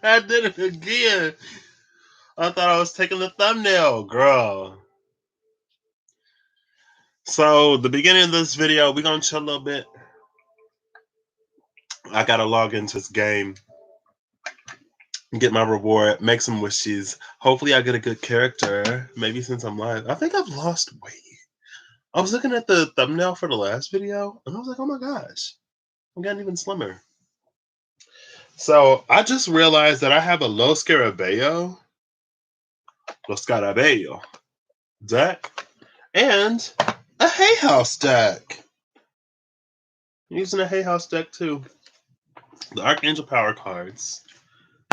I did it again. I thought I was taking the thumbnail, girl. So the beginning of this video, we're gonna chill a little bit. I gotta log into this game, get my reward, make some wishes. Hopefully I get a good character. Maybe since I'm live. I think I've lost weight. I was looking at the thumbnail for the last video, and I was like, oh my gosh, I'm getting even slimmer. So I just realized that I have a Los Scarabeo deck and a Hay House deck. I'm using a Hay House deck too. The Archangel Power cards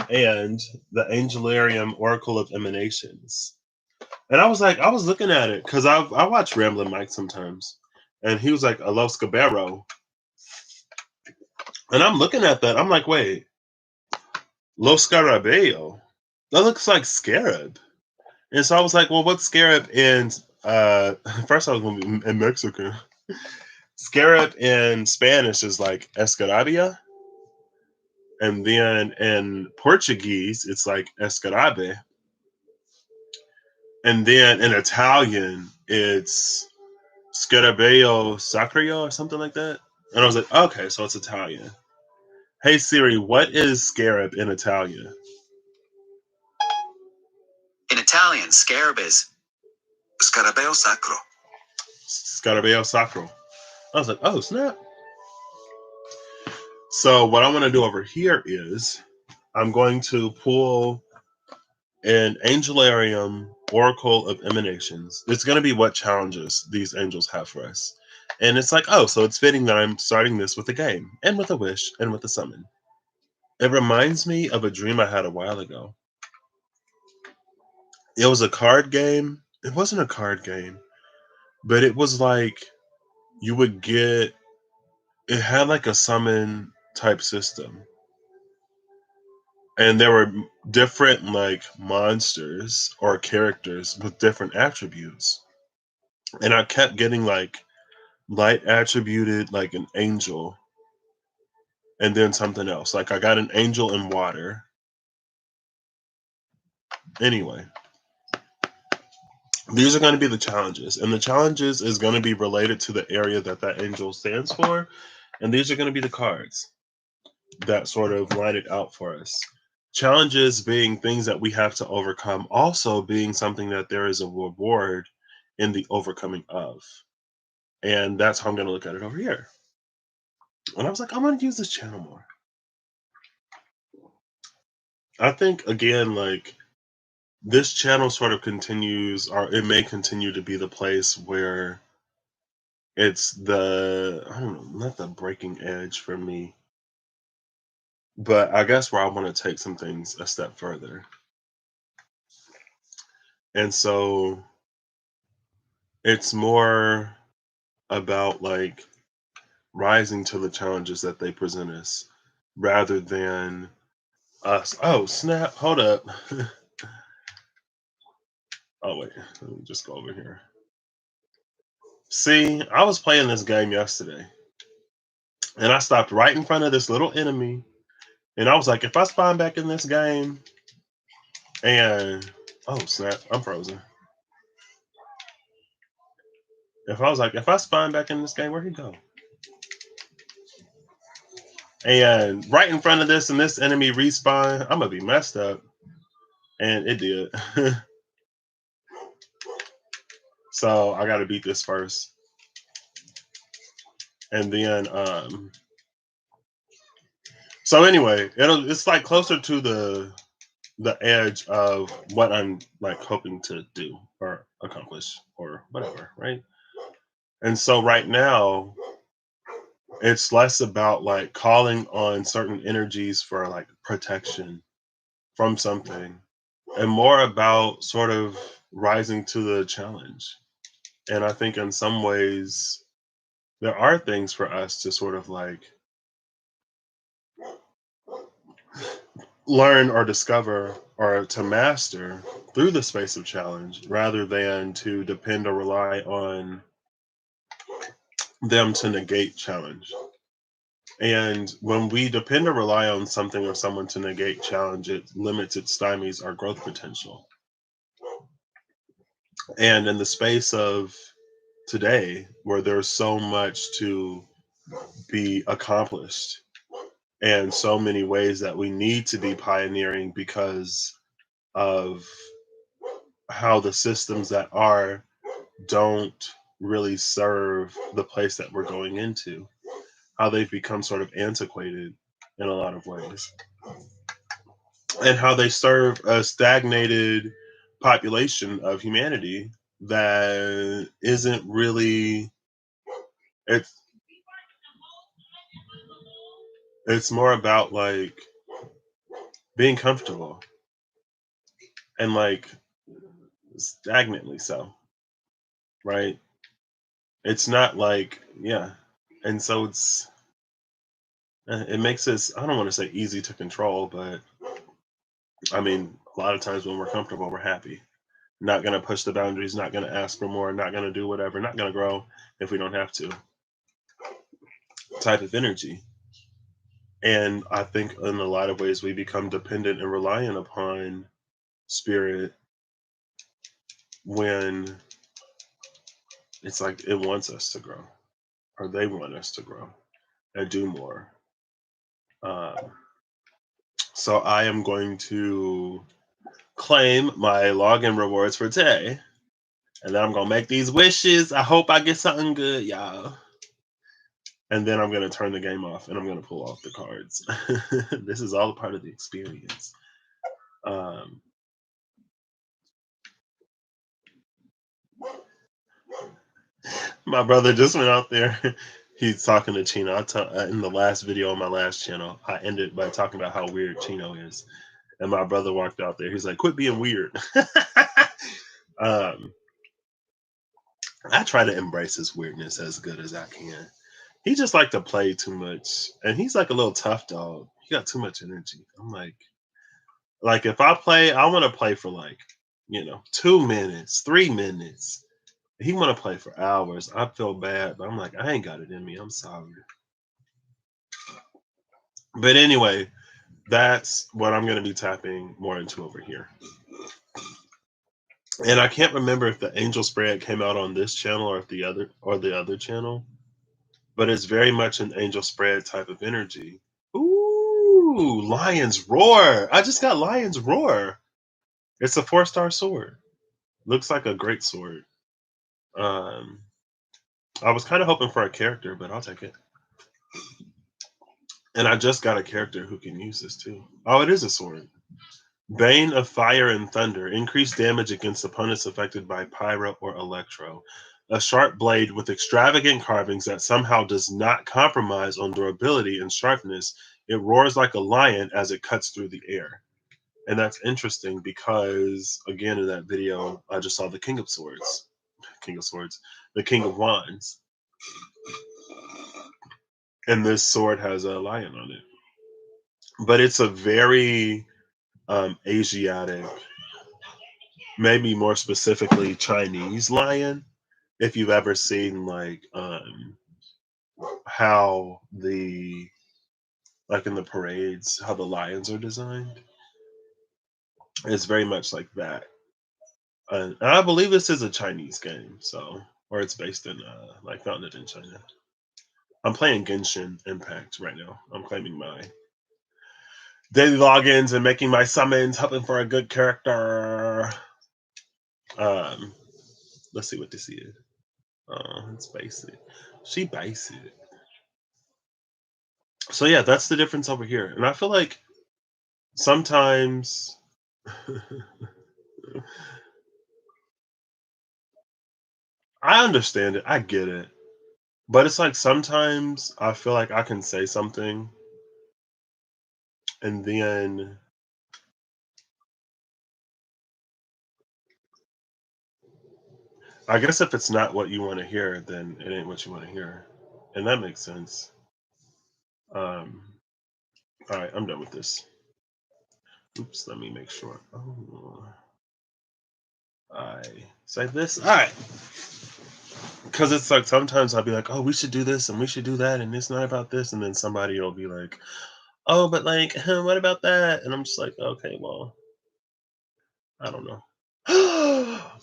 and the Angelarium Oracle of Emanations. And I was looking at it because I watch Ramblin' Mike sometimes, and he was like a Los Cabero, and I'm looking at that. I'm like, wait, Los Scarabeo? That looks like Scarab. And so I was like, well, what's Scarab in? First I was going to be in Mexican. Scarab in Spanish is like Escarabia. And then in Portuguese, it's like Escarabe. And then in Italian, it's Scarabeo Sacrio or something like that. And I was like, okay, so it's Italian. Hey Siri, what is scarab in Italian? In Italian, scarab is Scarabeo Sacro. Scarabeo Sacro. I was like, oh, snap. So what I want to do over here is I'm going to pull an Angelarium Oracle of Emanations. It's going to be what challenges these angels have for us. And it's like, oh, so it's fitting that I'm starting this with a game and with a wish and with a summon. It reminds me of a dream I had a while ago. It was a card game. It wasn't a card game, but it was like you would get, it had like a summon type system. And there were different like monsters or characters with different attributes. And I kept getting like light attributed, like an angel, and then something else. Like I got an angel in water. Anyway, these are going to be the challenges, and the challenges is going to be related to the area that that angel stands for, and these are going to be the cards that sort of line it out for us. Challenges being things that we have to overcome, also being something that there is a reward in the overcoming of. And that's how I'm going to look at it over here. And I was like, I'm going to use this channel more. I think, again, like, this channel sort of continues, or it may continue to be the place where it's the, I don't know, not the breaking edge for me, but I guess where I want to take some things a step further. And so it's more about like rising to the challenges that they present us rather than us. Oh, snap. Hold up. Oh, wait. Let me just go over here. See, I was playing this game yesterday and I stopped right in front of this little enemy. And I was like, if I spawn back in this game and, oh, snap. I'm frozen. If I spawn back in this game, where'd he go? And right in front of this and this enemy respawn, I'm gonna be messed up. And it did. So I gotta beat this first. And then so anyway, it's like closer to the edge of what I'm like hoping to do or accomplish or whatever, right? And so right now it's less about like calling on certain energies for like protection from something and more about sort of rising to the challenge. And I think in some ways there are things for us to sort of like learn or discover or to master through the space of challenge rather than to depend or rely on them to negate challenge. And when we depend or rely on something or someone to negate challenge, it limits, it stymies our growth potential. And in the space of today, where there's so much to be accomplished and so many ways that we need to be pioneering because of how the systems that are don't really serve the place that we're going into, how they've become sort of antiquated in a lot of ways, and how they serve a stagnated population of humanity that isn't really, it's it's more about like being comfortable and like stagnantly so, right? It's not like, yeah. And so it makes us, I don't want to say easy to control, but I mean, a lot of times when we're comfortable, we're happy. Not going to push the boundaries, not going to ask for more, not going to do whatever, not going to grow if we don't have to, type of energy. And I think in a lot of ways we become dependent and reliant upon spirit when it's like it wants us to grow, or they want us to grow and do more. Um, so I am going to claim my login rewards for today. And then I'm gonna make these wishes. I hope I get something good, y'all. And then I'm gonna turn the game off and I'm gonna pull off the cards. This is all a part of the experience. Um, my brother just went out there. He's talking to Chino. In the last video on my last channel, I ended by talking about how weird Chino is. And my brother walked out there. He's like, "Quit being weird." um, I try to embrace his weirdness as good as I can. He just like to play too much, and he's like a little tough dog. He got too much energy. I'm like if I play, I want to play for like 2 minutes, 3 minutes. He want to play for hours. I feel bad, but I'm like, I ain't got it in me. I'm sorry. But anyway, that's what I'm going to be tapping more into over here. And I can't remember if the angel spread came out on this channel or if the other channel, but it's very much an angel spread type of energy. Ooh, Lion's Roar. I just got Lion's Roar. It's a 4-star sword. Looks like a great sword. Um, I was kind of hoping for a character, but I'll take it. And I just got a character who can use this too. Oh, it is a sword. Bane of Fire and Thunder. Increased damage against opponents affected by Pyro or Electro. A sharp blade with extravagant carvings that somehow does not compromise on durability and sharpness. It roars like a lion as it cuts through the air. And that's interesting because, again, in that video, I just saw the King of Swords. The King of Wands. And this sword has a lion on it. But it's a very Asiatic, maybe more specifically Chinese lion. If you've ever seen like how like in the parades, how the lions are designed, it's very much like that. And I believe this is a Chinese game, so or it's based in like founded in China. I'm playing Genshin Impact right now. I'm claiming my daily logins and making my summons, hoping for a good character. Um, let's see what this is. It's basic. She basic. So yeah, that's the difference over here. And I feel like sometimes I understand it. I get it. But it's like sometimes I feel like I can say something and then I guess if it's not what you want to hear, then it ain't what you want to hear. And that makes sense. Um, all right, I'm done with this. Oops, let me make sure. Oh, I say this. All right. Because it's like sometimes I'll be like, oh, we should do this and we should do that, and it's not about this, and then somebody will be like, oh, but like, what about that? And I'm just like, okay, well, I don't know.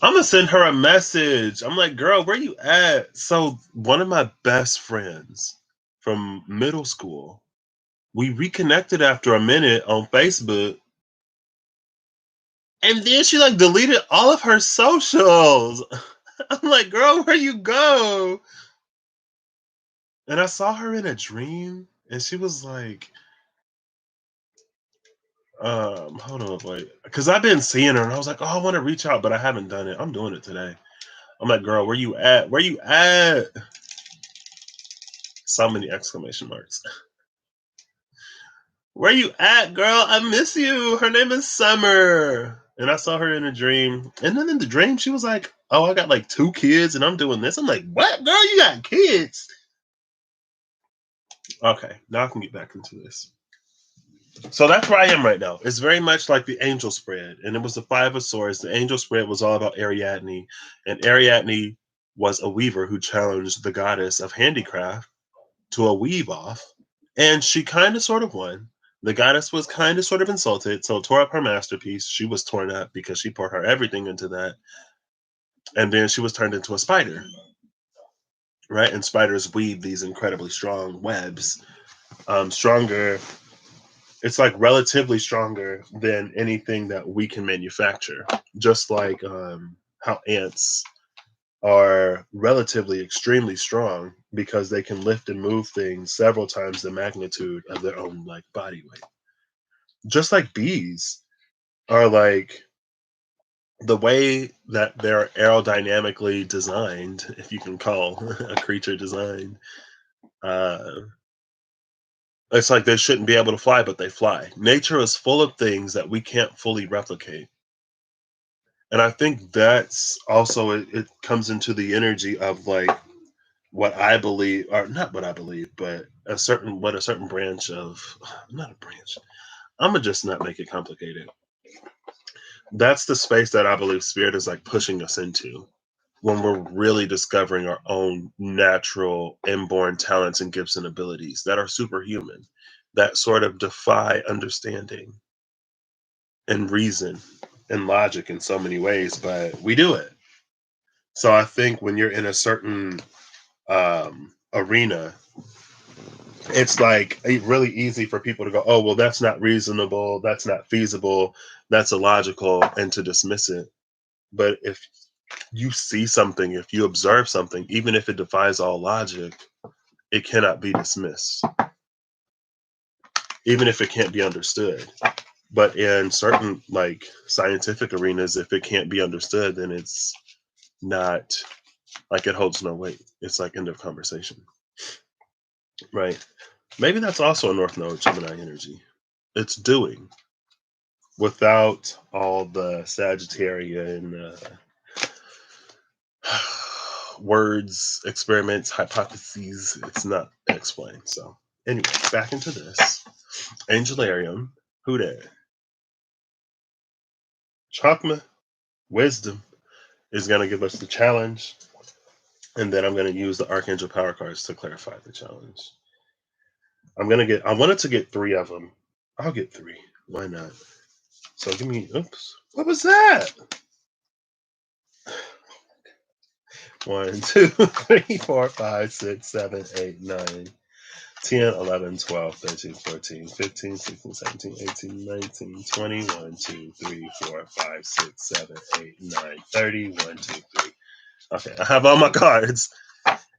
I'm gonna send her a message. I'm like, girl, where you at? So one of my best friends from middle school, we reconnected after a minute on Facebook, and then she like deleted all of her socials. I'm like, girl, where you go? And I saw her in a dream, and she was like, hold on, wait, because I've been seeing her, and I was like, oh, I want to reach out, but I haven't done it. I'm doing it today. I'm like, girl, where you at? Where you at? So many exclamation marks. Where you at, girl? I miss you. Her name is Summer. And I saw her in a dream. And then in the dream, she was like, oh, I got like 2 kids and I'm doing this. I'm like, what, girl? You got kids? Okay, now I can get back into this. So that's where I am right now. It's very much like the angel spread. And it was the 5 of Swords. The angel spread was all about Ariadne. And Ariadne was a weaver who challenged the goddess of handicraft to a weave off. And she kind of sort of won. The goddess was kind of sort of insulted, so tore up her masterpiece. She was torn up because she poured her everything into that. And then she was turned into a spider, right? And spiders weave these incredibly strong webs, stronger. It's like relatively stronger than anything that we can manufacture. Just like how ants are relatively extremely strong because they can lift and move things several times the magnitude of their own like body weight. Just like bees are like the way that they're aerodynamically designed, if you can call a creature designed, uh, it's like they shouldn't be able to fly, but they fly. Nature is full of things that we can't fully replicate. And I think that's also it comes into the energy of like what I believe, or not what I believe, but a certain branch of not a branch. I'm gonna just not make it complicated. That's the space that I believe spirit is like pushing us into when we're really discovering our own natural inborn talents and gifts and abilities that are superhuman, that sort of defy understanding and reason and logic in so many ways, but we do it. So I think when you're in a certain arena, it's like really easy for people to go, oh, well, that's not reasonable, that's not feasible, that's illogical, and to dismiss it. But if you see something, if you observe something, even if it defies all logic, it cannot be dismissed, even if it can't be understood. But in certain like scientific arenas, if it can't be understood, then it's not like it holds no weight. It's like end of conversation. Right. Maybe that's also a North Node Gemini energy. It's doing without all the Sagittarian words, experiments, hypotheses. It's not explained. So, anyway, back into this. Angelarium, who there? Chakma, wisdom is going to give us the challenge. And then I'm going to use the Archangel Power cards to clarify the challenge. I wanted to get 3 of them. I'll get 3. Why not? So give me, oops, what was that? 1, 2, 3, 4, 5, 6, 7, 8, 9, 10, 11, 12, 13, 14, 15, 16, 17, 18, 19, 20, 1, 2, 3, 4, 5, 6, 7, 8, 9, 30, 1, 2, 3. Okay, I have all my cards.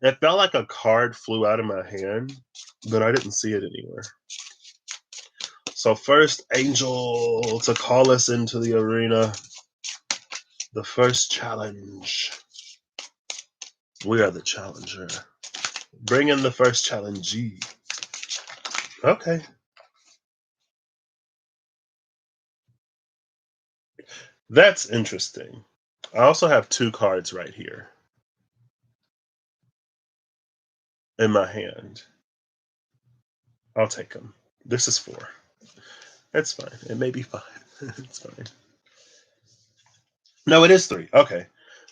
It felt like a card flew out of my hand, but I didn't see it anywhere. So first angel to call us into the arena. The first challenge. We are the challenger. Bring in the first challengee. Okay. That's interesting. I also have 2 cards right here in my hand. I'll take them. This is 4. It's fine. It may be 5. It's fine. No, it is 3. Okay.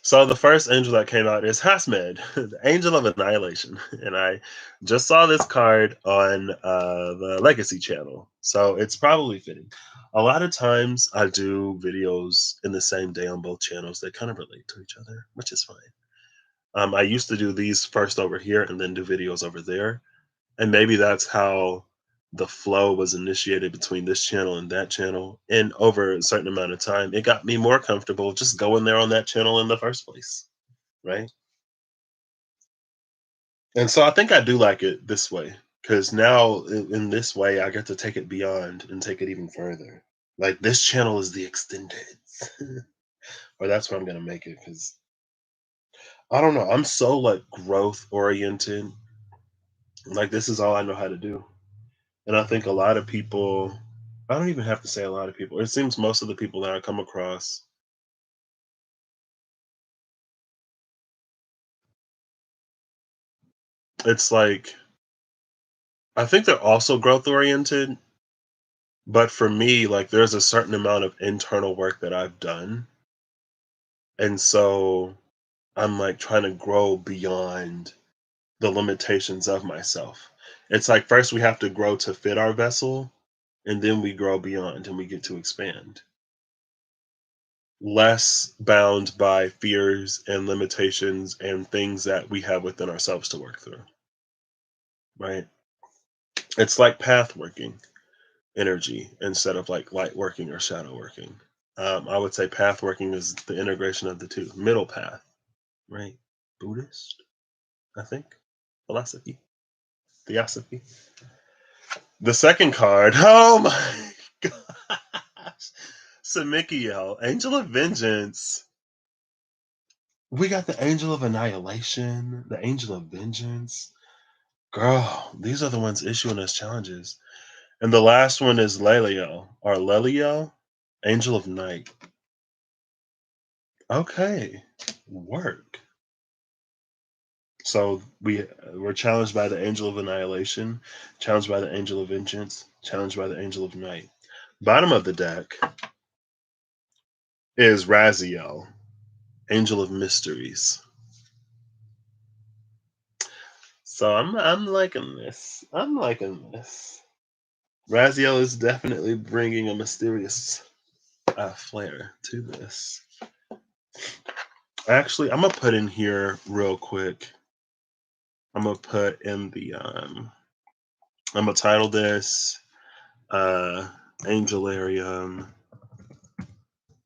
So the first angel that came out is Hasmed, the Angel of Annihilation, and I just saw this card on the Legacy channel, so it's probably fitting. A lot of times I do videos in the same day on both channels. They kind of relate to each other, which is fine. I used to do these first over here and then do videos over there, and maybe that's how the flow was initiated between this channel and that channel. And over a certain amount of time, it got me more comfortable just going there on that channel in the first place, right? And so I think I do like it this way because now in this way I get to take it beyond and take it even further. Like this channel is the extended, or that's what I'm gonna make it because I don't know. I'm so like growth oriented. Like this is all I know how to do. And I think a lot of people, I don't even have to say a lot of people, it seems most of the people that I come across, it's like, I think they're also growth oriented. But for me, like, there's a certain amount of internal work that I've done. And so I'm like trying to grow beyond the limitations of myself. It's like first we have to grow to fit our vessel, and then we grow beyond and we get to expand. Less bound by fears and limitations and things that we have within ourselves to work through, right? It's like path working energy instead of like light working or shadow working. I would say path working is the integration of the two, middle path, right? Buddhist, I think, philosophy, theosophy. The second card, oh my gosh, Simikiel, Angel of Vengeance. We got the Angel of Annihilation, the Angel of Vengeance. Girl, these are the ones issuing us challenges. And the last one is Leliel, or Leliel, Angel of Night. Okay, work. So we were challenged by the Angel of Annihilation, challenged by the Angel of Vengeance, challenged by the Angel of Night. Bottom of the deck is Raziel, Angel of Mysteries. So I'm liking this. I'm liking this. Raziel is definitely bringing a mysterious flair to this. Actually, I'm gonna put in here real quick. I'm gonna put in the I'm gonna title this uh Angelarium.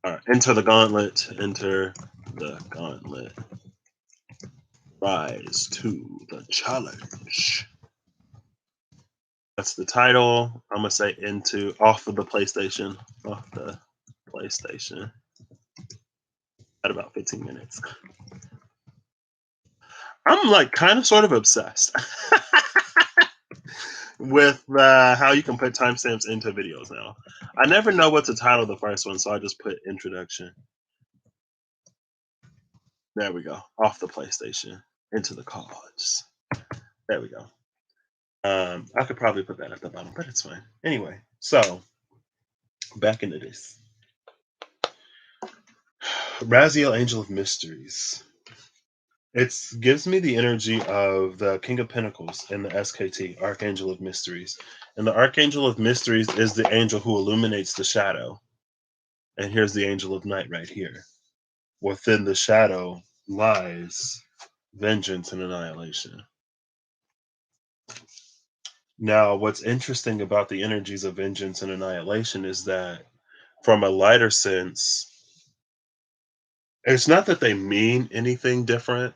All right, enter the gauntlet. Enter the gauntlet. Rise to the challenge. That's the title. I'm gonna say into off of the PlayStation. Off the PlayStation. At about 15 minutes. I'm like kind of sort of obsessed with how you can put timestamps into videos now. I never know what to title the first one, so I just put introduction. There we go. Off the PlayStation. Into the cards. There we go. I could probably put that at the bottom, but it's fine. Anyway, so back into this. Raziel, Angel of Mysteries. It gives me the energy of the King of Pentacles and the SKT, Archangel of Mysteries. And the Archangel of Mysteries is the angel who illuminates the shadow. And here's the Angel of Night right here. Within the shadow lies vengeance and annihilation. Now, what's interesting about the energies of vengeance and annihilation is that, from a lighter sense, it's not that they mean anything different,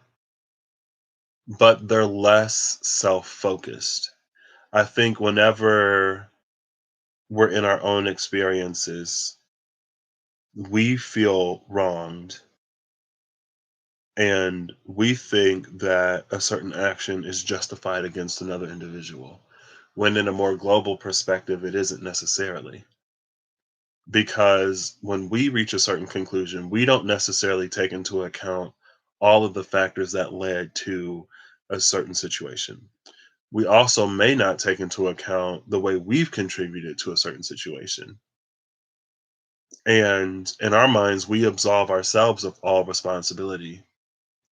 but they're less self focused. I think whenever we're in our own experiences, we feel wronged and we think that a certain action is justified against another individual, when in a more global perspective, it isn't necessarily. Because when we reach a certain conclusion, we don't necessarily take into account all of the factors that led to a certain situation. We also may not take into account the way we've contributed to a certain situation. And in our minds, we absolve ourselves of all responsibility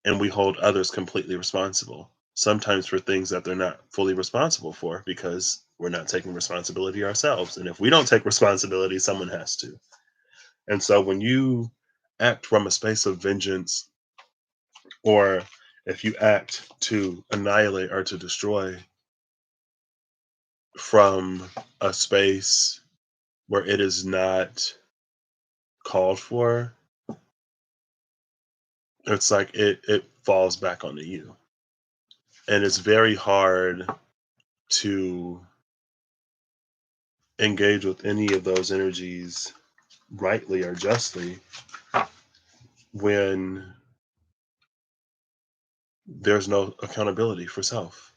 and we hold others completely responsible, sometimes for things that they're not fully responsible for because we're not taking responsibility ourselves. And if we don't take responsibility, someone has to. And so when you act from a space of vengeance, or if you act to annihilate or to destroy from a space where it is not called for, it's like it falls back onto you. And it's very hard to engage with any of those energies rightly or justly when there's no accountability for self.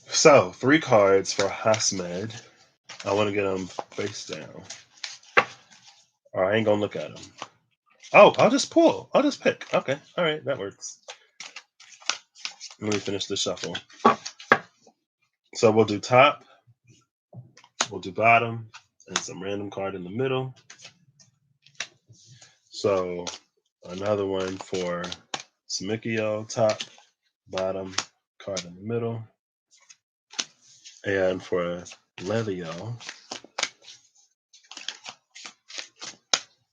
So, 3 cards for Hasmed. I want to get them face down. Or I ain't gonna look at them. Oh, I'll just pull. I'll just pick. Okay. All right. That works. Let me finish the shuffle. So we'll do top, we'll do bottom, and some random card in the middle. So another one for Simikiel, top, bottom, card in the middle. And for Leliel,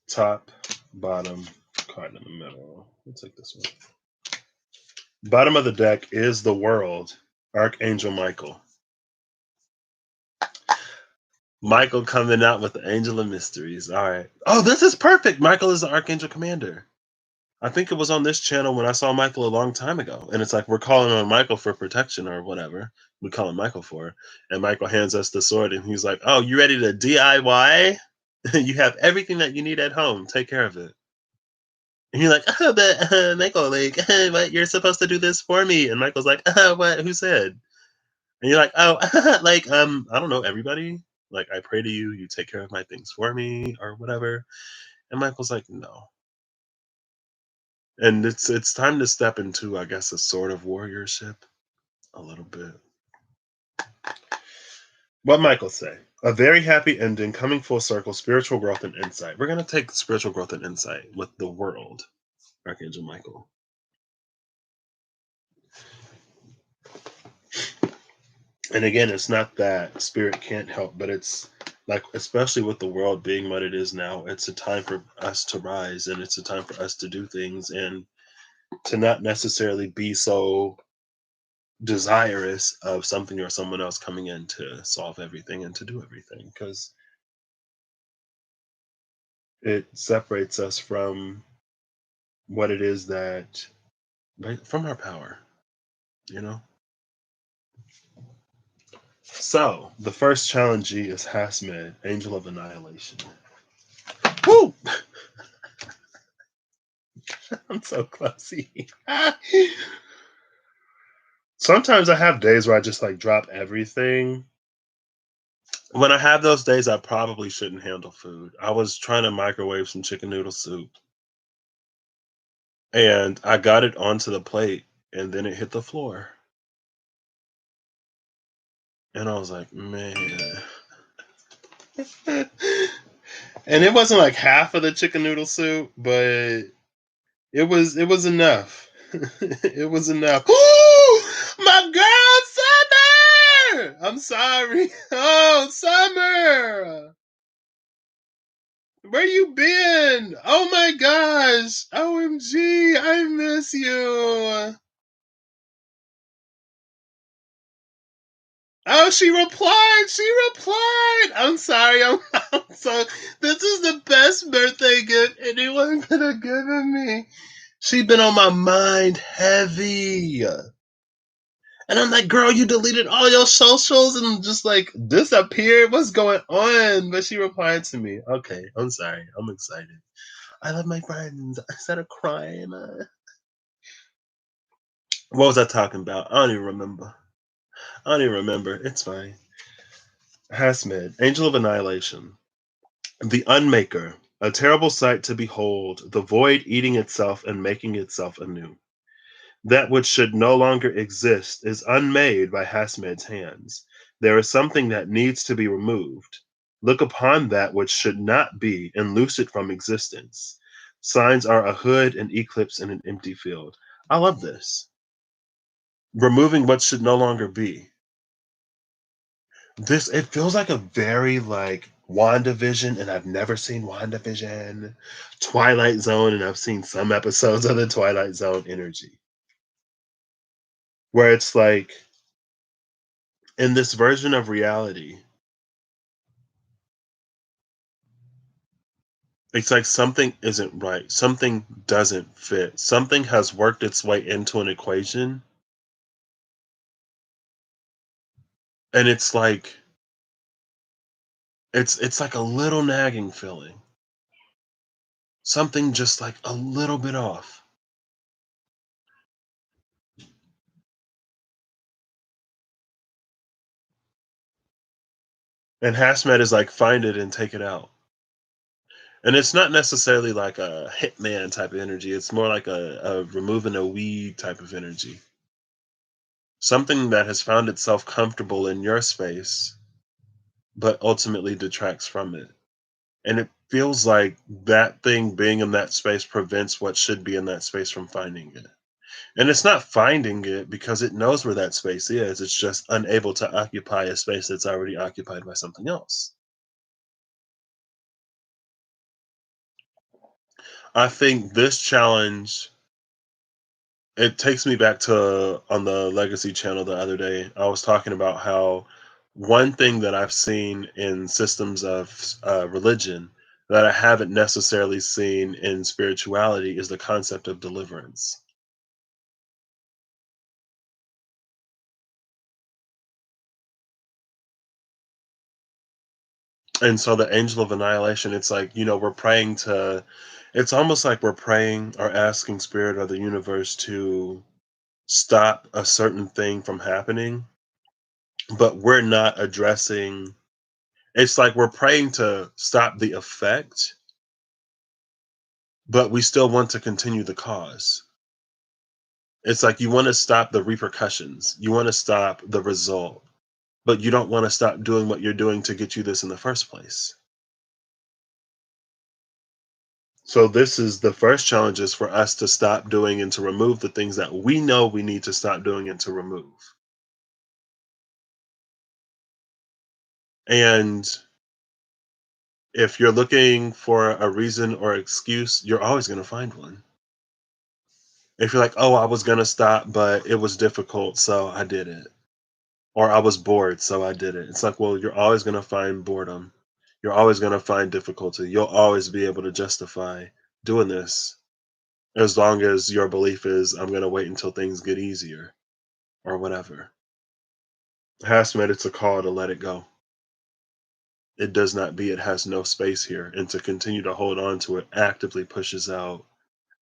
top, bottom, card in the middle. We'll take this one. Bottom of the deck is the World, Archangel Michael. Michael coming out with the Angel of Mysteries. All right. Oh, this is perfect. Michael is the Archangel Commander. I think it was on this channel when I saw Michael a long time ago. And it's like we're calling on Michael for protection or whatever. We call him Michael for. And Michael hands us the sword and he's like, oh, you ready to DIY? You have everything that you need at home. Take care of it. And you're like, oh, but Michael, like, what? You're supposed to do this for me. And Michael's like, what? Who said? And you're like, oh, like, I don't know, everybody. Like, I pray to you, you take care of my things for me or whatever. And Michael's like, no. And it's time to step into, I guess, a sort of warriorship a little bit. What Michael say? A very happy ending, coming full circle, spiritual growth and insight. We're going to take spiritual growth and insight with the World, Archangel Michael. And again, it's not that spirit can't help, but it's like, especially with the world being what it is now, it's a time for us to rise and it's a time for us to do things and to not necessarily be so desirous of something or someone else coming in to solve everything and to do everything, because it separates us from what it is that, right, from our power, you know? So the first challengee is Hasmed, Angel of Annihilation. Woo! I'm so clumsy. Sometimes I have days where I just like drop everything. When I have those days, I probably shouldn't handle food. I was trying to microwave some chicken noodle soup and I got it onto the plate and then it hit the floor. And I was like, man. And it wasn't like half of the chicken noodle soup, but it was enough. It was enough. Ooh, my girl Summer! I'm sorry. Oh, Summer! Where you been? Oh my gosh. OMG, I miss you. Oh, she replied. She replied. I'm sorry. I'm so. This is the best birthday gift anyone could have given me. She been on my mind heavy. And I'm like, girl, you deleted all your socials and just like disappeared. What's going on? But she replied to me. Okay, I'm sorry. I'm excited. I love my friends. Is that a crime? What was I talking about? I don't even remember. I don't even remember. It's fine. Hasmed, Angel of Annihilation. The Unmaker. A terrible sight to behold, the void eating itself and making itself anew. That which should no longer exist is unmade by Hasmed's hands. There is something that needs to be removed. Look upon that which should not be and loose it from existence. Signs are a hood, an eclipse, and an empty field. I love this. Removing what should no longer be. This it feels like a very like WandaVision, and I've never seen WandaVision, Twilight Zone, and I've seen some episodes of the Twilight Zone energy. Where it's like in this version of reality, it's like something isn't right. Something doesn't fit. Something has worked its way into an equation. And it's like it's like a little nagging feeling. Something just like a little bit off. And Hazmat is like find it and take it out. And it's not necessarily like a hitman type of energy. It's more like a removing a weed type of energy. Something that has found itself comfortable in your space, but ultimately detracts from it. And it feels like that thing being in that space prevents what should be in that space from finding it. And it's not finding it because it knows where that space is. It's just unable to occupy a space that's already occupied by something else. I think this challenge it takes me back to on the Legacy channel the other day. I was talking about how one thing that I've seen in systems of religion that I haven't necessarily seen in spirituality is the concept of deliverance. And so the angel of annihilation, it's like, we're praying to, it's almost like we're praying or asking spirit or the universe to stop a certain thing from happening, but we're not addressing, it's like we're praying to stop the effect, but we still want to continue the cause. It's like you want to stop the repercussions, you want to stop the result, but you don't want to stop doing what you're doing to get you this in the first place. So this is the first challenge is for us to stop doing and to remove the things that we know we need to stop doing and to remove. And if you're looking for a reason or excuse, you're always going to find one. If you're like, oh, I was going to stop, but it was difficult, so I did it. Or I was bored, so I did it. It's like, well, you're always going to find boredom. You're always going to find difficulty. You'll always be able to justify doing this as long as your belief is, I'm going to wait until things get easier or whatever. Hazmat, it's a call to let it go. It does not be, it has no space here. And to continue to hold on to it actively pushes out,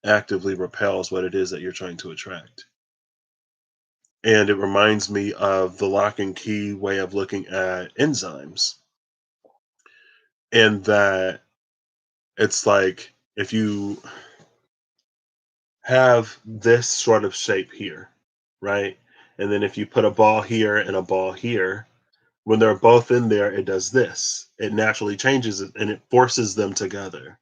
actively repels what it is that you're trying to attract. And it reminds me of the lock and key way of looking at enzymes. And that it's like if you have this sort of shape here, right? And then if you put a ball here and a ball here, when they're both in there, it does this. It naturally changes it and it forces them together.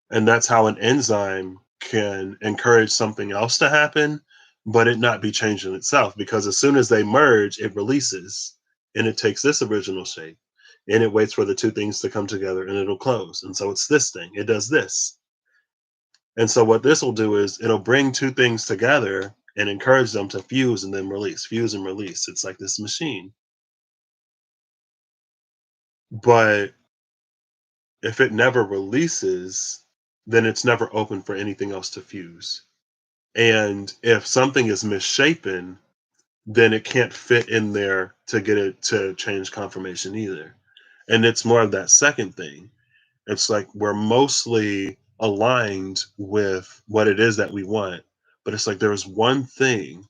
And that's how an enzyme can encourage something else to happen, but it not be changed in itself. Because as soon as they merge, it releases and it takes this original shape and it waits for the two things to come together and it'll close. And so it's this thing, it does this. And so what this will do is it'll bring two things together and encourage them to fuse and then release, fuse and release. It's like this machine. But if it never releases, then it's never open for anything else to fuse. And if something is misshapen, then it can't fit in there to get it to change conformation either. And it's more of that second thing. It's like we're mostly aligned with what it is that we want, but it's like there's one thing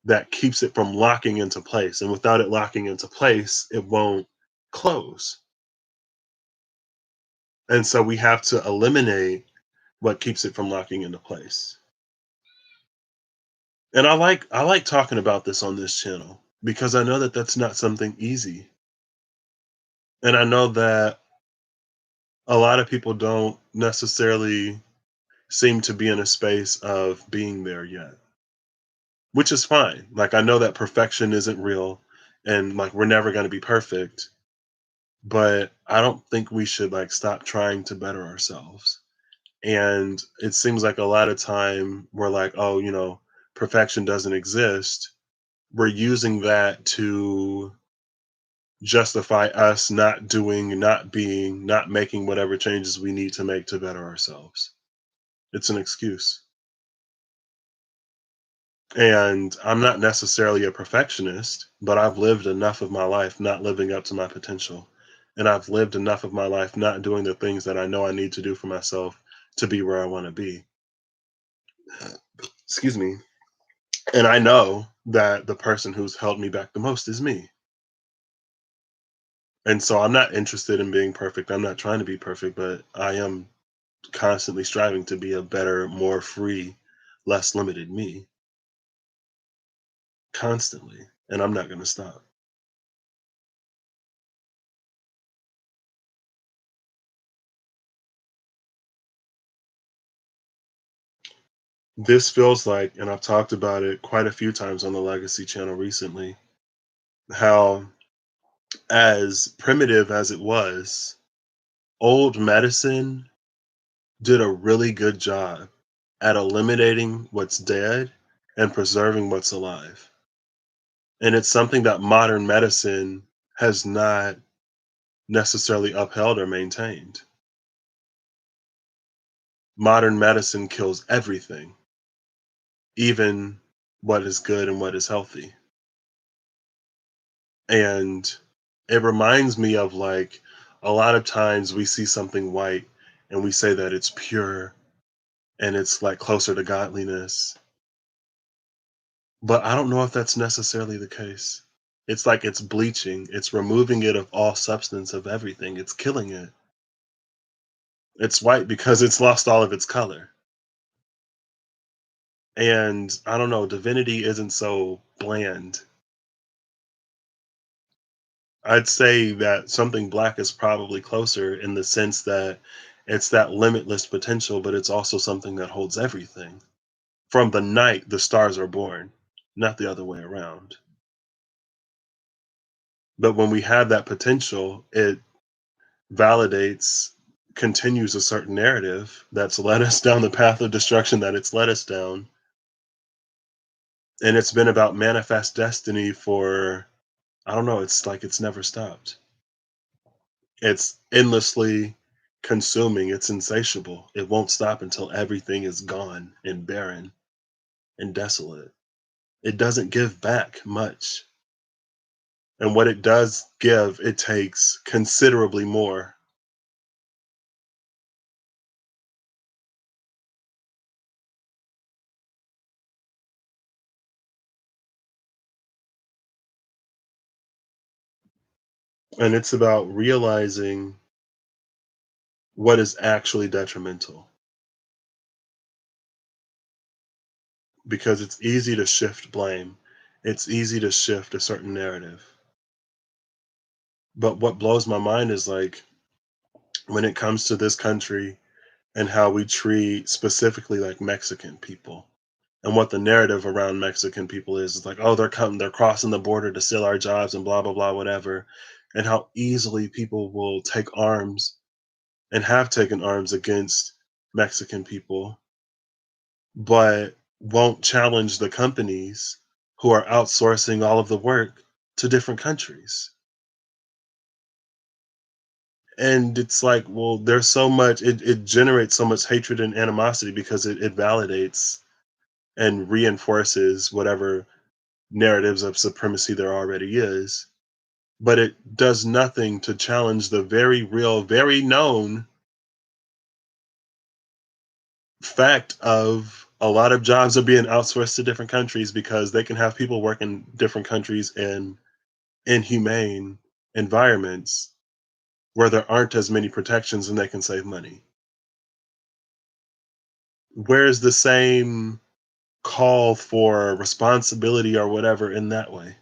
that keeps it from locking into place. And without it locking into place, it won't close. And so we have to eliminate what keeps it from locking into place. And I like talking about this on this channel because I know that that's not something easy. And I know that a lot of people don't necessarily seem to be in a space of being there yet, which is fine. Like, I know that perfection isn't real and like we're never going to be perfect, but I don't think we should like stop trying to better ourselves. And it seems like a lot of time we're like, oh, perfection doesn't exist. We're using that to justify us not doing, not being, not making whatever changes we need to make to better ourselves. It's an excuse. And I'm not necessarily a perfectionist, but I've lived enough of my life not living up to my potential. And I've lived enough of my life not doing the things that I know I need to do for myself to be where I want to be. Excuse me. And I know that the person who's held me back the most is me. And so I'm not interested in being perfect. I'm not trying to be perfect, but I am constantly striving to be a better, more free, less limited me constantly. And I'm not going to stop. This feels like, and I've talked about it quite a few times on the Legacy channel recently, how, as primitive as it was, old medicine did a really good job at eliminating what's dead and preserving what's alive. And it's something that modern medicine has not necessarily upheld or maintained. Modern medicine kills everything, even what is good and what is healthy. And it reminds me of like a lot of times we see something white and we say that it's pure and it's like closer to godliness. But I don't know if that's necessarily the case. It's like it's bleaching, it's removing it of all substance of everything, it's killing it. It's white because it's lost all of its color. And I don't know, divinity isn't so bland. I'd say that something black is probably closer in the sense that it's that limitless potential, but it's also something that holds everything. From the night the stars are born, not the other way around. But when we have that potential, it validates, continues a certain narrative that's led us down the path of destruction that it's led us down. And it's been about manifest destiny for, I don't know, it's like it's never stopped. It's endlessly consuming, it's insatiable. It won't stop until everything is gone and barren and desolate. It doesn't give back much. And what it does give, it takes considerably more. And it's about realizing what is actually detrimental, because it's easy to shift blame. It's easy to shift a certain narrative. But what blows my mind is like when it comes to this country and how we treat specifically like Mexican people. And what the narrative around Mexican people is like, oh, they're coming, they're crossing the border to steal our jobs and blah, blah, blah, whatever. And how easily people will take arms and have taken arms against Mexican people, but won't challenge the companies who are outsourcing all of the work to different countries. And it's like, well, there's so much, it generates so much hatred and animosity because it validates and reinforces whatever narratives of supremacy there already is. But it does nothing to challenge the very real, very known fact of a lot of jobs are being outsourced to different countries because they can have people work in different countries in inhumane environments where there aren't as many protections and they can save money. Where's the same call for responsibility or whatever in that way?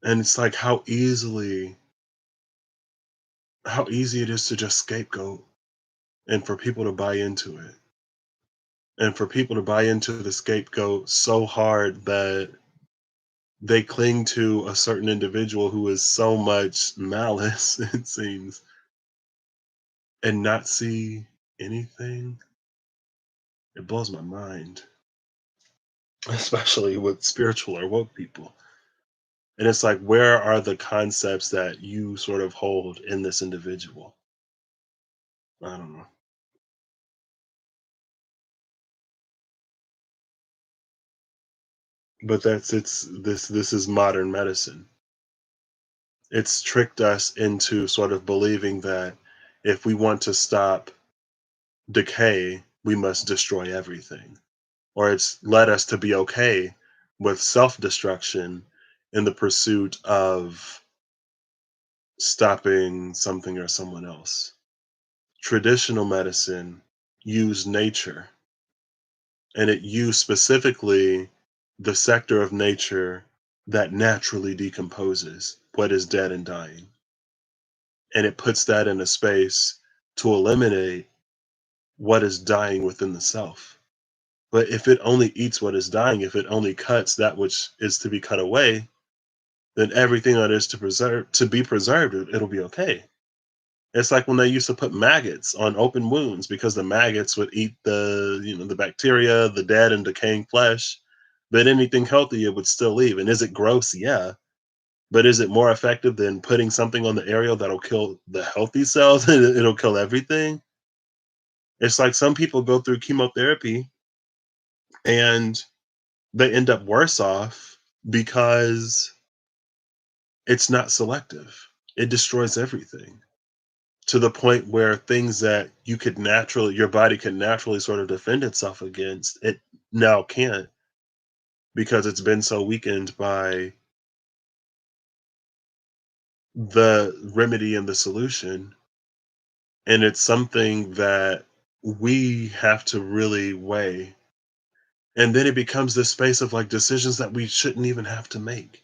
And it's like how easy it is to just scapegoat and for people to buy into it. And for people to buy into the scapegoat so hard that they cling to a certain individual who is so much malice, it seems, and not see anything. It blows my mind, especially with spiritual or woke people. And it's like, where are the concepts that you sort of hold in this individual? I don't know. But this is modern medicine. It's tricked us into sort of believing that if we want to stop decay, we must destroy everything. Or it's led us to be okay with self destruction in the pursuit of stopping something or someone else. Traditional medicine used nature, and it used specifically the sector of nature that naturally decomposes what is dead and dying. And it puts that in a space to eliminate what is dying within the self. But if it only eats what is dying, if it only cuts that which is to be cut away, then everything that is to be preserved, it'll be okay. It's like when they used to put maggots on open wounds because the maggots would eat the bacteria, the dead and decaying flesh, but anything healthy it would still leave. And is it gross? Yeah. But is it more effective than putting something on the area that'll kill the healthy cells and it'll kill everything? It's like some people go through chemotherapy and they end up worse off because it's not selective. It destroys everything to the point where things that your body could naturally sort of defend itself against, it now can't because it's been so weakened by the remedy and the solution. And it's something that we have to really weigh. And then it becomes this space of like decisions that we shouldn't even have to make.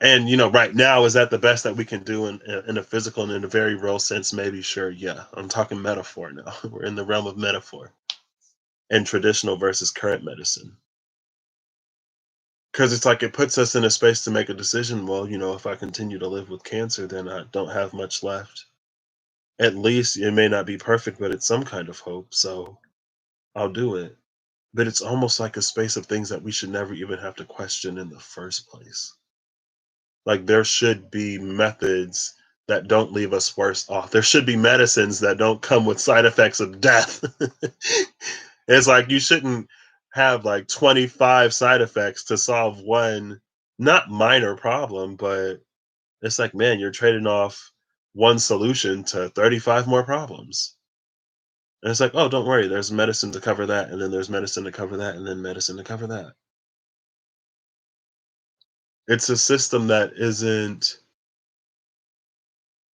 And right now, is that the best that we can do in a physical and in a very real sense? Maybe, sure, yeah. I'm talking metaphor now. We're in the realm of metaphor and traditional versus current medicine. Because it's like it puts us in a space to make a decision. Well, if I continue to live with cancer, then I don't have much left. At least it may not be perfect, but it's some kind of hope. So I'll do it. But it's almost like a space of things that we should never even have to question in the first place. Like there should be methods that don't leave us worse off. There should be medicines that don't come with side effects of death. It's like you shouldn't have like 25 side effects to solve one not minor problem, but it's like, man, you're trading off one solution to 35 more problems. And it's like, oh, don't worry, there's medicine to cover that, and then there's medicine to cover that, and then medicine to cover that. It's a system that isn't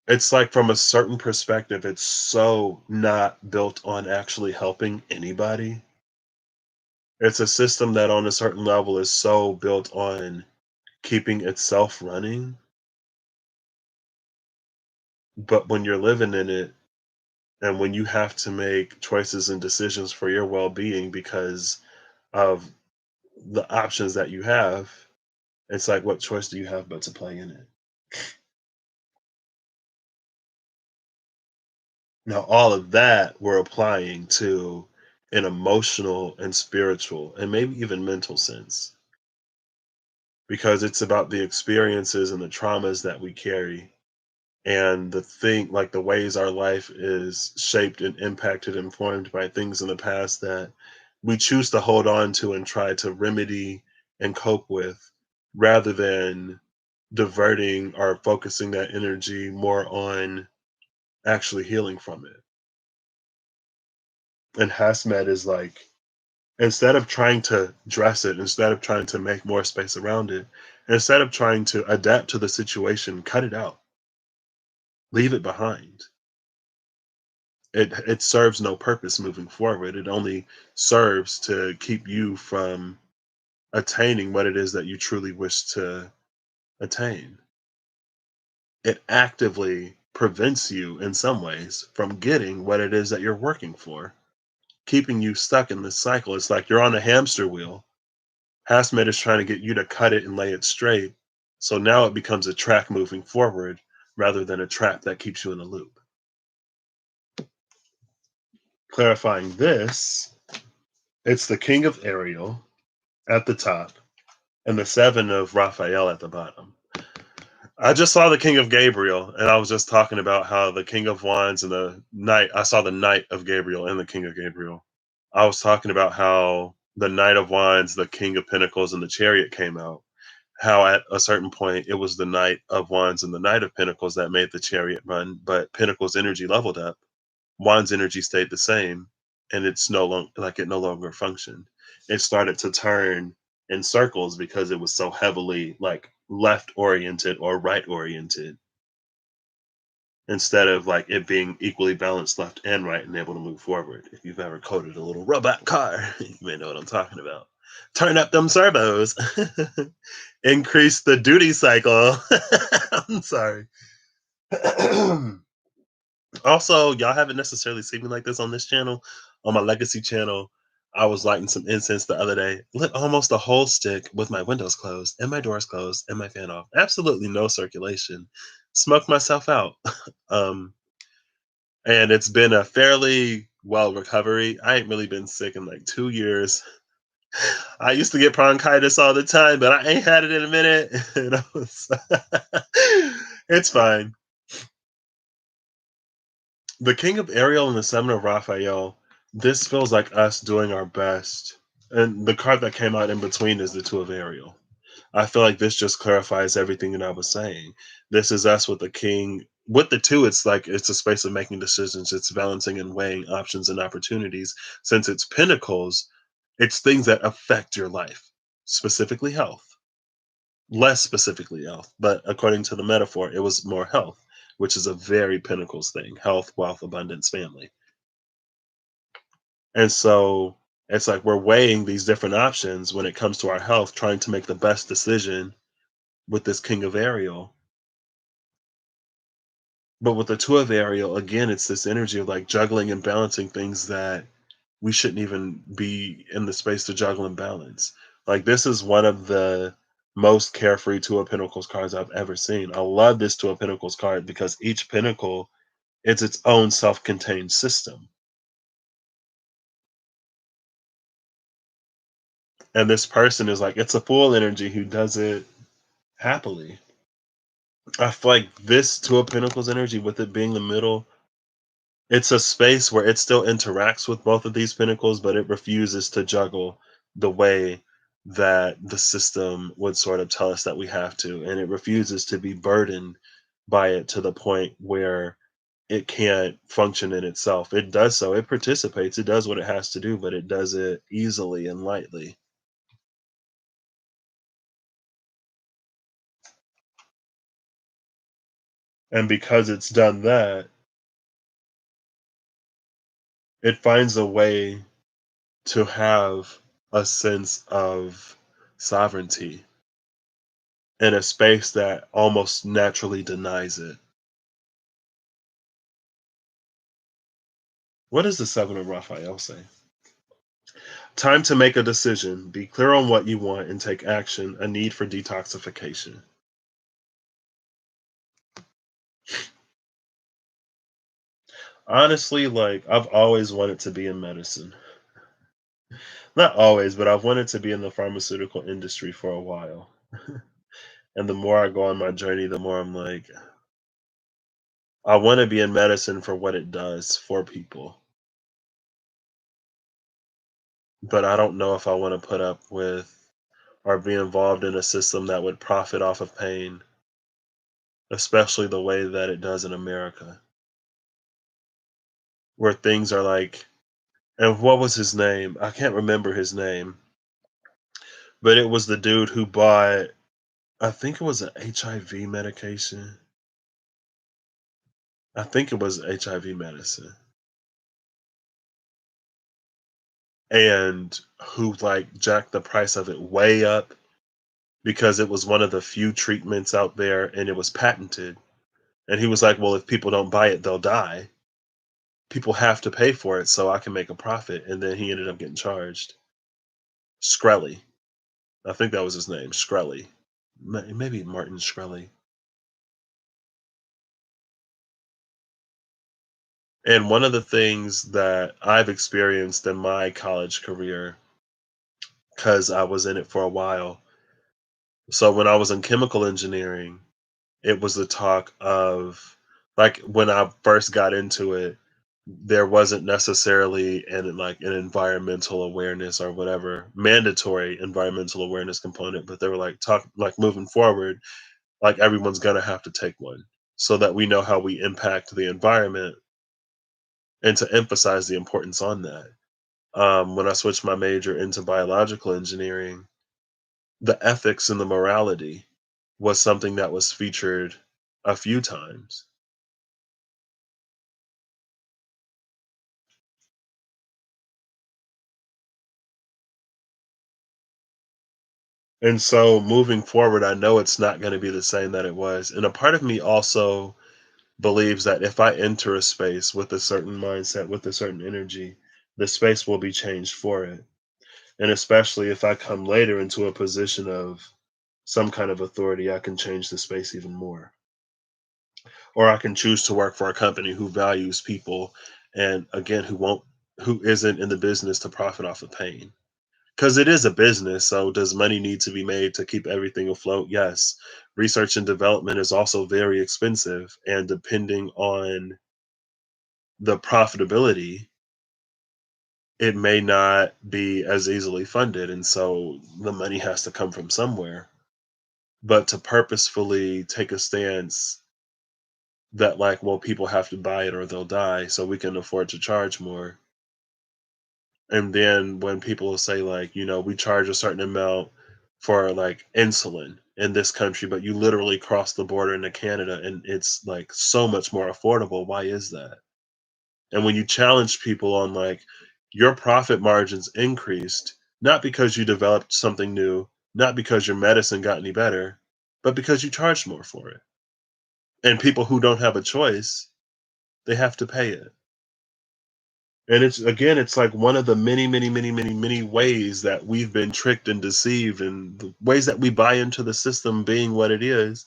it's like from a certain perspective, it's so not built on actually helping anybody. It's a system that on a certain level is so built on keeping itself running. But when you're living in it and when you have to make choices and decisions for your well-being because of the options that you have, it's like, what choice do you have but to play in it? Now, all of that we're applying to an emotional and spiritual and maybe even mental sense because it's about the experiences and the traumas that we carry and the ways our life is shaped and impacted and formed by things in the past that we choose to hold on to and try to remedy and cope with rather than diverting or focusing that energy more on actually healing from it. And HASMET is like, instead of trying to dress it, instead of trying to make more space around it, instead of trying to adapt to the situation, cut it out, leave it behind. It serves no purpose moving forward. It only serves to keep you from attaining what it is that you truly wish to attain. It actively prevents you in some ways from getting what it is that you're working for, keeping you stuck in this cycle. It's like you're on a hamster wheel. Hasmet is trying to get you to cut it and lay it straight. So now it becomes a track moving forward rather than a trap that keeps you in a loop. Clarifying this, it's the King of Ariel at the top and the Seven of Raphael at the bottom. I just saw the King of Gabriel, and I was just talking about how the King of Wands and the Knight. I saw the Knight of Gabriel and the King of Gabriel. I was talking about how the Knight of Wands, the King of Pentacles, and the Chariot came out. How at a certain point it was the Knight of Wands and the Knight of Pentacles that made the Chariot run, but Pentacles energy leveled up. Wands energy stayed the same, and it's no longer like it no longer functioned. It started to turn in circles because it was so heavily like left oriented or right oriented instead of like it being equally balanced left and right and able to move forward. If you've ever coded a little robot car, you may know what I'm talking about. Turn up them servos, increase the duty cycle. I'm sorry. Also, y'all haven't necessarily seen me like this on this channel. On my legacy channel, I was lighting some incense the other day, lit almost a whole stick with my windows closed and my doors closed and my fan off. Absolutely no circulation. Smoked myself out. um, and it's been a fairly well recovery. I ain't really been sick in like 2 years. I used to get bronchitis all the time, but I ain't had it in a minute. And it's fine. The King of Ariel and the Seven of Raphael, this feels like us doing our best. And the card that came out in between is the Two of Ariel. I feel like this just clarifies everything that I was saying. This is us with the King. With the two, it's like it's a space of making decisions. It's balancing and weighing options and opportunities. Since it's pentacles, it's things that affect your life, specifically health. Less specifically health, but according to the metaphor, it was more health, which is a very pentacles thing: health, wealth, abundance, family. And so it's like we're weighing these different options when it comes to our health, trying to make the best decision with this King of Ariel. But with the Two of Ariel, again, it's this energy of like juggling and balancing things that we shouldn't even be in the space to juggle and balance. Like this is one of the most carefree Two of Pentacles cards I've ever seen. I love this Two of Pentacles card because each pentacle is its own self-contained system. And this person is like, it's a full energy who does it happily. I feel like this Two of Pentacles energy, with it being the middle, it's a space where it still interacts with both of these pentacles, but it refuses to juggle the way that the system would sort of tell us that we have to. And it refuses to be burdened by it to the point where it can't function in itself. It does so, it participates, it does what it has to do, but it does it easily and lightly. And because it's done that, it finds a way to have a sense of sovereignty in a space that almost naturally denies it. What does the Seven of Raphael say? Time to make a decision. Be clear on what you want and take action. A need for detoxification. Honestly, like I've always wanted to be in medicine. Not always, but I've wanted to be in the pharmaceutical industry for a while. And the more I go on my journey, the more I'm like, I want to be in medicine for what it does for people. But I don't know if I want to put up with or be involved in a system that would profit off of pain, especially the way that it does in America, where things are like, and what was his name? I can't remember his name, but it was the dude who bought, I think it was an HIV medication. I think it was HIV medicine. and who like jacked the price of it way up because it was one of the few treatments out there and it was patented. And he was like, well, if people don't buy it, they'll die. People have to pay for it so I can make a profit. And then he ended up getting charged. Shkreli. I think that was his name. Shkreli. Maybe Martin Shkreli. And one of the things that I've experienced in my college career, because I was in it for a while. So when I was in chemical engineering, it was the talk of like when I first got into it, there wasn't necessarily an environmental awareness or whatever mandatory environmental awareness component, but they were like talk like moving forward, like everyone's gonna have to take one so that we know how we impact the environment and to emphasize the importance on that. When I switched my major into biological engineering, the ethics and the morality was something that was featured a few times. And so moving forward, I know it's not going to be the same that it was. And a part of me also believes that if I enter a space with a certain mindset, with a certain energy, the space will be changed for it. And especially if I come later into a position of some kind of authority, I can change the space even more. Or I can choose to work for a company who values people and again who isn't in the business to profit off of pain. Because it is a business, so does money need to be made to keep everything afloat? Yes. Research and development is also very expensive, and depending on the profitability, it may not be as easily funded, and so the money has to come from somewhere. But to purposefully take a stance that like, well, people have to buy it or they'll die, so we can afford to charge more. And then when people say like, we charge a certain amount for like insulin in this country, but you literally cross the border into Canada and it's like so much more affordable. Why is that? And when you challenge people on like your profit margins increased, not because you developed something new, not because your medicine got any better, but because you charged more for it. And people who don't have a choice, they have to pay it. And it's again, it's like one of the many, many, many, many, many ways that we've been tricked and deceived, and the ways that we buy into the system being what it is,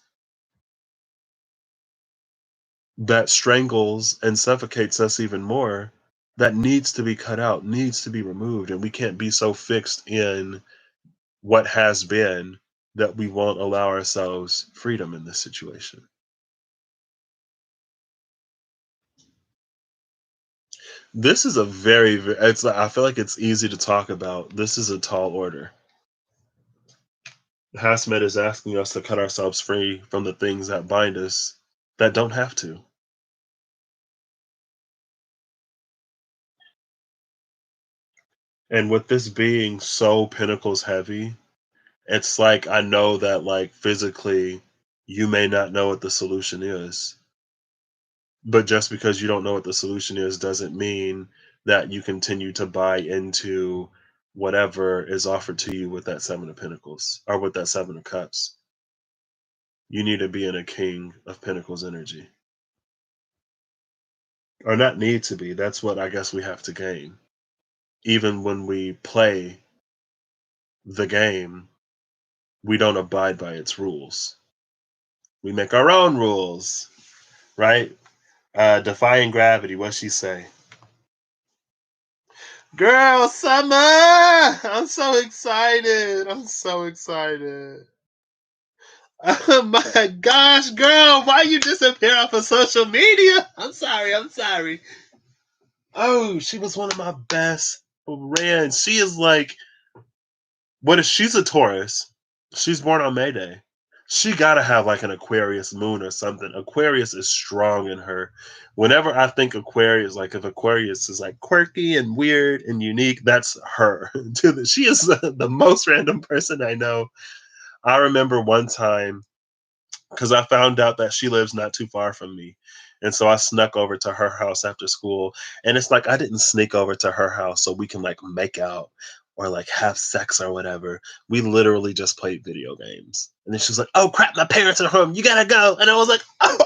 that strangles and suffocates us even more, that needs to be cut out, needs to be removed. And we can't be so fixed in what has been that we won't allow ourselves freedom in this situation. This is a it's I feel like it's easy to talk about. This is a tall order. Hasmet is asking us to cut ourselves free from the things that bind us that don't have to. And with this being so Pentacles heavy, it's like I know that like physically you may not know what the solution is. But just because you don't know what the solution is doesn't mean that you continue to buy into whatever is offered to you with that Seven of Pentacles or with that Seven of Cups. You need to be in a King of Pentacles energy. Or not need to be. That's what I guess we have to gain. Even when we play the game, we don't abide by its rules. We make our own rules, right? Defying gravity, what she say? Girl, summer! I'm so excited. I'm so excited. Oh my gosh, girl, why you disappear off of social media? I'm sorry, I'm sorry. Oh, she was one of my best friends. She is like, what is she's a Taurus. She's born on May Day. She gotta have like an Aquarius moon or something. Aquarius is strong in her. Whenever I think Aquarius, like if Aquarius is like quirky and weird and unique, that's her. She is the most random person I know. I remember one time because I found out that she lives not too far from me. And so I snuck over to her house after school. And it's like I didn't sneak over to her house so we can like make out or like have sex or whatever. We literally just played video games. And then she was like, "Oh crap, my parents are home. You gotta go." And I was like,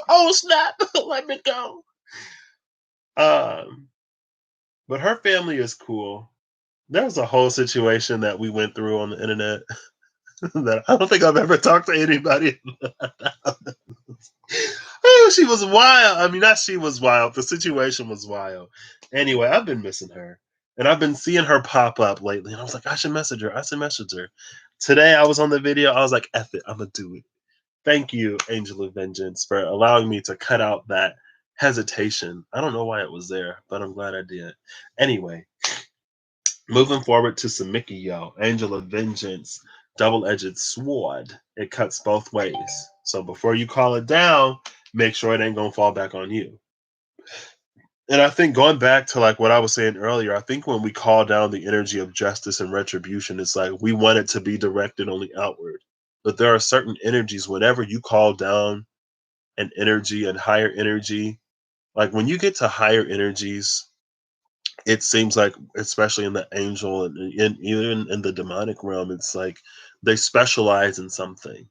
"Oh snap, let me go." Um, but her family is cool. There was a whole situation that we went through on the internet that I don't think I've ever talked to anybody about. Oh, she was wild. I mean, not she was wild. The situation was wild. Anyway, I've been missing her. And I've been seeing her pop up lately. And I was like, I should message her. I should message her. Today I was on the video. I was like, F it. I'm going to do it. Thank you, Angel of Vengeance, for allowing me to cut out that hesitation. I don't know why it was there, but I'm glad I did. Anyway, moving forward to Simikiel, Angel of Vengeance, double-edged sword. It cuts both ways. So before you call it down, make sure it ain't gonna fall back on you. And I think going back to like what I was saying earlier, I think when we call down the energy of justice and retribution, it's like we want it to be directed only outward. But there are certain energies whenever you call down an energy and higher energy, like when you get to higher energies, it seems like especially in the angel and even in the demonic realm, it's like they specialize in something,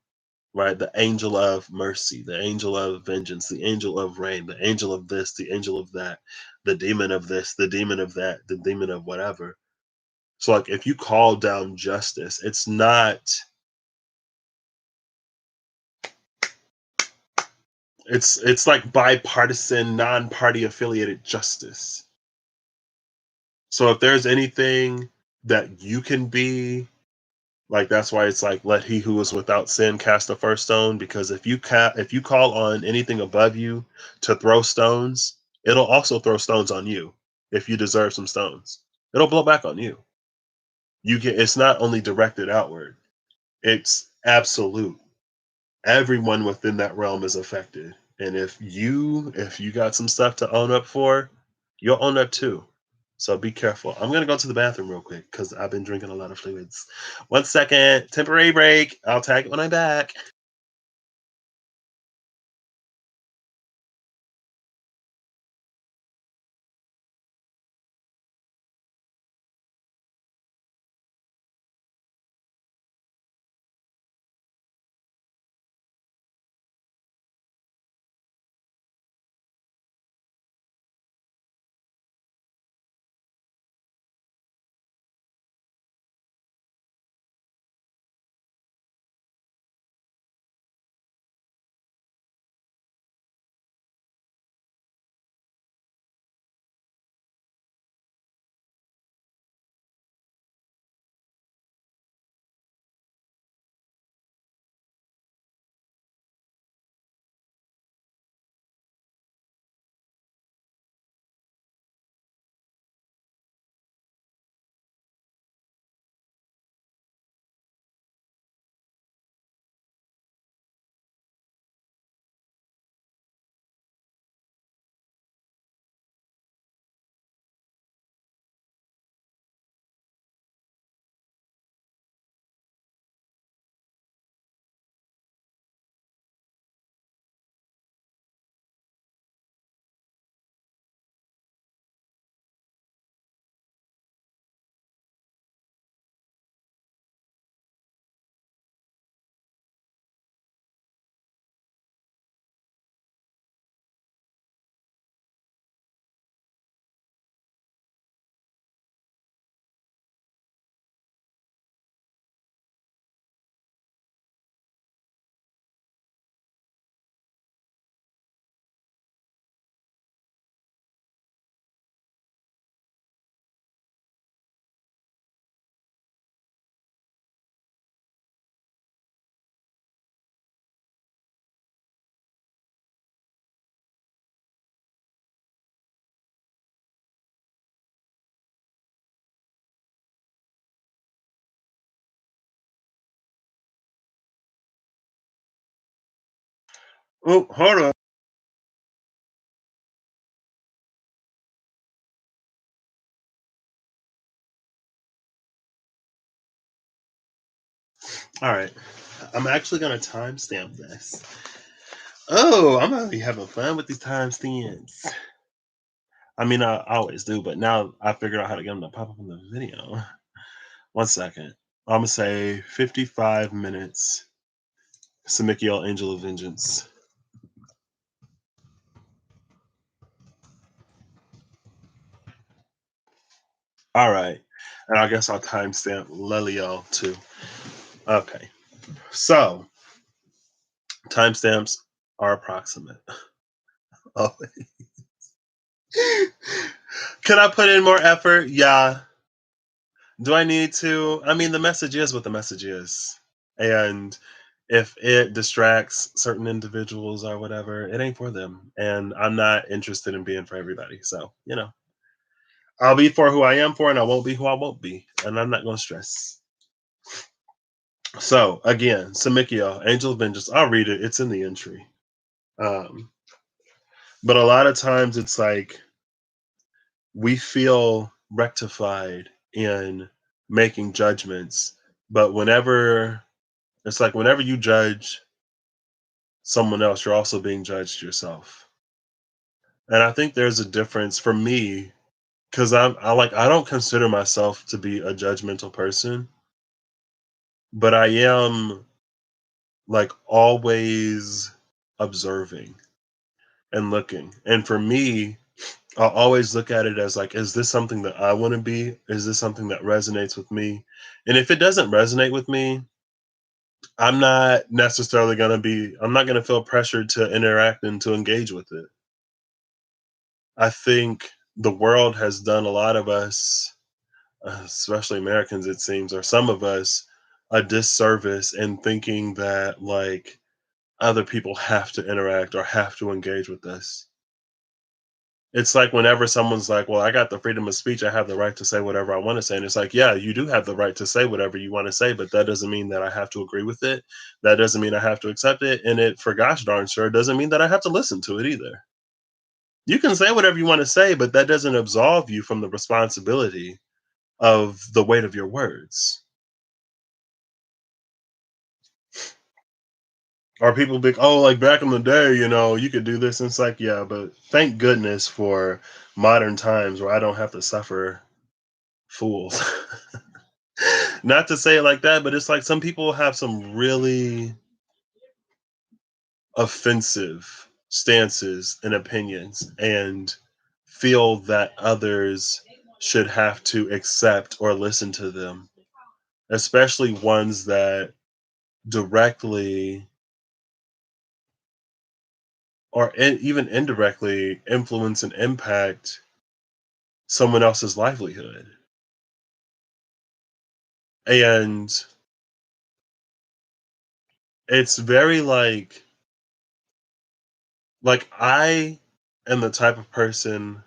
right? The angel of mercy, the angel of vengeance, the angel of rain, the angel of this, the angel of that, the demon of this, the demon of that, the demon of whatever. So like if you call down justice, it's like bipartisan, non-party affiliated justice. So if there's anything that you can be, like that's why it's like let he who is without sin cast the first stone, because if you call on anything above you to throw stones, it'll also throw stones on you. If you deserve some stones, it'll blow back on you. It's not only directed outward, it's absolute. Everyone within that realm is affected. And if you got some stuff to own up for, you'll own up too. So be careful. I'm gonna go to the bathroom real quick because I've been drinking a lot of fluids. 1 second, temporary break. I'll tag it when I'm back. Oh, hold on. All right. I'm actually gonna timestamp this. Oh, I'm gonna be having fun with these timestamps. I mean, I always do, but now I figured out how to get them to pop up in the video. 1 second. I'm gonna say 55 minutes. Simikiel, Angel of Vengeance. All right, and I guess I'll timestamp Leliel too. Okay, so timestamps are approximate. Oh, can I put in more effort? Yeah. Do I need to? I mean, the message is what the message is. And if it distracts certain individuals or whatever, it ain't for them. And I'm not interested in being for everybody. So, I'll be for who I am for, and I won't be who I won't be. And I'm not going to stress. So, again, Simikiel, Angel of Vengeance. I'll read it. It's in the entry. Um, but a lot of times it's like we feel rectified in making judgments. But whenever you judge someone else, you're also being judged yourself. And I think there's a difference for me because I don't consider myself to be a judgmental person, but I am like always observing and looking. And for me, I'll always look at it as like, is this something that I want to be? Is this something that resonates with me? And if it doesn't resonate with me, I'm not going to feel pressured to interact and to engage with it. I think the world has done a lot of us, especially Americans, it seems, or some of us, a disservice in thinking that like other people have to interact or have to engage with us. It's like whenever someone's like, well, I got the freedom of speech, I have the right to say whatever I want to say. And it's like, yeah, you do have the right to say whatever you want to say, but that doesn't mean that I have to agree with it. That doesn't mean I have to accept it. And it, for gosh darn sure, doesn't mean that I have to listen to it either. You can say whatever you want to say, but that doesn't absolve you from the responsibility of the weight of your words. Or people be like, oh, like back in the day, you could do this. And it's like, yeah, but thank goodness for modern times where I don't have to suffer fools. Not to say it like that, but it's like some people have some really offensive stances and opinions and feel that others should have to accept or listen to them, especially ones that directly or even indirectly influence and impact someone else's livelihood. And it's very like I am the type of person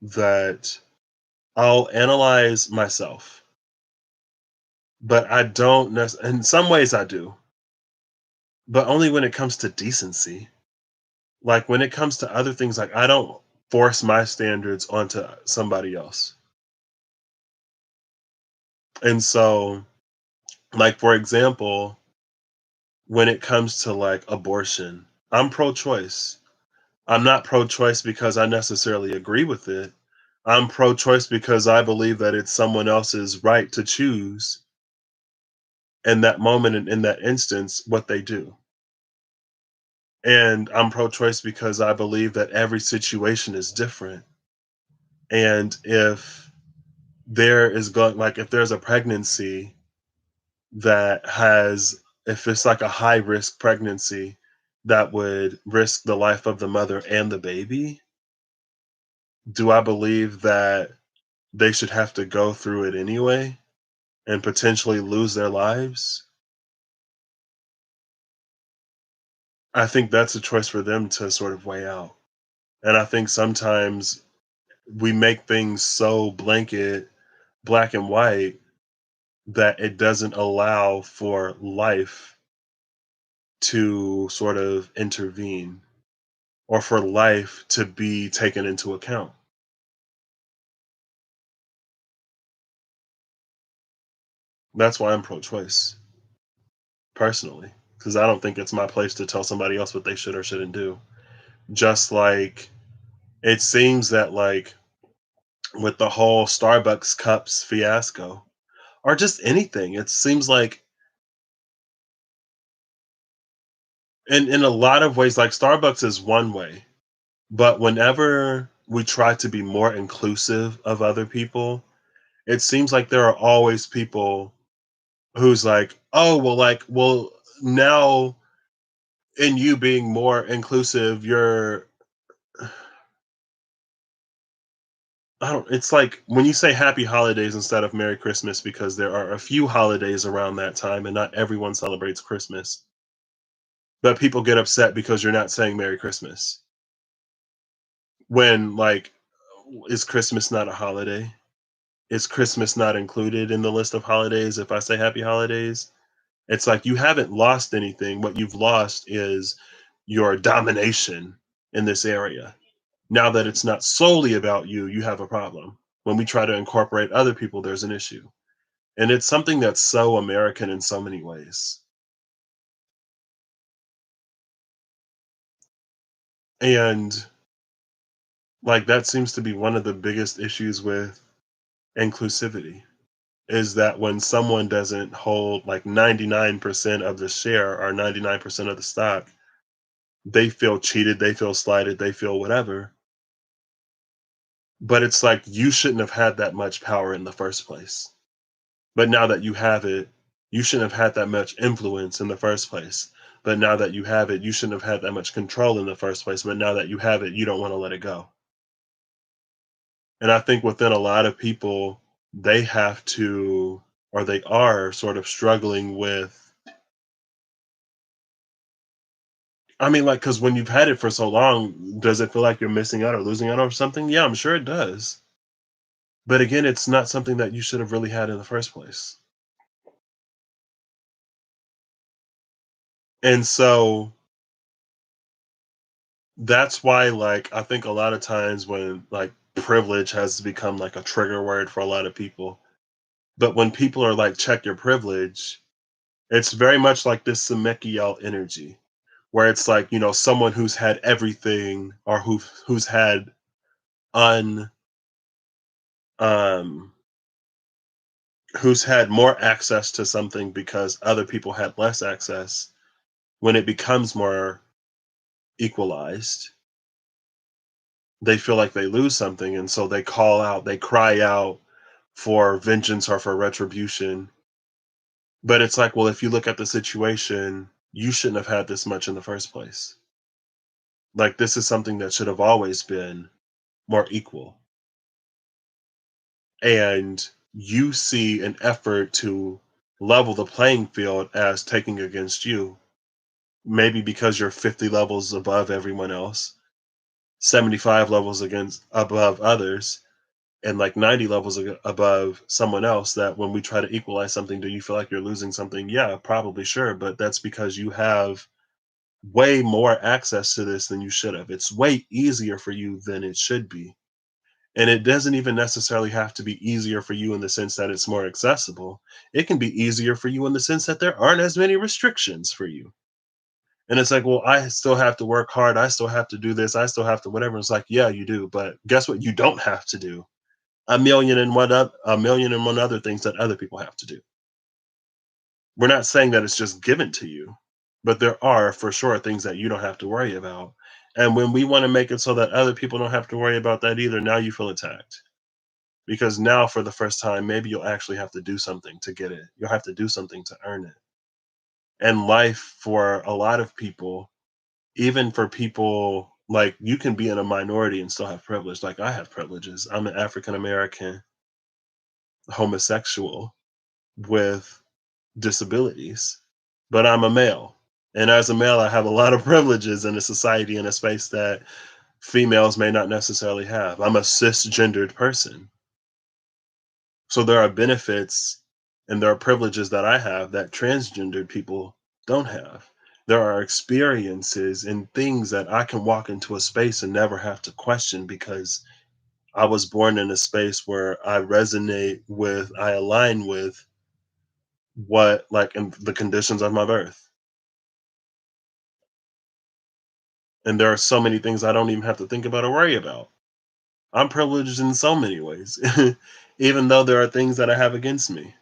that I'll analyze myself, but I don't in some ways I do, but only when it comes to decency. Like when it comes to other things, like I don't force my standards onto somebody else. And so, like for example, when it comes to like abortion, I'm pro-choice. I'm not pro-choice because I necessarily agree with it. I'm pro-choice because I believe that it's someone else's right to choose in that moment and in that instance what they do. And I'm pro-choice because I believe that every situation is different. And if there's a pregnancy that has if it's like a high risk pregnancy that would risk the life of the mother and the baby, do I believe that they should have to go through it anyway and potentially lose their lives? I think that's a choice for them to sort of weigh out. And I think sometimes we make things so blanket, black and white, that it doesn't allow for life to sort of intervene or for life to be taken into account. That's why I'm pro choice, personally. because I don't think it's my place to tell somebody else what they should or shouldn't do. Just like it seems that like with the whole Starbucks cups fiasco or just anything, it seems like in a lot of ways, like Starbucks is one way, but whenever we try to be more inclusive of other people, it seems like there are always people who's like, oh, well, now in you being more inclusive, you're, I don't, it's like when you say happy holidays instead of Merry Christmas, because there are a few holidays around that time and not everyone celebrates Christmas. But people get upset because you're not saying Merry Christmas. When, like, is Christmas not a holiday? Is Christmas not included in the list of holidays if I say happy holidays? It's like you haven't lost anything. What you've lost is your domination in this area. Now that it's not solely about you, you have a problem. When we try to incorporate other people, there's an issue. And it's something that's so American in so many ways. And like that seems to be one of the biggest issues with inclusivity is that when someone doesn't hold like 99% of the share or 99% of the stock, they feel cheated, they feel slighted, they feel whatever. But it's like you shouldn't have had that much power in the first place. But now that you have it, you shouldn't have had that much influence in the first place. But now that you have it, you shouldn't have had that much control in the first place. But now that you have it, you don't want to let it go. And I think within a lot of people, they have to, or they are sort of struggling with, I mean, like, because when you've had it for so long, does it feel like you're missing out or losing out on something? Yeah, I'm sure it does. But again, it's not something that you should have really had in the first place. And so that's why, like, I think a lot of times when like privilege has become like a trigger word for a lot of people, but when people are like, check your privilege, it's very much like this Simikiel energy, where it's like, someone who's had everything or who's had un um who's had more access to something because other people had less access. When it becomes more equalized, they feel like they lose something, and so they cry out for vengeance or for retribution. But it's like, well, if you look at the situation, you shouldn't have had this much in the first place. Like, this is something that should have always been more equal. And you see an effort to level the playing field as taking against you, maybe because you're 50 levels above everyone else, 75 levels against above others, and like 90 levels above someone else. That when we try to equalize something, do you feel like you're losing something? Yeah, probably, sure, but that's because you have way more access to this than you should have. It's way easier for you than it should be. And it doesn't even necessarily have to be easier for you in the sense that it's more accessible. It can be easier for you in the sense that there aren't as many restrictions for you. And it's like, well, I still have to work hard. I still have to do this. I still have to whatever. It's like, yeah, you do. But guess what? You don't have to do a million and one other things that other people have to do. We're not saying that it's just given to you, but there are for sure things that you don't have to worry about. And when we want to make it so that other people don't have to worry about that either, now you feel attacked. Because now for the first time, maybe you'll actually have to do something to get it. You'll have to do something to earn it. And life for a lot of people, even for people like you can be in a minority and still have privilege. Like I have privileges. I'm an African American homosexual with disabilities, but I'm a male. And as a male, I have a lot of privileges in a society in a space that females may not necessarily have. I'm a cisgendered person. So there are benefits and there are privileges that I have that transgendered people don't have. There are experiences and things that I can walk into a space and never have to question because I was born in a space where I align with what, like, in the conditions of my birth. And there are so many things I don't even have to think about or worry about. I'm privileged in so many ways, even though there are things that I have against me.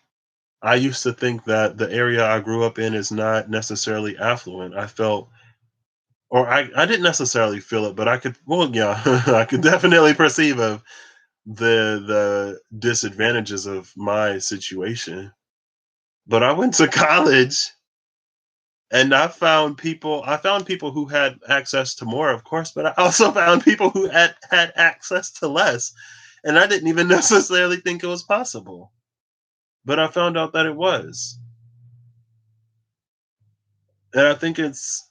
I used to think that the area I grew up in is not necessarily affluent. I felt, or I didn't necessarily feel it, but I could, well, yeah, I could definitely perceive of the disadvantages of my situation. But I went to college and I found people who had access to more, of course, but I also found people who had access to less. And I didn't even necessarily think it was possible. But I found out that it was. And I think it's,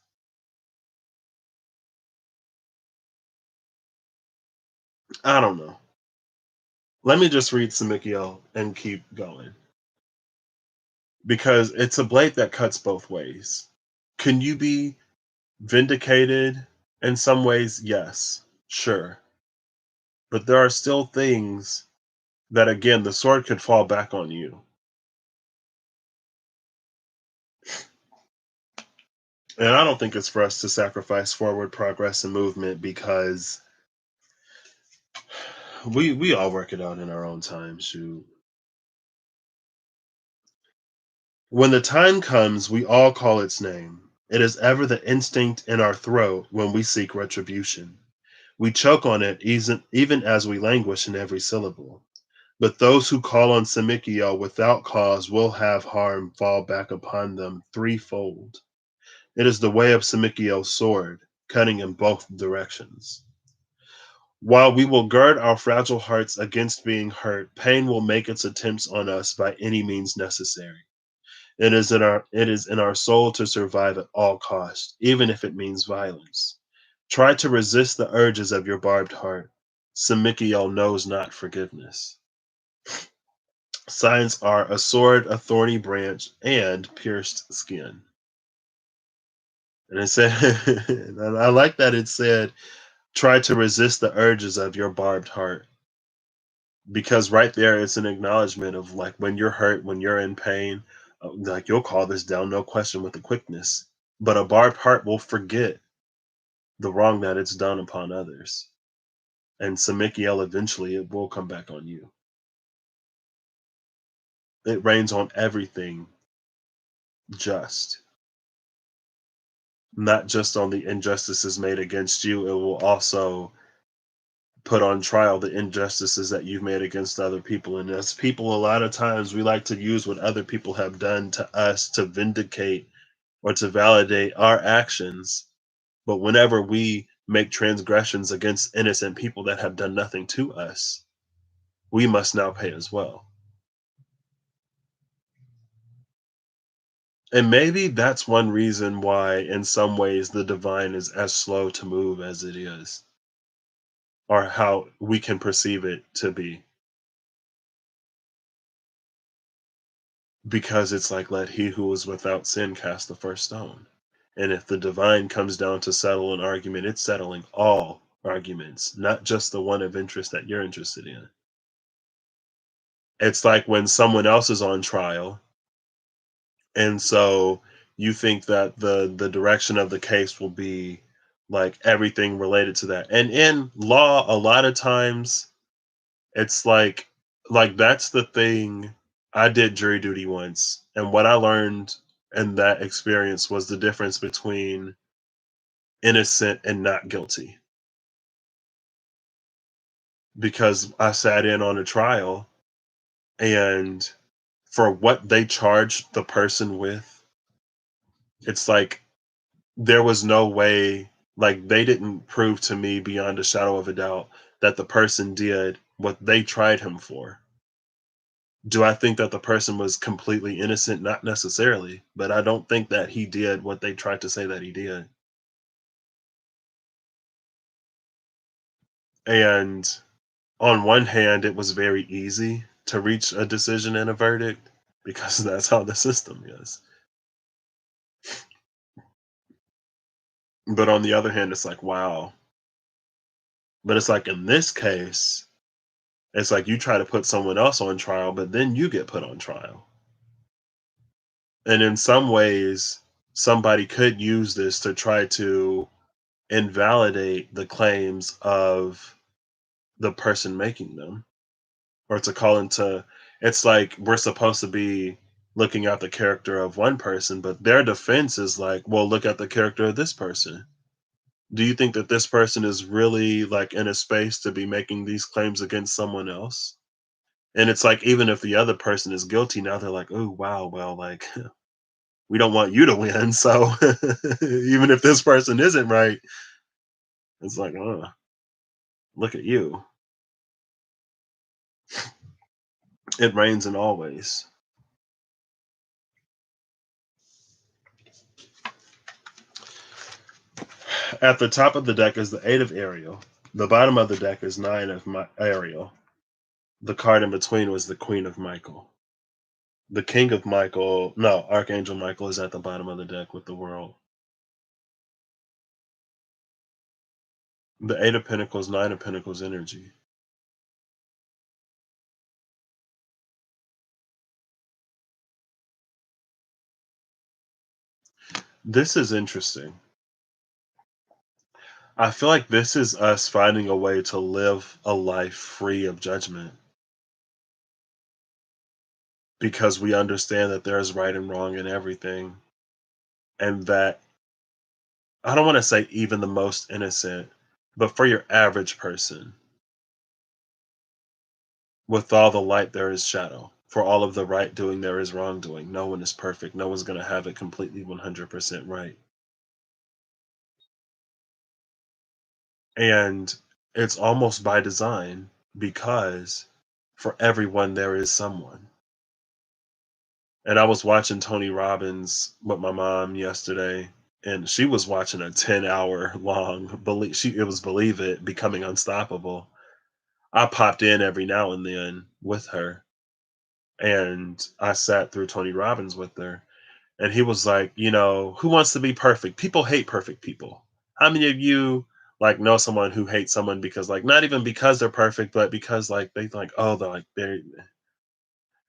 I don't know. Let me just read Simikiel and keep going because it's a blade that cuts both ways. Can you be vindicated in some ways? Yes, sure. But there are still things that, again, the sword could fall back on you. And I don't think it's for us to sacrifice forward progress and movement because we all work it out in our own time. Shoot. When the time comes, we all call its name. It is ever the instinct in our throat when we seek retribution. We choke on it even as we languish in every syllable. But those who call on Simikiel without cause will have harm fall back upon them threefold. It is the way of Simikiel's sword, cutting in both directions. While we will gird our fragile hearts against being hurt, pain will make its attempts on us by any means necessary. It is in our soul to survive at all cost, even if it means violence. Try to resist the urges of your barbed heart. Simikiel knows not forgiveness. Signs are a sword, a thorny branch, and pierced skin. And it said, and I like that it said, try to resist the urges of your barbed heart. Because right there, it's an acknowledgement of like when you're hurt, when you're in pain, like you'll call this down, no question, with the quickness. But a barbed heart will forget the wrong that it's done upon others. And Samikiel, eventually, it will come back on you. It rains on everything just, not just on the injustices made against you. It will also put on trial the injustices that you've made against other people. And as people, a lot of times we like to use what other people have done to us to vindicate or to validate our actions. But whenever we make transgressions against innocent people that have done nothing to us, we must now pay as well. And maybe that's one reason why, in some ways, the divine is as slow to move as it is, or how we can perceive it to be. Because it's like, let he who is without sin cast the first stone. And if the divine comes down to settle an argument, it's settling all arguments, not just the one of interest that you're interested in. It's like when someone else is on trial, and so you think that the direction of the case will be like everything related to that. And in law, a lot of times it's like that's the thing. I did jury duty once, and what I learned in that experience was the difference between innocent and not guilty. Because I sat in on a trial, and for what they charged the person with, it's like there was no way, like they didn't prove to me beyond a shadow of a doubt that the person did what they tried him for. Do I think that the person was completely innocent? Not necessarily, but I don't think that he did what they tried to say that he did. And on one hand, it was very easy to reach a decision and a verdict because that's how the system is. But on the other hand, it's like, wow. But it's like in this case, it's like you try to put someone else on trial, but then you get put on trial. And in some ways, somebody could use this to try to invalidate the claims of the person making them, or to call into it's like we're supposed to be looking at the character of one person, but their defense is like, well, look at the character of this person. Do you think that this person is really like in a space to be making these claims against someone else? And it's like even if the other person is guilty, now they're like, oh wow, well, like we don't want you to win. So even if this person isn't right, it's like, oh, look at you. It rains in all ways. At the top of the deck is the eight of Ariel. The bottom of the deck is nine of Ariel. The card in between was the Queen of Michael. The King of Michael, no, Archangel Michael is at the bottom of the deck with the world. The Eight of Pentacles, Nine of Pentacles energy. This is interesting. I feel like this is us finding a way to live a life free of judgment because we understand that there's right and wrong in everything. And that I don't want to say even the most innocent, but for your average person, with all the light, there is shadow. For all of the right doing, there is wrongdoing. No one is perfect. No one's going to have it completely 100% right. And it's almost by design because for everyone, there is someone. And I was watching Tony Robbins with my mom yesterday, and she was watching a 10-hour long it was Believe It, Becoming Unstoppable. I popped in every now and then with her, and I sat through Tony Robbins with her. And he was like, who wants to be perfect? People hate perfect people. How many of you like know someone who hates someone because like not even because they're perfect, but because like they like, oh, they're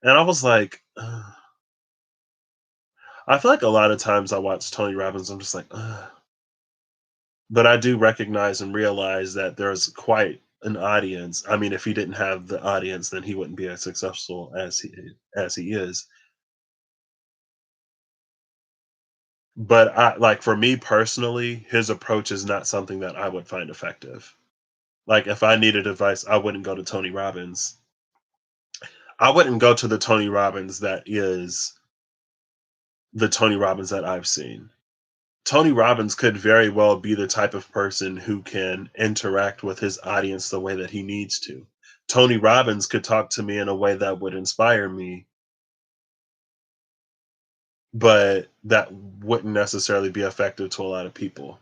and I was like, ugh. I feel like a lot of times I watch Tony Robbins, I'm just like, ugh. But I do recognize and realize that there's quite an audience. I mean, if he didn't have the audience, then he wouldn't be as successful as he is. But I like for me personally, his approach is not something that I would find effective. Like if I needed advice, I wouldn't go to Tony Robbins. I wouldn't go to the Tony Robbins that is the Tony Robbins that I've seen. Tony Robbins could very well be the type of person who can interact with his audience the way that he needs to. Tony Robbins could talk to me in a way that would inspire me, but that wouldn't necessarily be effective to a lot of people.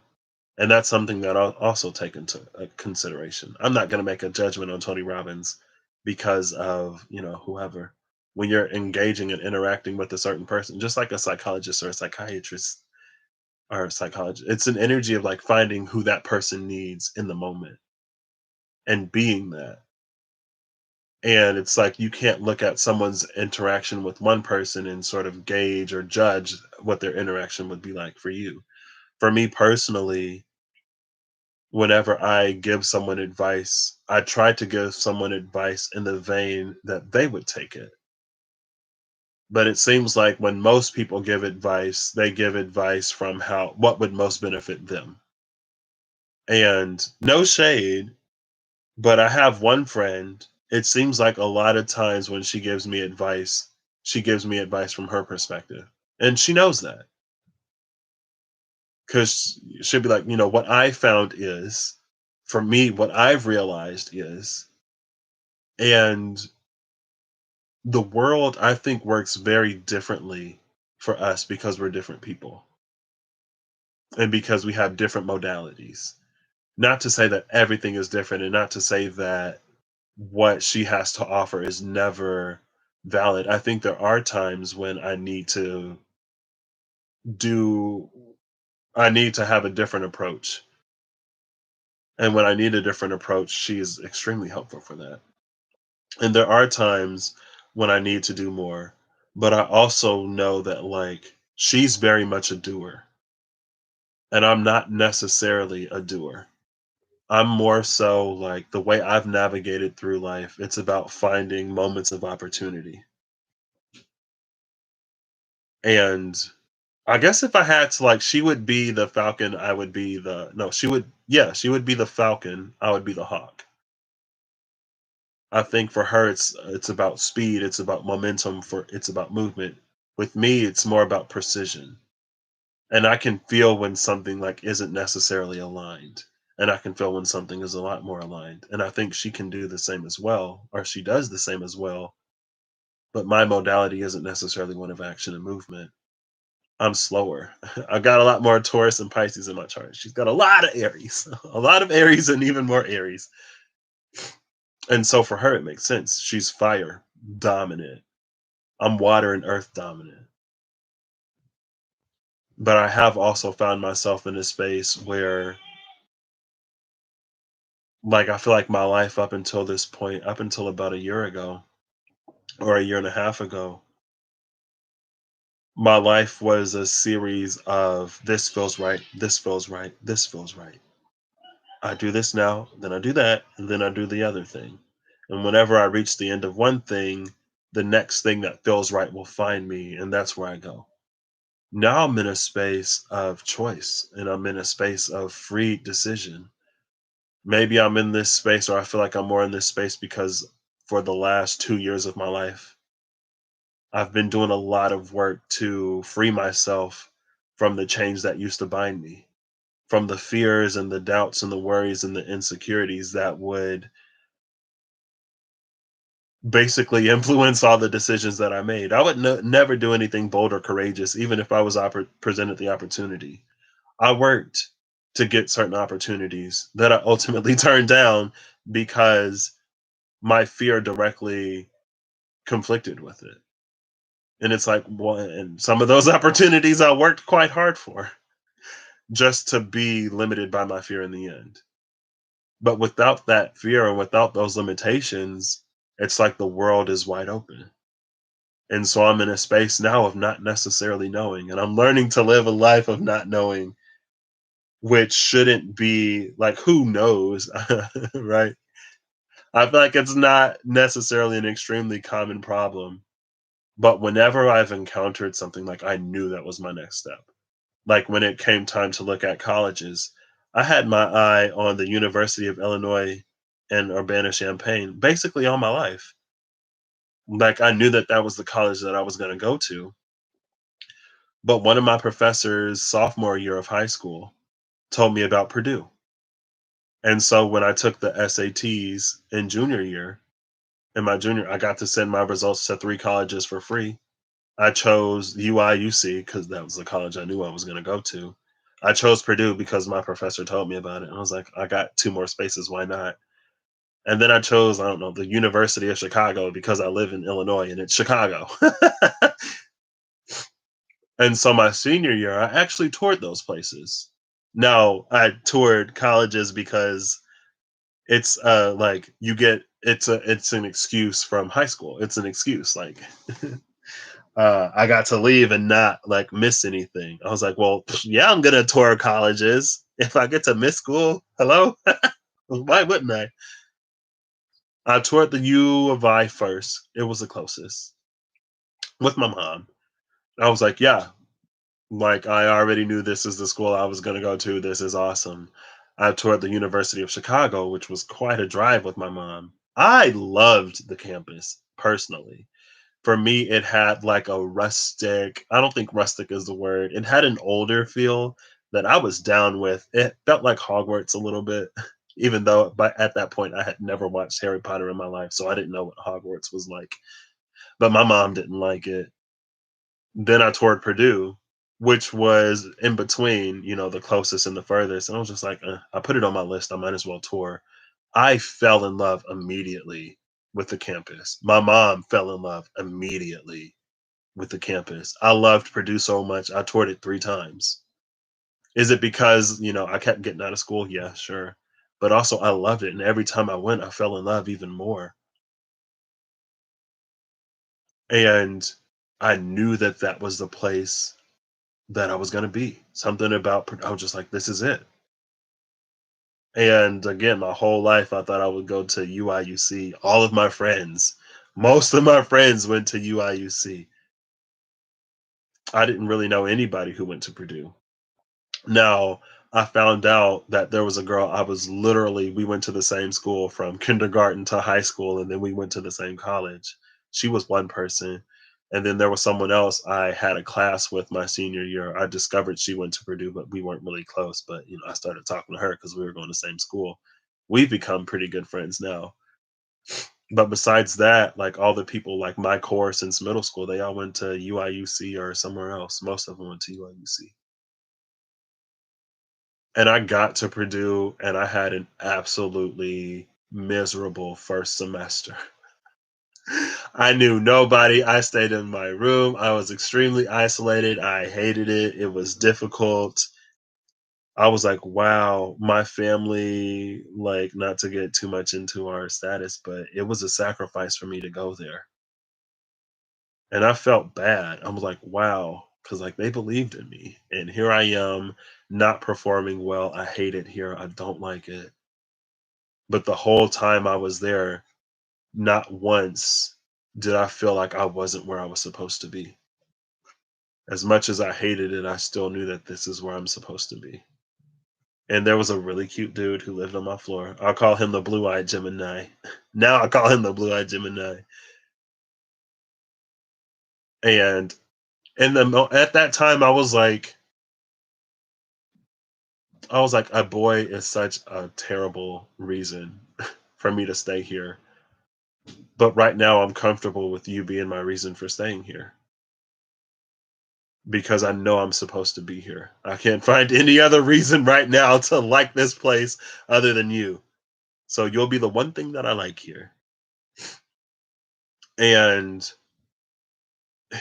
And that's something that I'll also take into consideration. I'm not going to make a judgment on Tony Robbins because of, whoever. When you're engaging and interacting with a certain person, just like a psychologist or a psychiatrist or a psychologist, it's an energy of like finding who that person needs in the moment and being that. And it's like you can't look at someone's interaction with one person and sort of gauge or judge what their interaction would be like for you. For me personally, whenever I give someone advice, I try to give someone advice in the vein that they would take it. But it seems like when most people give advice, they give advice from what would most benefit them. And no shade, but I have one friend. It seems like a lot of times when she gives me advice from her perspective. And she knows that because she'll be like, what I found is, for me, what I've realized is, and the world I think works very differently for us because we're different people and because we have different modalities. Not to say that everything is different and not to say that what she has to offer is never valid. I think there are times when do I need to have a different approach. And when I need a different approach, she is extremely helpful for that. And there are times when I need to do more, but I also know that like she's very much a doer. and I'm not necessarily a doer. I'm more so like the way I've navigated through life, it's about finding moments of opportunity. And I guess if I had to, like, she would be the falcon, I would be the no, she would, yeah, she would be the falcon, I would be the hawk. I think for her it's about speed, it's about momentum, it's about movement. With me, it's more about precision. And I can feel when something like isn't necessarily aligned. And I can feel when something is a lot more aligned. And I think she can do the same as well, or she does the same as well. But my modality isn't necessarily one of action and movement. I'm slower. I got a lot more Taurus and Pisces in my chart. She's got a lot of Aries, a lot of Aries, and even more Aries. And so for her, it makes sense. She's fire dominant. I'm water and earth dominant. But I have also found myself in a space where, like, I feel like my life up until this point, up until about a year ago or a year and a half ago, my life was a series of this feels right, this feels right, this feels right. I do this now, then I do that, and then I do the other thing. And whenever I reach the end of one thing, the next thing that feels right will find me, and that's where I go. Now I'm in a space of choice and I'm in a space of free decision. Maybe I'm in this space, or I feel like I'm more in this space because for the last 2 years of my life, I've been doing a lot of work to free myself from the chains that used to bind me, from the fears and the doubts and the worries and the insecurities that would basically influence all the decisions that I made. I would never do anything bold or courageous, even if I was presented the opportunity. I worked to get certain opportunities that I ultimately turned down because my fear directly conflicted with it. And it's like, well, and some of those opportunities I worked quite hard for just to be limited by my fear in the end. But without that fear and without those limitations, it's like the world is wide open. And so I'm in a space now of not necessarily knowing. And I'm learning to live a life of not knowing, which shouldn't be like, who knows? Right. I feel like it's not necessarily an extremely common problem. But whenever I've encountered something, like, I knew that was my next step. Like when it came time to look at colleges, I had my eye on the University of Illinois in Urbana-Champaign basically all my life. Like I knew that that was the college that I was going to go to. But one of my professors, sophomore year of high school, told me about Purdue. And so when I took the SATs in junior year, in my junior, I got to send my results to 3 colleges for free. I chose UIUC because that was the college I knew I was going to go to. I chose Purdue because my professor told me about it. And I was like, I got 2 more spaces. Why not? And then I chose, I don't know, the University of Chicago because I live in Illinois and it's Chicago. And so my senior year, I actually toured those places. Now, I toured colleges because it's like you get it's an excuse from high school. It's an excuse like I got to leave and not like miss anything. I was like, well, yeah, I'm gonna tour colleges. If I get to miss school, hello, why wouldn't I? I toured the U of I first. It was the closest with my mom. I was like, yeah, like I already knew this is the school I was gonna go to. This is awesome. I toured the University of Chicago, which was quite a drive with my mom. I loved the campus personally. For me, it had like a rustic, I don't think rustic is the word. It had an older feel that I was down with. It felt like Hogwarts a little bit, even though but at that point I had never watched Harry Potter in my life, so I didn't know what Hogwarts was like. But my mom didn't like it. Then I toured Purdue, which was in between, the closest and the furthest. And I was just like, I put it on my list. I might as well tour. I fell in love immediately with the campus. My mom fell in love immediately with the campus. I loved Purdue so much. I toured it 3 times. Is it because, I kept getting out of school? Yeah, sure. But also I loved it. And every time I went, I fell in love even more. And I knew that that was the place that I was going to be. Something about, I was just like, this is it. And again, my whole life, I thought I would go to UIUC. All of my friends, most of my friends went to UIUC. I didn't really know anybody who went to Purdue. Now, I found out that there was a girl I was literally we went to the same school from kindergarten to high school, and then we went to the same college. She was one person. And then there was someone else I had a class with my senior year. I discovered she went to Purdue, but we weren't really close. But I started talking to her because we were going to the same school. We've become pretty good friends now. But besides that, like all the people like my core since middle school, they all went to UIUC or somewhere else. Most of them went to UIUC. And I got to Purdue and I had an absolutely miserable first semester. I knew nobody. I stayed in my room. I was extremely isolated. I hated it. It was difficult. I was like, wow, my family, like, not to get too much into our status, but it was a sacrifice for me to go there. And I felt bad. I was like, wow, because like they believed in me. And here I am not performing well. I hate it here. I don't like it. But the whole time I was there, not once did I feel like I wasn't where I was supposed to be. As much as I hated it, I still knew that this is where I'm supposed to be. And there was a really cute dude who lived on my floor. I'll call him the blue-eyed Gemini. Now I call him the blue-eyed Gemini. And at that time I was like, a boy is such a terrible reason for me to stay here. But right now I'm comfortable with you being my reason for staying here. Because I know I'm supposed to be here. I can't find any other reason right now to like this place other than you. So you'll be the one thing that I like here. And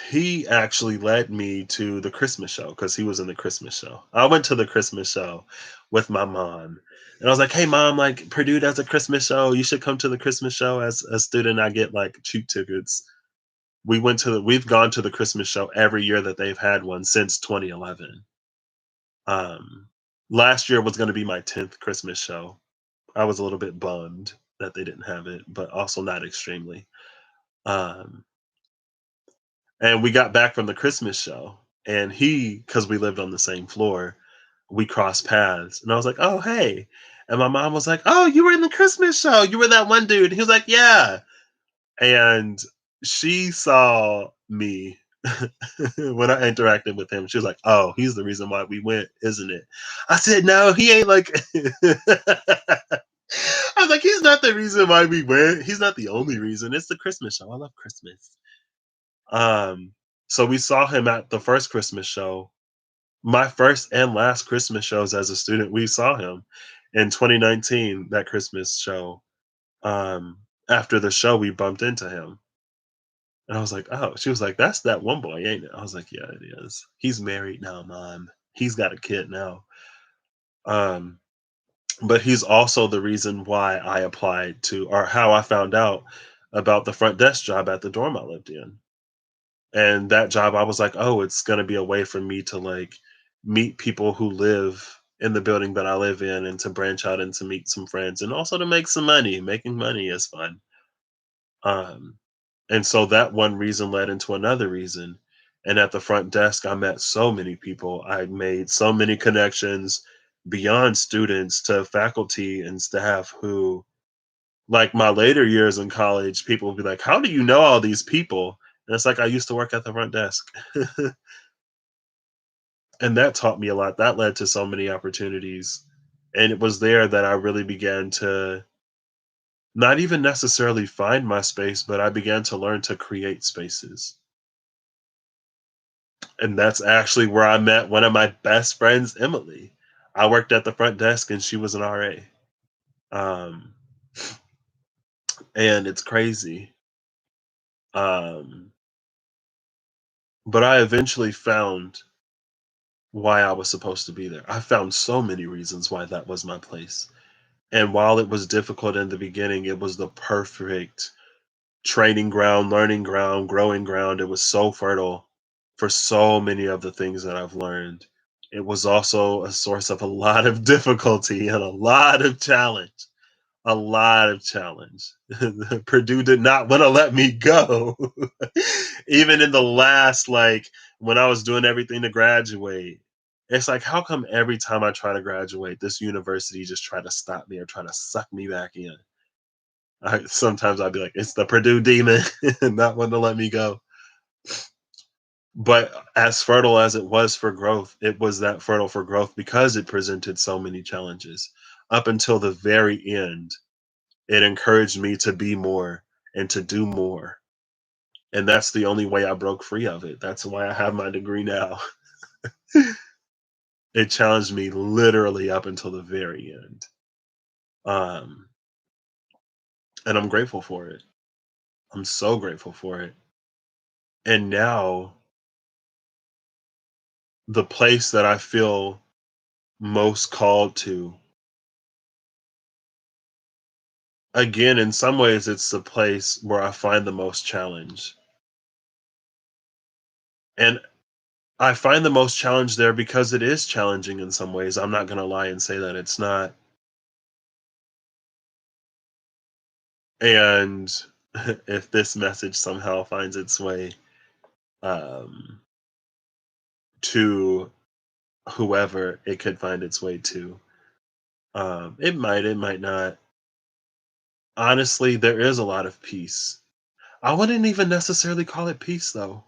he actually led me to the Christmas show because he was in the Christmas show. I went to the Christmas show with my mom. And I was like, hey, mom, like Purdue does a Christmas show. You should come to the Christmas show. As a student, I get like cheap tickets. We've gone to the Christmas show every year that they've had one since 2011. Um, Last year was going to be my 10th Christmas show. I was a little bit bummed that they didn't have it, but also not extremely. Um, and we got back from the Christmas show, and because we lived on the same floor, we crossed paths. And I was like, oh, hey. And my mom was like, oh, you were in the Christmas show. You were that one dude. He was like, yeah. And she saw me when I interacted with him. She was like, "Oh, he's the reason why we went, isn't it?" I said, "No, he ain't like." I was like, "He's not the reason why we went. He's not the only reason. It's the Christmas show. I love Christmas." Um, so we saw him at the first Christmas show. My first and last Christmas shows as a student, we saw him in 2019. That Christmas show. Um, After the show, we bumped into him. And I was like, "Oh." She was like, "That's that one boy, ain't it?" I was like, "Yeah, it is. He's married now, mom. He's got a kid now." Um, but he's also the reason why I applied to, or how I found out about the front desk job at the dorm I lived in. And that job, I was like, "Oh, it's gonna be a way for me to like meet people who live in the building that I live in, and to branch out and to meet some friends, and also to make some money. Making money is fun." Um, and so that one reason led into another reason. And at the front desk, I met so many people. I made so many connections beyond students to faculty and staff who, like my later years in college, people would be like, how do you know all these people? And it's like, I used to work at the front desk. And that taught me a lot. That led to so many opportunities. And it was there that I really began to not even necessarily find my space, but I began to learn to create spaces. And that's actually where I met one of my best friends, Emily. I worked at the front desk and she was an RA. Um, and it's crazy. Um, but I eventually found why I was supposed to be there. I found so many reasons why that was my place. And while it was difficult in the beginning, it was the perfect training ground, learning ground, growing ground. It was so fertile. for so many of the things that I've learned. It was also a source of a lot of difficulty and a lot of challenge. A lot of challenge. Purdue did not want to let me go. Even in the last, like, when I was doing everything to graduate, it's like, how come every time I try to graduate, this university just try to stop me or try to suck me back in? Sometimes I'd be like, it's the Purdue demon not wanting to let me go. But as fertile as it was for growth, it was that fertile for growth because it presented so many challenges. Up until the very end, it encouraged me to be more and to do more. And that's the only way I broke free of it. That's why I have my degree now. It challenged me literally up until the very end. Um, and I'm grateful for it. I'm so grateful for it. And now the place that I feel most called to, again, in some ways, it's the place where I find the most challenge. And I find the most challenge there because it is challenging in some ways. I'm not going to lie and say that it's not. And if this message somehow finds its way um, to whoever it could find its way to, it might not. Honestly, there is a lot of peace. I wouldn't even necessarily call it peace, though.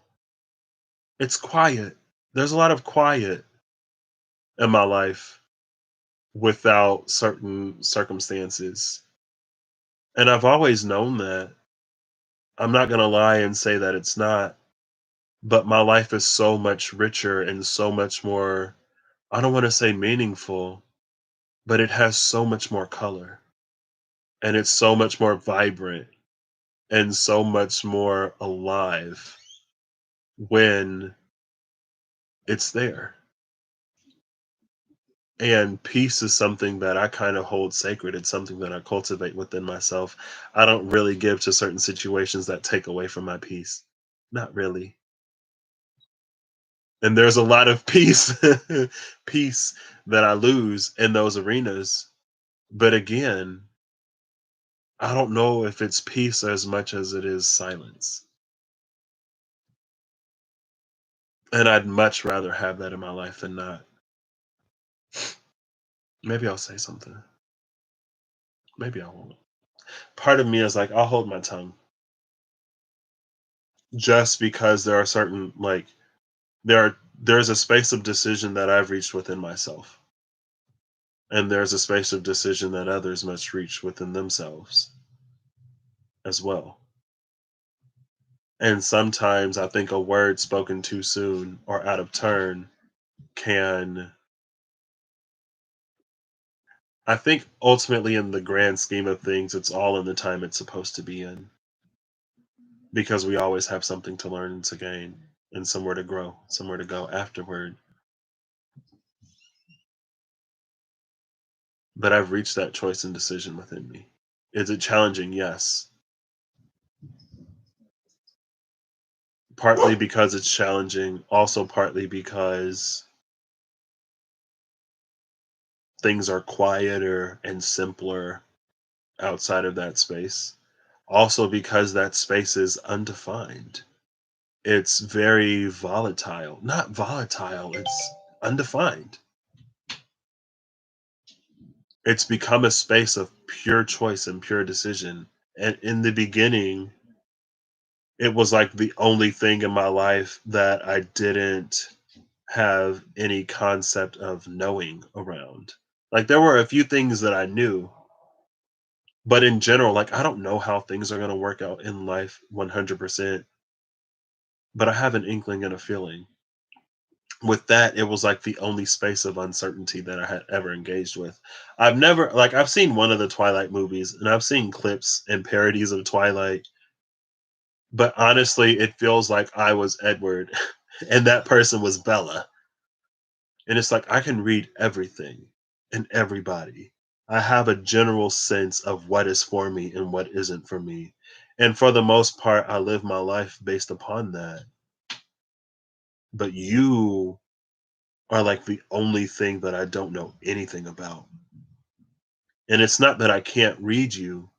It's quiet. There's a lot of quiet in my life without certain circumstances. And I've always known that. I'm not going to lie and say that it's not, but my life is so much richer and so much more, I don't want to say meaningful, but it has so much more color and it's so much more vibrant and so much more alive when it's there. And peace is something that I kind of hold sacred. It's something that I cultivate within myself. I don't really give to certain situations that take away from my peace. Not really. And there's a lot of peace peace that I lose in those arenas. But again, I don't know if it's peace as much as it is silence. And I'd much rather have that in my life than not. Maybe I'll say something. Maybe I won't. Part of me is like, I'll hold my tongue just because there are certain, like, there's a space of decision that I've reached within myself. And there's a space of decision that others must reach within themselves as well. And sometimes I think a word spoken too soon or out of turn can, I think ultimately in the grand scheme of things, it's all in the time it's supposed to be in because we always have something to learn and to gain and somewhere to grow, somewhere to go afterward. But I've reached that choice and decision within me. Is it challenging? Yes. Partly because it's challenging, also partly because things are quieter and simpler outside of that space. Also because that space is undefined. It's very volatile. Not volatile, it's undefined. It's become a space of pure choice and pure decision. And in the beginning, it was like the only thing in my life that I didn't have any concept of knowing around. Like there were a few things that I knew, but in general, like I don't know how things are going to work out in life 100%, but I have an inkling and a feeling. With that, it was like the only space of uncertainty that I had ever engaged with. I've never, like, I've seen one of the Twilight movies and I've seen clips and parodies of Twilight, but honestly, it feels like I was Edward and that person was Bella. And it's like I can read everything and everybody. I have a general sense of what is for me and what isn't for me. And for the most part, I live my life based upon that. but you are like the only thing that I don't know anything about. And it's not that I can't read you,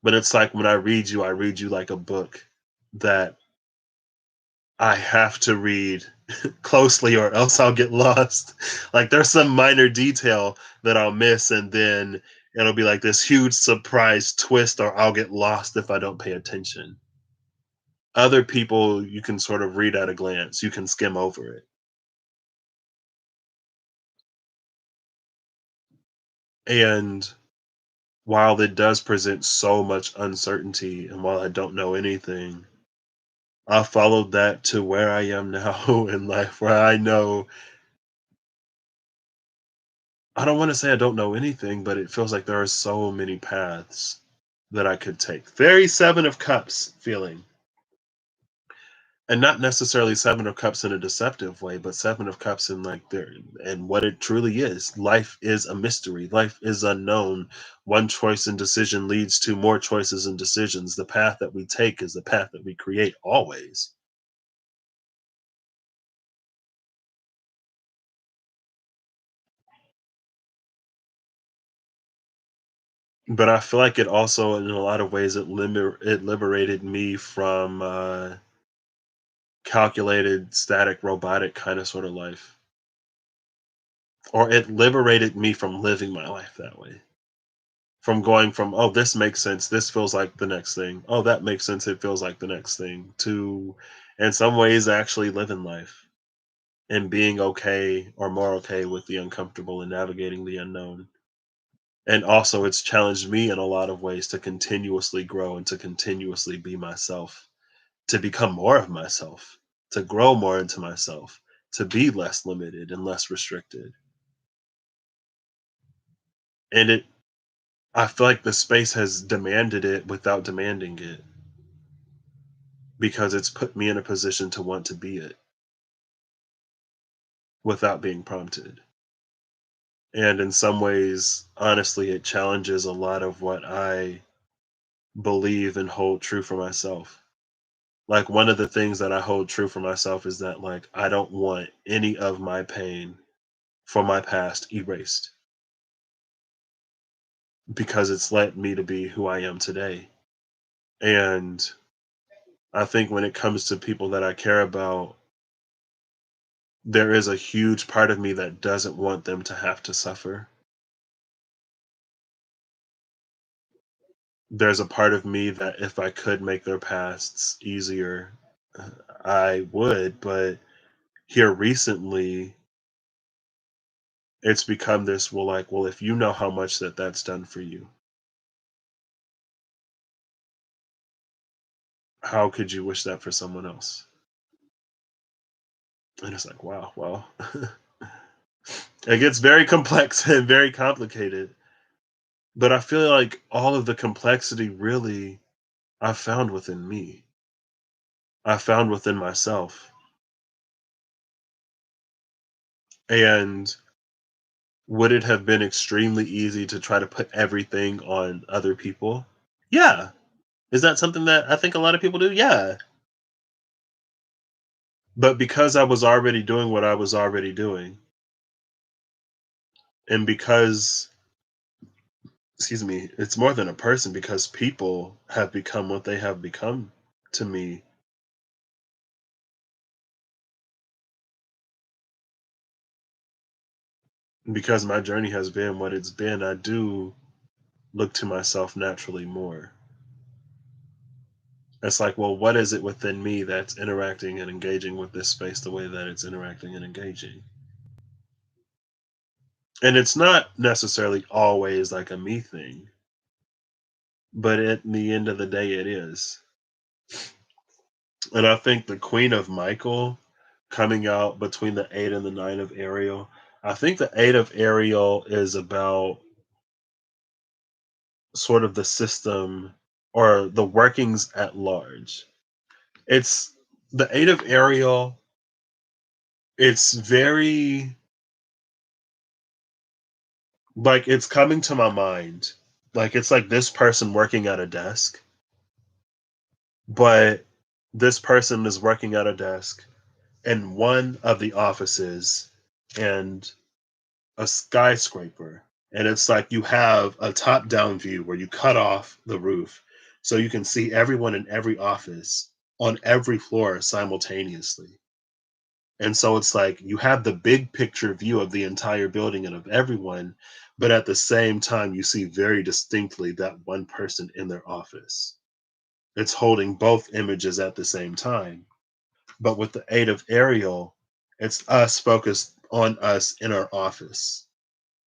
but it's like when I read you like a book that I have to read closely or else I'll get lost. Like there's some minor detail that I'll miss and then it'll be like this huge surprise twist or I'll get lost if I don't pay attention. Other people you can sort of read at a glance. You can skim over it. And while it does present so much uncertainty and while I don't know anything, I followed that to where I am now in life, where I know I don't want to say I don't know anything, but it feels like there are so many paths that I could take. Very Seven of Cups feeling. And not necessarily Seven of Cups in a deceptive way, but Seven of Cups in like there and what it truly is. Life is a mystery. Life is unknown. One choice and decision leads to more choices and decisions. The path that we take is the path that we create always. But I feel like it also, in a lot of ways, it liberated me from calculated, static, robotic kind of sort of life, or it liberated me from living my life that way. From going from, oh, this makes sense, this feels like the next thing. Oh, that makes sense, it feels like the next thing. To, in some ways, actually living life and being okay or more okay with the uncomfortable and navigating the unknown. And also, it's challenged me in a lot of ways to continuously grow and to continuously be myself, to become more of myself, to grow more into myself, to be less limited and less restricted. And it I feel like the space has demanded it without demanding it because it's put me in a position to want to be it without being prompted. And in some ways, honestly, it challenges a lot of what I believe and hold true for myself. Like one of the things that I hold true for myself is that like I don't want any of my pain from my past erased because it's led me to be who I am today. And I think when it comes to people that I care about, there is a huge part of me that doesn't want them to have to suffer. There's a part of me that if I could make their pasts easier, I would. But here recently, it's become this well, like, well, if you know how much that's done for you, how could you wish that for someone else? And it's like, wow, well, it gets very complex and very complicated. But I feel like all of the complexity really I found within me. I found within myself. And would it have been extremely easy to try to put everything on other people? Yeah. Is that something that I think a lot of people do? Yeah. But because I was already doing what I was already doing, and because, excuse me, it's more than a person because people have become what they have become to me because my journey has been what it's been. I do look to myself naturally more. It's like, well, what is it within me that's interacting and engaging with this space the way that it's interacting and engaging? And it's not necessarily always like a me thing, but at the end of the day, it is. And I think the Queen of Michael coming out between the 8 and the 9 of Ariel, I think the 8 of Ariel is about sort of the system or the workings at large. It's the 8 of Ariel, it's very like it's coming to my mind. Like it's like this person working at a desk, but this person is working at a desk in one of the offices and a skyscraper. And it's like you have a top down view where you cut off the roof so you can see everyone in every office on every floor simultaneously. And so it's like you have the big picture view of the entire building and of everyone, but at the same time, you see very distinctly that one person in their office. It's holding both images at the same time. But with the aid of aerial, it's us focused on us in our office,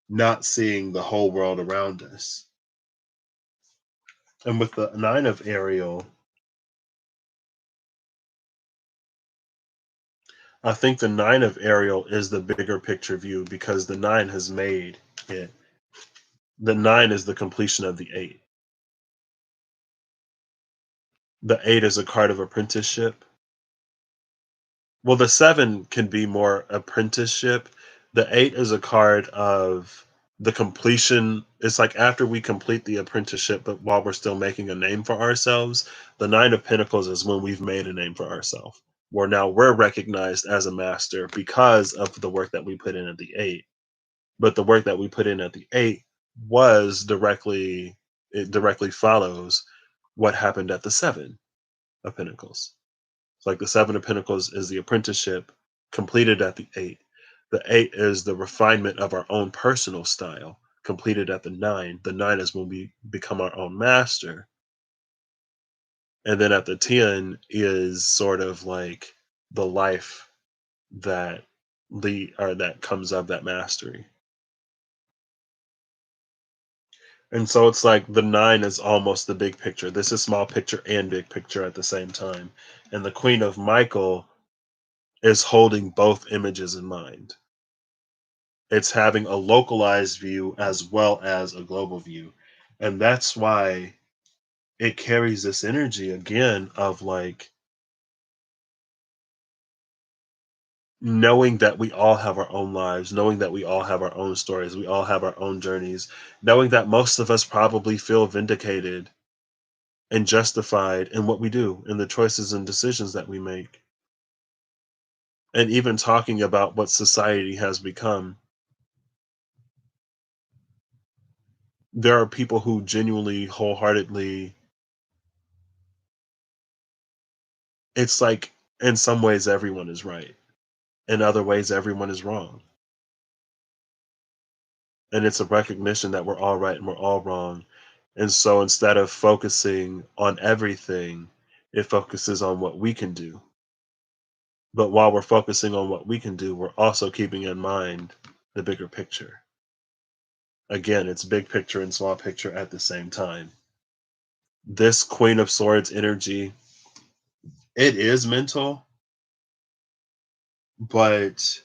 not seeing the whole world around us. And with the nine of aerial, I think the nine of aerial is the bigger picture view because the nine has made it. The nine is the completion of the eight. The eight is a card of apprenticeship. Well, the seven can be more apprenticeship. The eight is a card of the completion. It's like after we complete the apprenticeship, but while we're still making a name for ourselves, the nine of pentacles is when we've made a name for ourselves. Where now we're recognized as a master because of the work that we put in at the eight. But the work that we put in at the eight was directly, it directly follows what happened at the seven of pentacles. It's like the seven of pentacles is the apprenticeship completed at the eight. The eight is the refinement of our own personal style completed at the nine. The nine is when we become our own master. And then at the 10 is sort of like the life that that comes of that mastery. And so it's like the nine is almost the big picture. This is small picture and big picture at the same time. And the Queen of Michael is holding both images in mind. It's having a localized view as well as a global view. And that's why it carries this energy again of like knowing that we all have our own lives, knowing that we all have our own stories, we all have our own journeys, knowing that most of us probably feel vindicated and justified in what we do, in the choices and decisions that we make. And even talking about what society has become, there are people who genuinely, wholeheartedly, it's like in some ways everyone is right. In other ways, everyone is wrong. And it's a recognition that we're all right and we're all wrong. And so instead of focusing on everything, it focuses on what we can do. But while we're focusing on what we can do, we're also keeping in mind the bigger picture. Again, it's big picture and small picture at the same time. This Queen of Swords energy, it is mental, but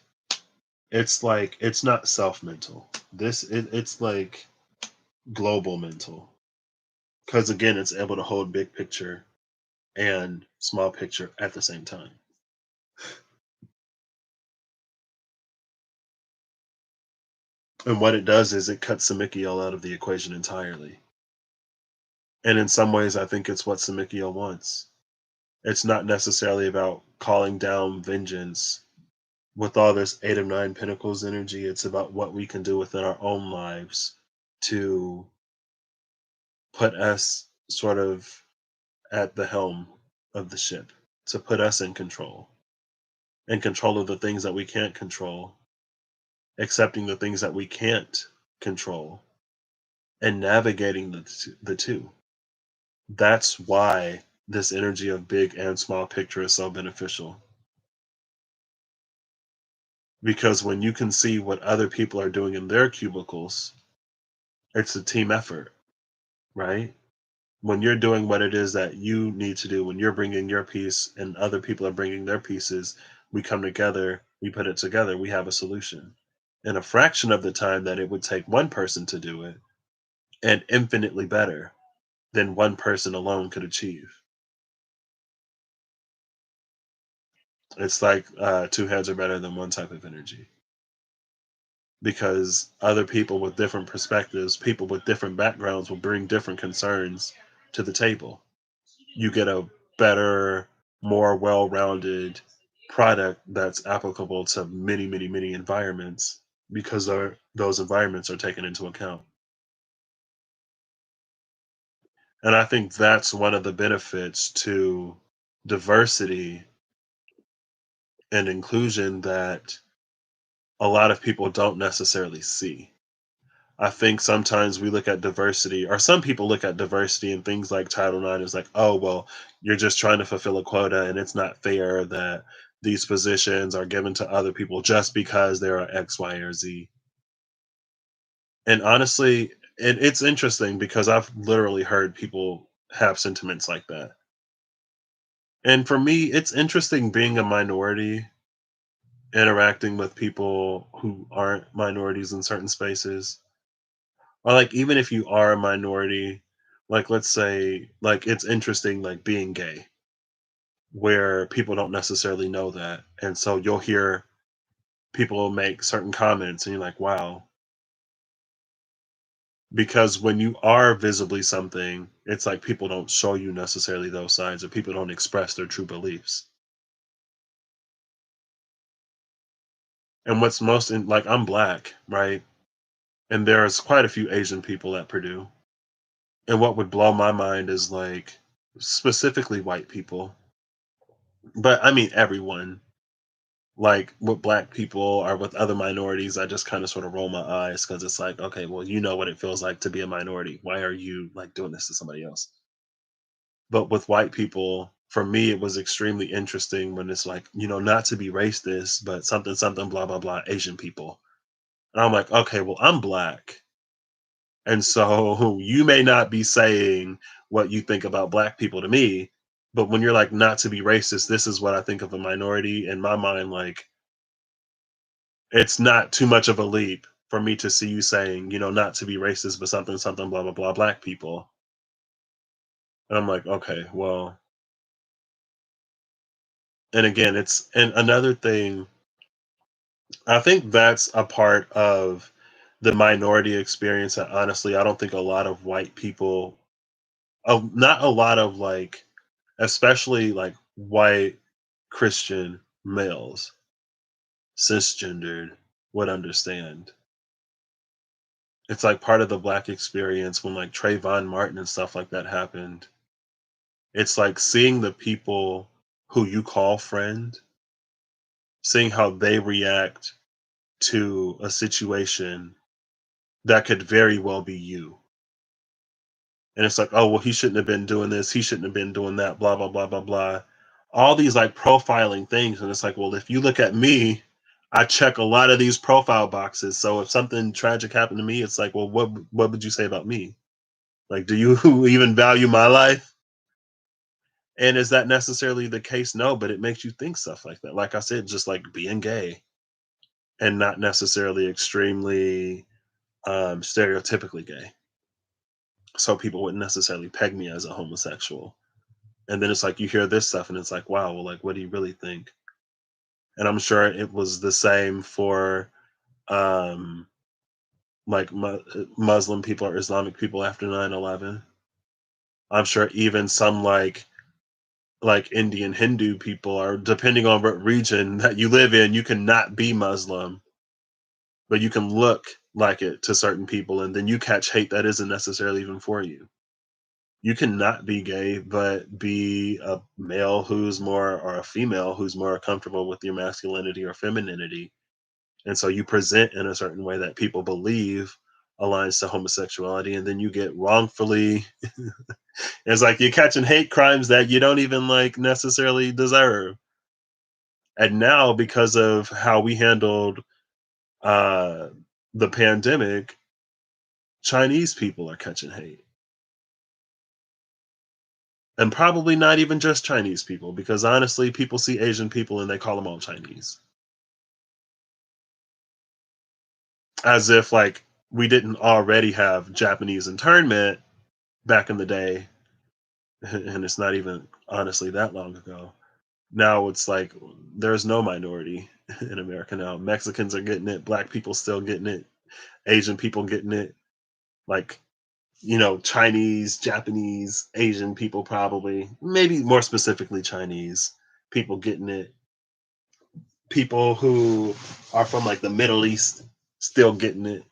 it's like it's not self-mental. It's like global mental. Because again, it's able to hold big picture and small picture at the same time. And what it does is it cuts Simikiel out of the equation entirely. And in some ways, I think it's what Simikiel wants. It's not necessarily about calling down vengeance with all this Eight of Nine Pentacles energy. It's about what we can do within our own lives to put us sort of at the helm of the ship, to put us in control of the things that we can't control, accepting the things that we can't control, and navigating the two. That's why this energy of big and small picture is so beneficial. Because when you can see what other people are doing in their cubicles, it's a team effort, right? When you're doing what it is that you need to do, when you're bringing your piece and other people are bringing their pieces, we come together, we put it together, we have a solution. In a fraction of the time that it would take one person to do it, and infinitely better than one person alone could achieve. It's like two heads are better than one type of energy because other people with different perspectives, people with different backgrounds will bring different concerns to the table. You get a better, more well rounded product that's applicable to many, many, many environments because those environments are taken into account. And I think that's one of the benefits to diversity and inclusion that a lot of people don't necessarily see. I think sometimes we look at diversity, or some people look at diversity and things like Title IX is like, oh, well, you're just trying to fulfill a quota and it's not fair that these positions are given to other people just because there are X, Y, or Z. And honestly, it's interesting because I've literally heard people have sentiments like that. And for me, it's interesting being a minority, interacting with people who aren't minorities in certain spaces. Or like even if you are a minority, like let's say like it's interesting like being gay, where people don't necessarily know that. And so you'll hear people make certain comments and you're like, wow. Because when you are visibly something, it's like people don't show you necessarily those sides or people don't express their true beliefs. And what's most in like I'm black, right? And there's quite a few Asian people at Purdue. And what would blow my mind is like specifically white people, but I mean everyone. Like with black people or with other minorities, I just kind of sort of roll my eyes because it's like, okay, well, you know what it feels like to be a minority. Why are you like doing this to somebody else? But with white people, for me, it was extremely interesting when it's like, not to be racist, but something, something, blah, blah, blah, Asian people. And I'm like, okay, well, I'm black. And so you may not be saying what you think about black people to me, but when you're like, not to be racist, this is what I think of a minority. In my mind, like, it's not too much of a leap for me to see you saying, not to be racist, but something, something, blah, blah, blah, black people. And I'm like, okay, well, and again, and another thing, I think that's a part of the minority experience that honestly, I don't think a lot of white people, not a lot of like, especially like white Christian males, cisgendered, would understand. It's like part of the black experience when like Trayvon Martin and stuff like that happened. It's like seeing the people who you call friend, seeing how they react to a situation that could very well be you. And it's like, oh, well, he shouldn't have been doing this. He shouldn't have been doing that, blah, blah, blah, blah, blah. All these like profiling things. And it's like, well, if you look at me, I check a lot of these profile boxes. So if something tragic happened to me, it's like, well, what would you say about me? Like, do you even value my life? And is that necessarily the case? No, but it makes you think stuff like that. Like I said, just like being gay and not necessarily extremely stereotypically gay. So people wouldn't necessarily peg me as a homosexual. And then it's like you hear this stuff and it's like, wow, well, like, what do you really think? And I'm sure it was the same for um, like Muslim people or Islamic people after 9/11. I'm sure even some like Indian Hindu people are depending on what region that you live in, you cannot be Muslim, but you can look like it to certain people, and then you catch hate that isn't necessarily even for you. You cannot be gay, but be a male who's more or a female who's more comfortable with your masculinity or femininity. And so you present in a certain way that people believe aligns to homosexuality, and then you get wrongfully it's like you're catching hate crimes that you don't even like necessarily deserve. And now because of how we handled uh the pandemic, Chinese people are catching hate. And probably not even just Chinese people, because honestly, people see Asian people and they call them all Chinese. As if like we didn't already have Japanese internment back in the day, and it's not even honestly that long ago. Now it's like there's no minority in America now. Mexicans are getting it, black people still getting it, Asian people getting it, like Chinese, Japanese, Asian people probably, maybe more specifically Chinese people getting it. people who are from like the Middle East still getting it.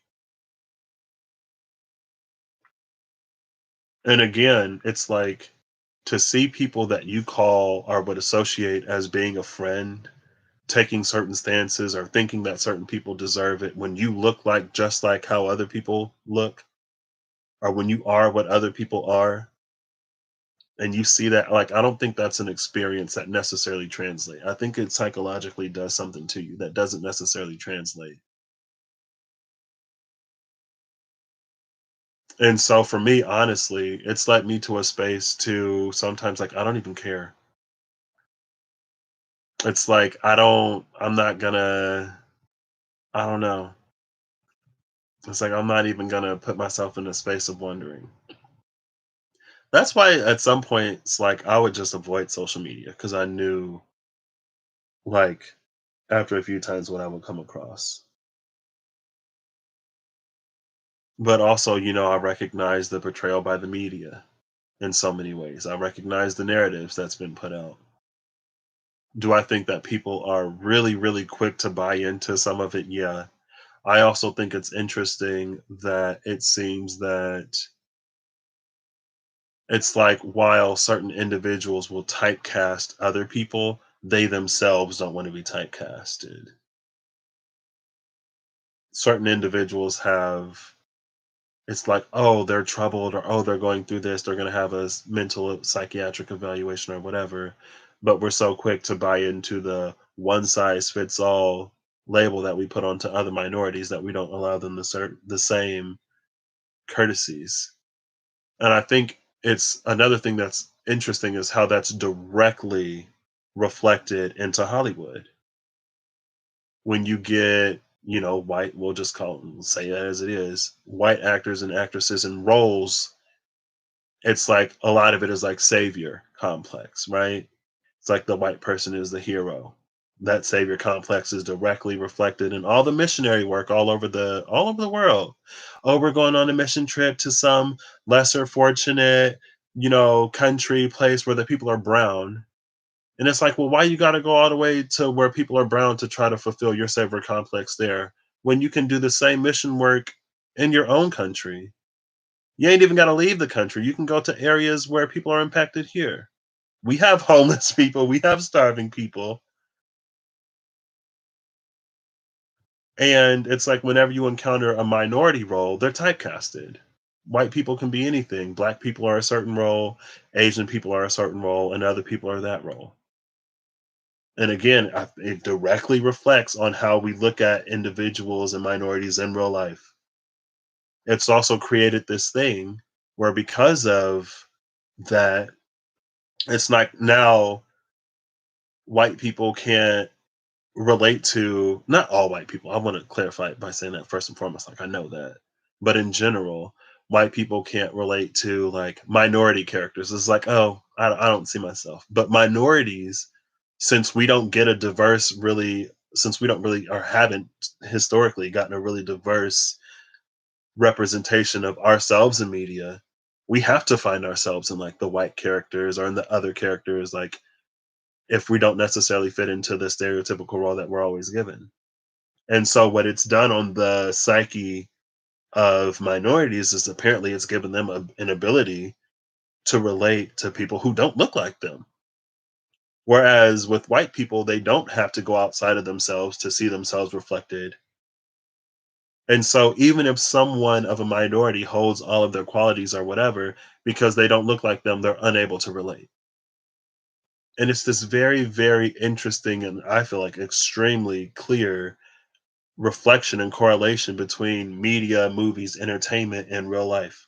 And again, it's like to see people that you call or would associate as being a friend taking certain stances or thinking that certain people deserve it when you look like just like how other people look or when you are what other people are and you see that, like, I don't think that's an experience that necessarily translate. I think it psychologically does something to you that doesn't necessarily translate. And so for me, honestly, it's led me to a space to sometimes like I don't even care. It's like I'm not gonna, I don't know. It's like I'm not even gonna put myself in a space of wondering. That's why at some points, like I would just avoid social media because I knew, like, after a few times what I would come across. But also, I recognize the portrayal by the media in so many ways. I recognize the narratives that's been put out. Do I think that people are really, really quick to buy into some of it? Yeah. I also think it's interesting that it seems that it's like while certain individuals will typecast other people, they themselves don't want to be typecasted. Certain individuals have, it's like, oh, they're troubled or oh, they're going through this, they're going to have a mental psychiatric evaluation or whatever. But we're so quick to buy into the one size fits all label that we put onto other minorities that we don't allow them the same courtesies. And I think it's another thing that's interesting is how that's directly reflected into Hollywood. When you get, white, we'll just say it as it is, white actors and actresses in roles, it's like a lot of it is like savior complex, right? It's like the white person is the hero. That savior complex is directly reflected in all the missionary work all over the world. Oh, we're going on a mission trip to some lesser fortunate, country place where the people are brown. And it's like, well, why you got to go all the way to where people are brown to try to fulfill your savior complex there when you can do the same mission work in your own country? You ain't even got to leave the country. You can go to areas where people are impacted here. We have homeless people, we have starving people. And it's like whenever you encounter a minority role, they're typecasted. White people can be anything. Black people are a certain role, Asian people are a certain role, and other people are that role. And again, it directly reflects on how we look at individuals and minorities in real life. It's also created this thing where because of that, it's like now white people can't relate to, not all white people. I want to clarify it by saying that first and foremost, like I know that. But in general, white people can't relate to like minority characters. It's like, oh, I don't see myself. But minorities, since we don't get a diverse, really, since we don't really or haven't historically gotten a really diverse representation of ourselves in media, we have to find ourselves in like the white characters or in the other characters, like if we don't necessarily fit into the stereotypical role that we're always given. And so what it's done on the psyche of minorities is apparently it's given them an ability to relate to people who don't look like them. Whereas with white people, they don't have to go outside of themselves to see themselves reflected. And so even if someone of a minority holds all of their qualities or whatever, because they don't look like them, they're unable to relate. And it's this very, very interesting and I feel like extremely clear reflection and correlation between media, movies, entertainment, and real life.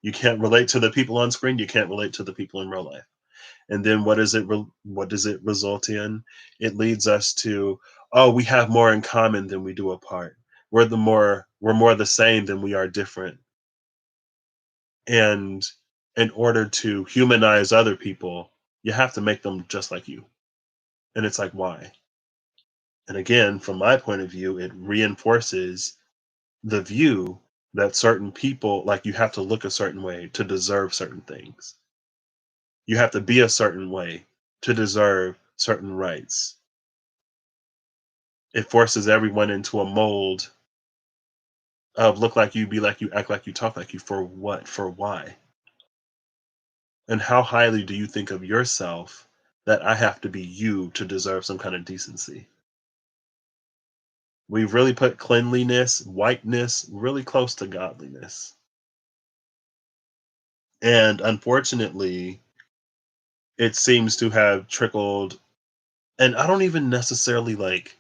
You can't relate to the people on screen. You can't relate to the people in real life. And then what does it result in? It leads us to, oh, we have more in common than we do apart. We're more the same than we are different. And in order to humanize other people, you have to make them just like you. And it's like, why? And again, from my point of view, it reinforces the view that certain people, like, you have to look a certain way to deserve certain things. You have to be a certain way to deserve certain rights. It forces everyone into a mold of look like you, be like you, act like you, talk like you. For what? For why? And how highly do you think of yourself that I have to be you to deserve some kind of decency? We've really put cleanliness, whiteness, really close to godliness. And unfortunately, it seems to have trickled, and I don't even necessarily like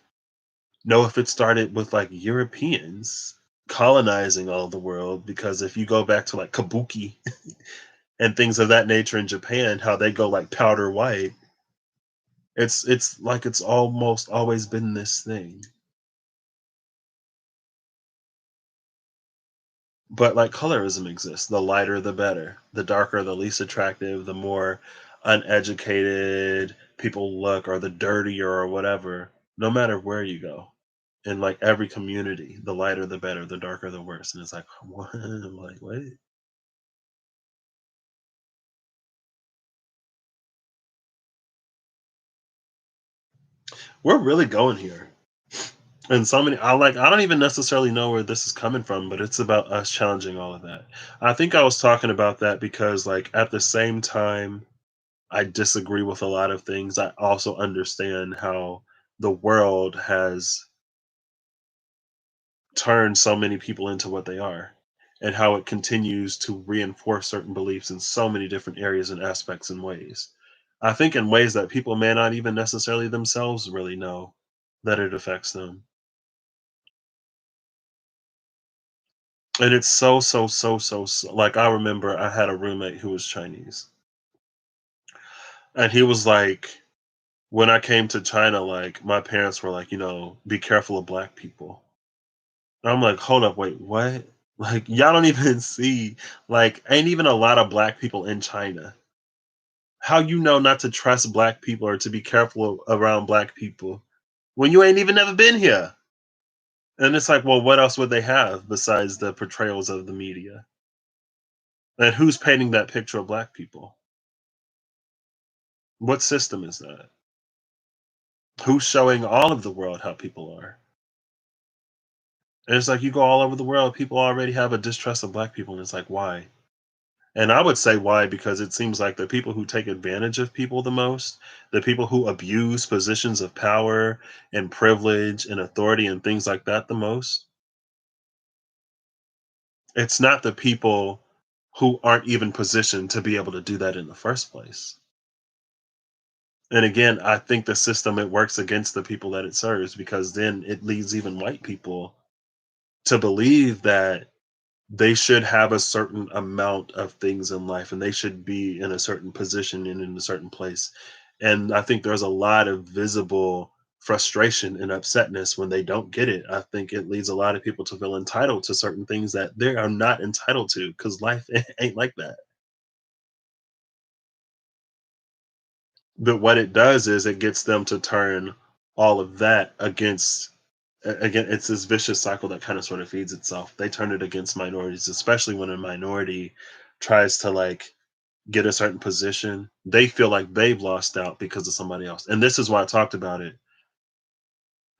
know if it started with like Europeans colonizing all the world, because if you go back to like kabuki and things of that nature in Japan, how they go like powder white, it's like it's almost always been this thing. But like colorism exists. The lighter the better. The darker the least attractive, the more uneducated people look, or the dirtier or whatever, no matter where you go. In like every community, the lighter the better, the darker the worse. And it's like, what? I'm like, wait. We're really going here. And so many, I don't even necessarily know where this is coming from, but it's about us challenging all of that. I think I was talking about that because like at the same time I disagree with a lot of things, I also understand how the world has turned so many people into what they are, and how it continues to reinforce certain beliefs in so many different areas and aspects and ways. I think in ways that people may not even necessarily themselves really know that it affects them. And it's so like I remember I had a roommate who was Chinese. And he was like, when I came to China, like my parents were like, be careful of black people. And I'm like, hold up, wait, what? Like y'all don't even see, like ain't even a lot of black people in China. How you know not to trust black people or to be careful around black people when you ain't even never been here? And it's like, well, what else would they have besides the portrayals of the media? And who's painting that picture of black people? What system is that? Who's showing all of the world how people are? And it's like you go all over the world, people already have a distrust of black people, and it's like, why? And I would say why, because it seems like the people who take advantage of people the most, the people who abuse positions of power and privilege and authority and things like that the most, it's not the people who aren't even positioned to be able to do that in the first place. And again, I think the system, it works against the people that it serves, because then it leads even white people to believe that they should have a certain amount of things in life and they should be in a certain position and in a certain place. And I think there's a lot of visible frustration and upsetness when they don't get it. I think it leads a lot of people to feel entitled to certain things that they are not entitled to, because life ain't like that. But what it does is it gets them to turn all of that against, again, it's this vicious cycle that kind of sort of feeds itself. They turn it against minorities, especially when a minority tries to like get a certain position. They feel like they've lost out because of somebody else. And this is why I talked about it,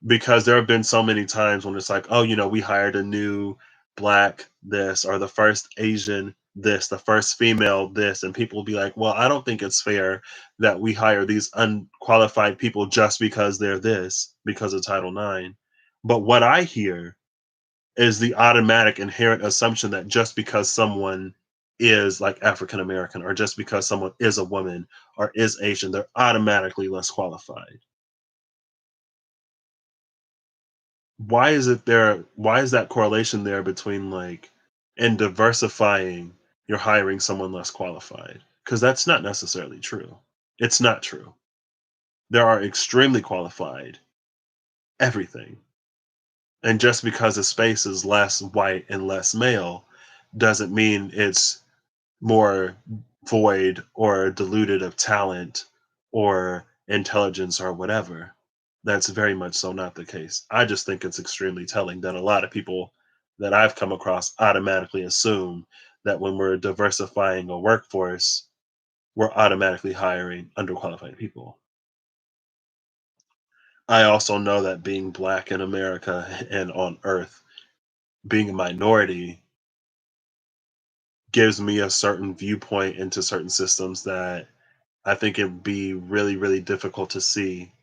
because there have been so many times when it's like, oh, we hired a new black this, or the first Asian this, the first female this, and people will be like, well, I don't think it's fair that we hire these unqualified people just because they're this, because of Title IX. But what I hear is the automatic inherent assumption that just because someone is like African American, or just because someone is a woman or is Asian, they're automatically less qualified. Why is that correlation there between like, and diversifying, you're hiring someone less qualified? Because that's not necessarily true. It's not true. There are extremely qualified everything. And just because a space is less white and less male doesn't mean it's more void or diluted of talent or intelligence or whatever. That's very much so not the case. I just think it's extremely telling that a lot of people that I've come across automatically assume that when we're diversifying a workforce, we're automatically hiring underqualified people. I also know that being black in America and on earth, being a minority gives me a certain viewpoint into certain systems that I think it'd be really, really difficult to see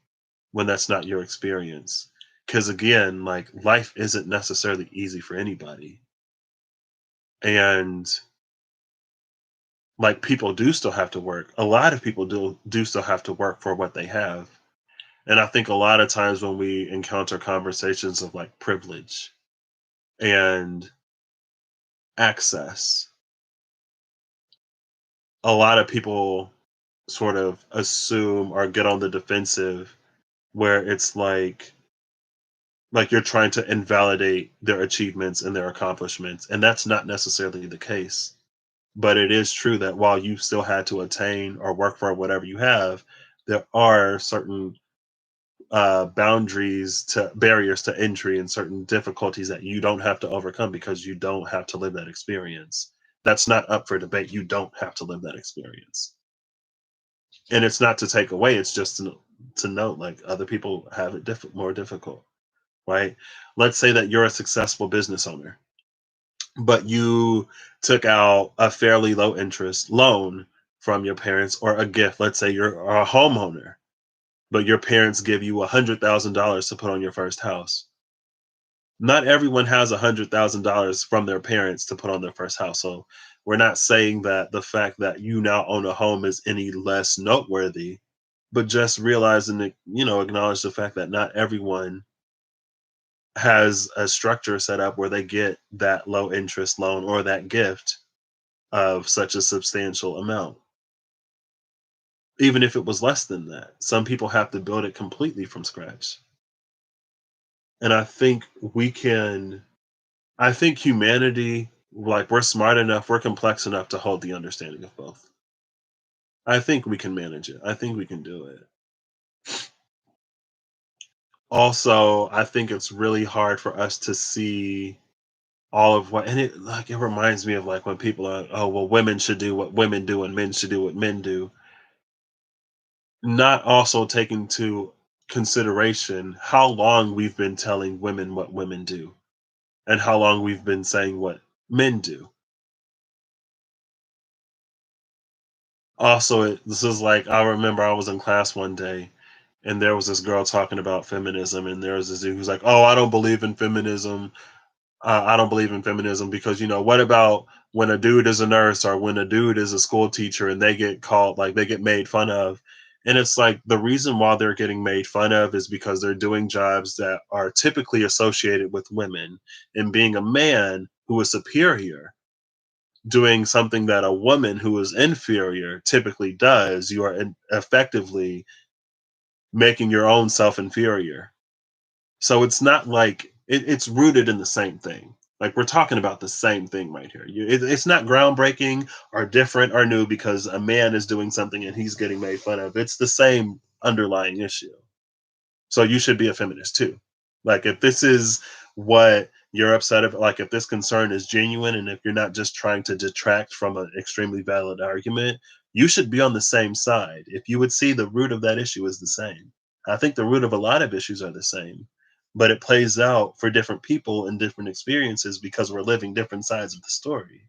when that's not your experience. Because again, like life isn't necessarily easy for anybody. And like people do still have to work. A lot of people do still have to work for what they have. And I think a lot of times when we encounter conversations of like privilege and access, a lot of people sort of assume or get on the defensive where it's like you're trying to invalidate their achievements and their accomplishments, and that's not necessarily the case. But it is true that while you still had to attain or work for whatever you have, there are certain boundaries to barriers to entry and certain difficulties that you don't have to overcome because you don't have to live that experience. That's not up for debate. You don't have to live that experience. And it's not to take away, it's just to note like other people have it more difficult, right? Let's say that you're a successful business owner, but you took out a fairly low interest loan from your parents or a gift. Let's say you're a homeowner, but your parents give you $100,000 to put on your first house. Not everyone has $100,000 from their parents to put on their first house. So we're not saying that the fact that you now own a home is any less noteworthy, but just realizing that, acknowledge the fact that not everyone has a structure set up where they get that low interest loan or that gift of such a substantial amount. Even if it was less than that, some people have to build it completely from scratch. And I think humanity, like we're smart enough, we're complex enough to hold the understanding of both. I think we can manage it. I think we can do it. Also, I think it's really hard for us to see all of what, and it reminds me of like when people are, oh well, women should do what women do and men should do what men do, not also taking to consideration how long we've been telling women what women do and how long we've been saying what men do. Also, this is like I remember I was in class one day and there was this girl talking about feminism, and there was this dude who's like, "Oh, I don't believe in feminism. I don't believe in feminism because what about when a dude is a nurse or when a dude is a school teacher and they get called like they get made fun of?" And it's like the reason why they're getting made fun of is because they're doing jobs that are typically associated with women, and being a man who is superior doing something that a woman who is inferior typically does, you are effectively making your own self inferior. So it's not like it's rooted in the same thing. Like we're talking about the same thing right here. It's not groundbreaking or different or new because a man is doing something and he's getting made fun of. It's the same underlying issue. So you should be a feminist too. Like if this is what you're upset about, like if this concern is genuine and if you're not just trying to detract from an extremely valid argument, you should be on the same side. If you would see the root of that issue is the same. I think the root of a lot of issues are the same, but it plays out for different people in different experiences because we're living different sides of the story.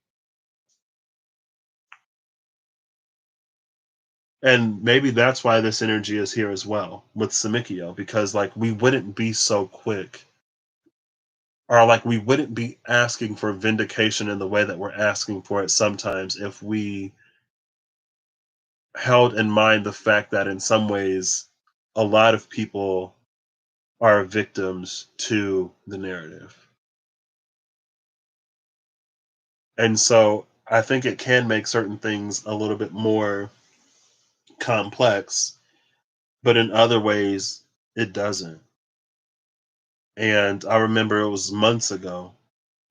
And maybe that's why this energy is here as well with Simikiel, because like we wouldn't be so quick or like we wouldn't be asking for vindication in the way that we're asking for it sometimes if we held in mind the fact that in some ways a lot of people are victims to the narrative. And so I think it can make certain things a little bit more complex, but in other ways it doesn't. And I remember it was months ago,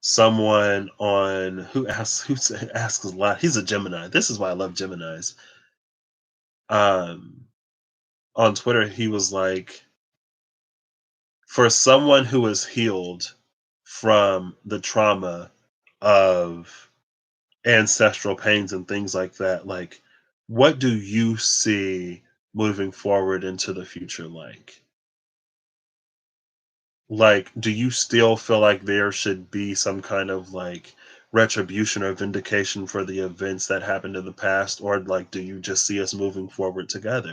someone on asks a lot. He's a Gemini. This is why I love Geminis. um on Twitter, he was like, for someone who is healed from the trauma of ancestral pains and things like that, like, what do you see moving forward into the future like? Like, do you still feel like there should be some kind of like retribution or vindication for the events that happened in the past? Or like, do you just see us moving forward together?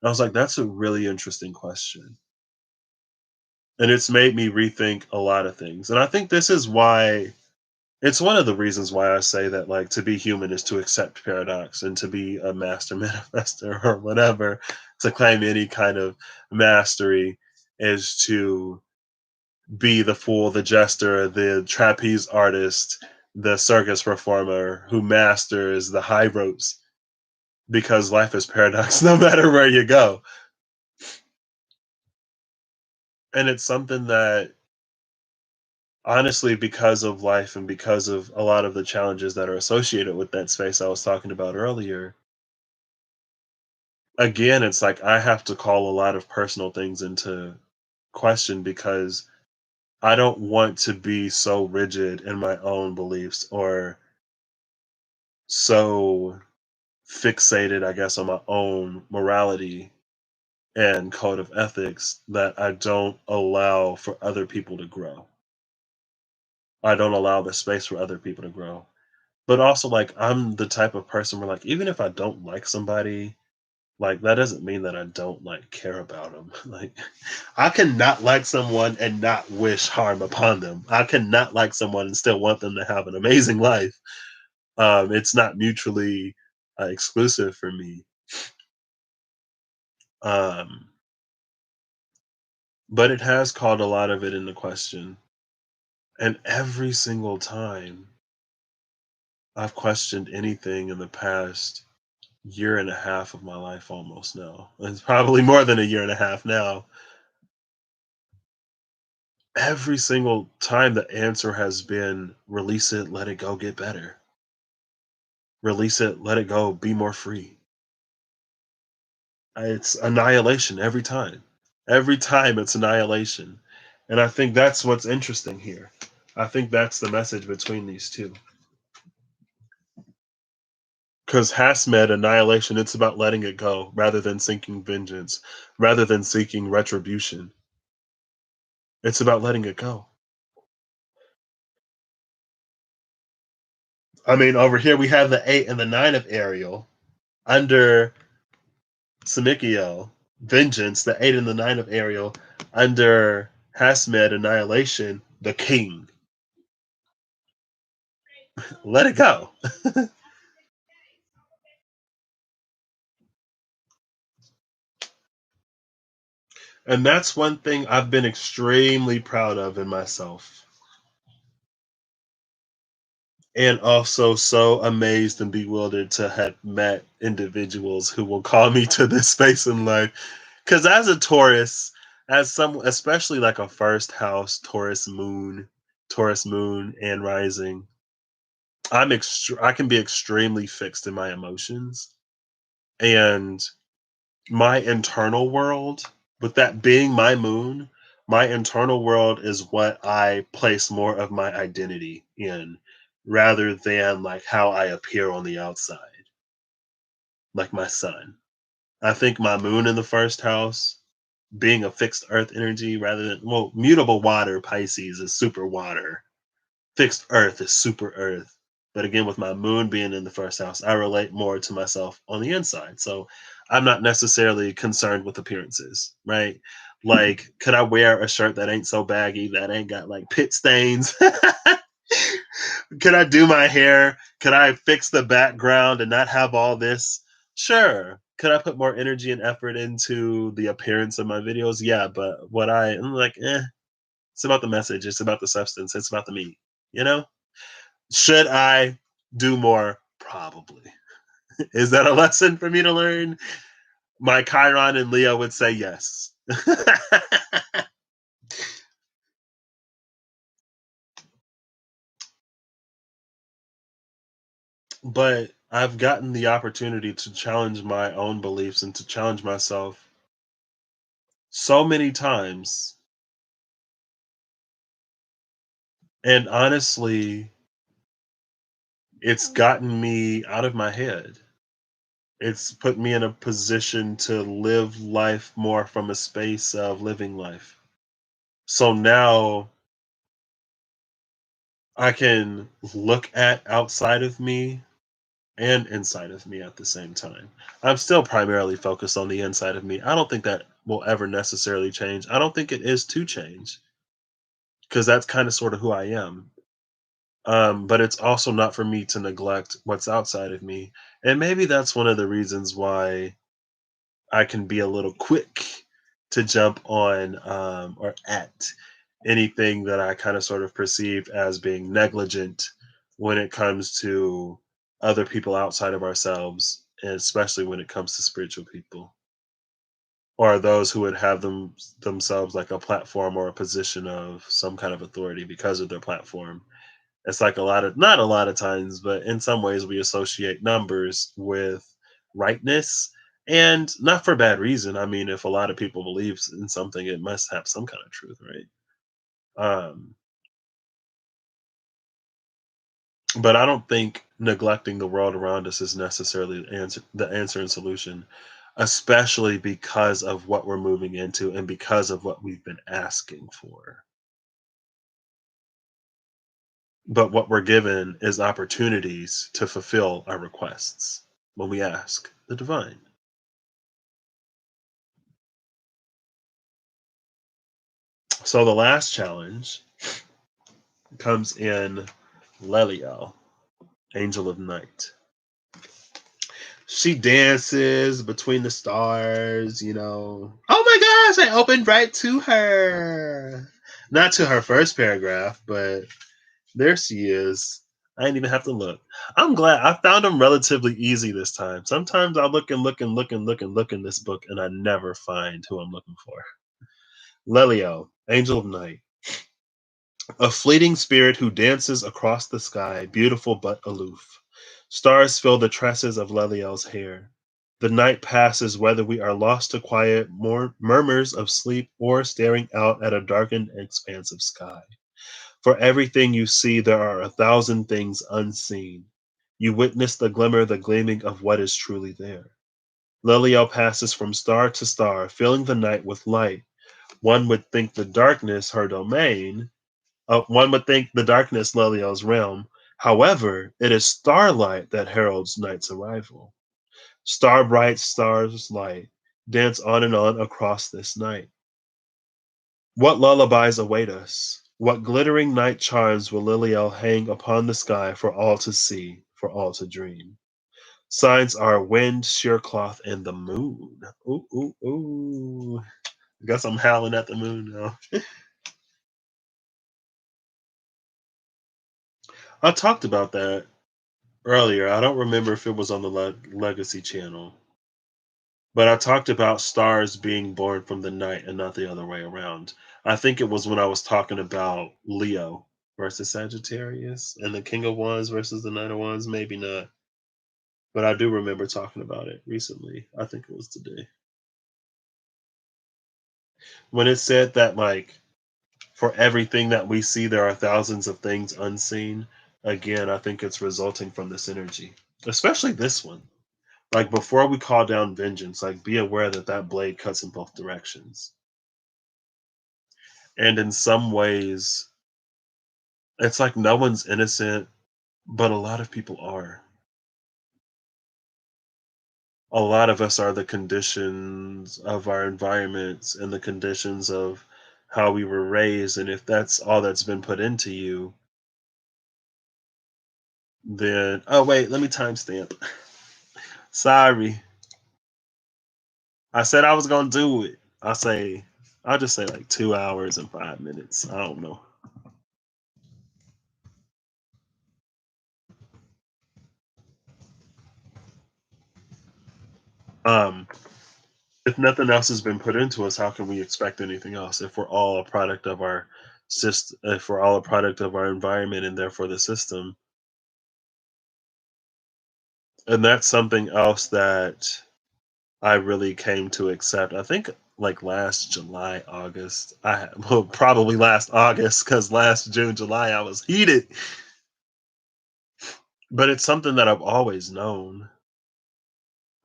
And I was like, that's a really interesting question. And it's made me rethink a lot of things. And I think this is why it's one of the reasons why I say that like to be human is to accept paradox and to be a master manifester or whatever, to claim any kind of mastery is to be the fool, the jester, the trapeze artist, the circus performer who masters the high ropes because life is paradox no matter where you go. And it's something that honestly, because of life and because of a lot of the challenges that are associated with that space I was talking about earlier, again, it's like I have to call a lot of personal things into question because I don't want to be so rigid in my own beliefs or so fixated, I guess, on my own morality and code of ethics that I don't allow for other people to grow. I don't allow the space for other people to grow. But also, like, I'm the type of person where, like, even if I don't like somebody, like, that doesn't mean that I don't, like, care about them. Like, I can not like someone and not wish harm upon them. I can not like someone and still want them to have an amazing life. It's not mutually exclusive for me. Um, but it has called a lot of it into question. And every single time I've questioned anything in the past year and a half of my life almost now. It's probably more than a year and a half now. Every single time the answer has been release it, let it go, get better. Release it, let it go, be more free. It's annihilation every time. Every time it's annihilation. And I think that's what's interesting here. I think that's the message between these two. Because Hasmed, annihilation, it's about letting it go rather than seeking vengeance, rather than seeking retribution. It's about letting it go. I mean, over here we have the 8 and the 9 of Ariel under Simikiel, vengeance, the 8 and the 9 of Ariel under Hasmed, annihilation, the king. Let it go. And that's one thing I've been extremely proud of in myself. And also so amazed and bewildered to have met individuals who will call me to this space in life. Because as a Taurus, as some, especially like a first house Taurus moon and rising, I can be extremely fixed in my emotions and my internal world. With that being my moon, my internal world is what I place more of my identity in rather than like how I appear on the outside, like my sun. I think my moon in the first house being a fixed earth energy rather than, well, mutable water, Pisces is super water, fixed earth is super earth. But again, with my moon being in the first house, I relate more to myself on the inside. So I'm not necessarily concerned with appearances, right? Like, could I wear a shirt that ain't so baggy, that ain't got like pit stains? Could I do my hair? Could I fix the background and not have all this? Sure. Could I put more energy and effort into the appearance of my videos? Yeah, but I'm like, it's about the message, it's about the substance, it's about the meat, you know? Should I do more? Probably. Is that a lesson for me to learn? My Chiron and Leo would say yes. But I've gotten the opportunity to challenge my own beliefs and to challenge myself so many times. And honestly, it's gotten me out of my head. It's put me in a position to live life more from a space of living life. So now I can look at outside of me and inside of me at the same time. I'm still primarily focused on the inside of me. I don't think that will ever necessarily change. I don't think it is to change because that's kind of sort of who I am. But it's also not for me to neglect what's outside of me. And maybe that's one of the reasons why I can be a little quick to jump on or at anything that I kind of sort of perceive as being negligent when it comes to other people outside of ourselves, and especially when it comes to spiritual people or those who would have themselves like a platform or a position of some kind of authority because of their platform. It's like a lot of not a lot of times, but in some ways we associate numbers with rightness and not for bad reason. I mean, if a lot of people believe in something, it must have some kind of truth, right? Um, but I don't think neglecting the world around us is necessarily the answer and solution, especially because of what we're moving into and because of what we've been asking for. But what we're given is opportunities to fulfill our requests when we ask the divine. So the last challenge comes in Leliel, Angel of Night. She dances between the stars. Oh my gosh, I opened right to her. Not to her first paragraph, but there she is. I didn't even have to look. I'm glad I found them relatively easy this time. Sometimes I look and look and look and look and look in this book and I never find who I'm looking for. Leliel, Angel of Night. A fleeting spirit who dances across the sky, beautiful but aloof. Stars fill the tresses of Leliel's hair. The night passes whether we are lost to quiet murmurs of sleep or staring out at a darkened expanse of sky. For everything you see, there are a thousand things unseen. You witness the glimmer, the gleaming of what is truly there. Leliel passes from star to star, filling the night with light. One would think the darkness her domain. One would think the darkness Leliel's realm. However, it is starlight that heralds night's arrival. Star bright stars light dance on and on across this night. What lullabies await us? What glittering night charms will Liliel hang upon the sky for all to see, for all to dream? Signs are wind, sheer cloth, and the moon. Ooh, ooh, ooh. I guess I'm howling at the moon now. I talked about that earlier. I don't remember if it was on the Legacy channel, but I talked about stars being born from the night and not the other way around. I think it was when I was talking about Leo versus Sagittarius and the King of Wands versus the Knight of Wands. Maybe not, but I do remember talking about it recently. I think it was today when it said that, like, for everything that we see, there are thousands of things unseen. Again, I think it's resulting from this energy, especially this one. Like, before we call down vengeance, like, be aware that that blade cuts in both directions. And in some ways, it's like no one's innocent, but a lot of people are. A lot of us are the conditions of our environments and the conditions of how we were raised. And if that's all that's been put into you, then oh wait, let me timestamp. Sorry. I said I was gonna do it. I'll just say like 2 hours and 5 minutes. I don't know. Um, if nothing else has been put into us, how can we expect anything else if we're all a product of our system, if we're all a product of our environment and therefore the system? And that's something else that I really came to accept. I think like last July, August. Well, probably last August because last June, July, I was heated. But it's something that I've always known.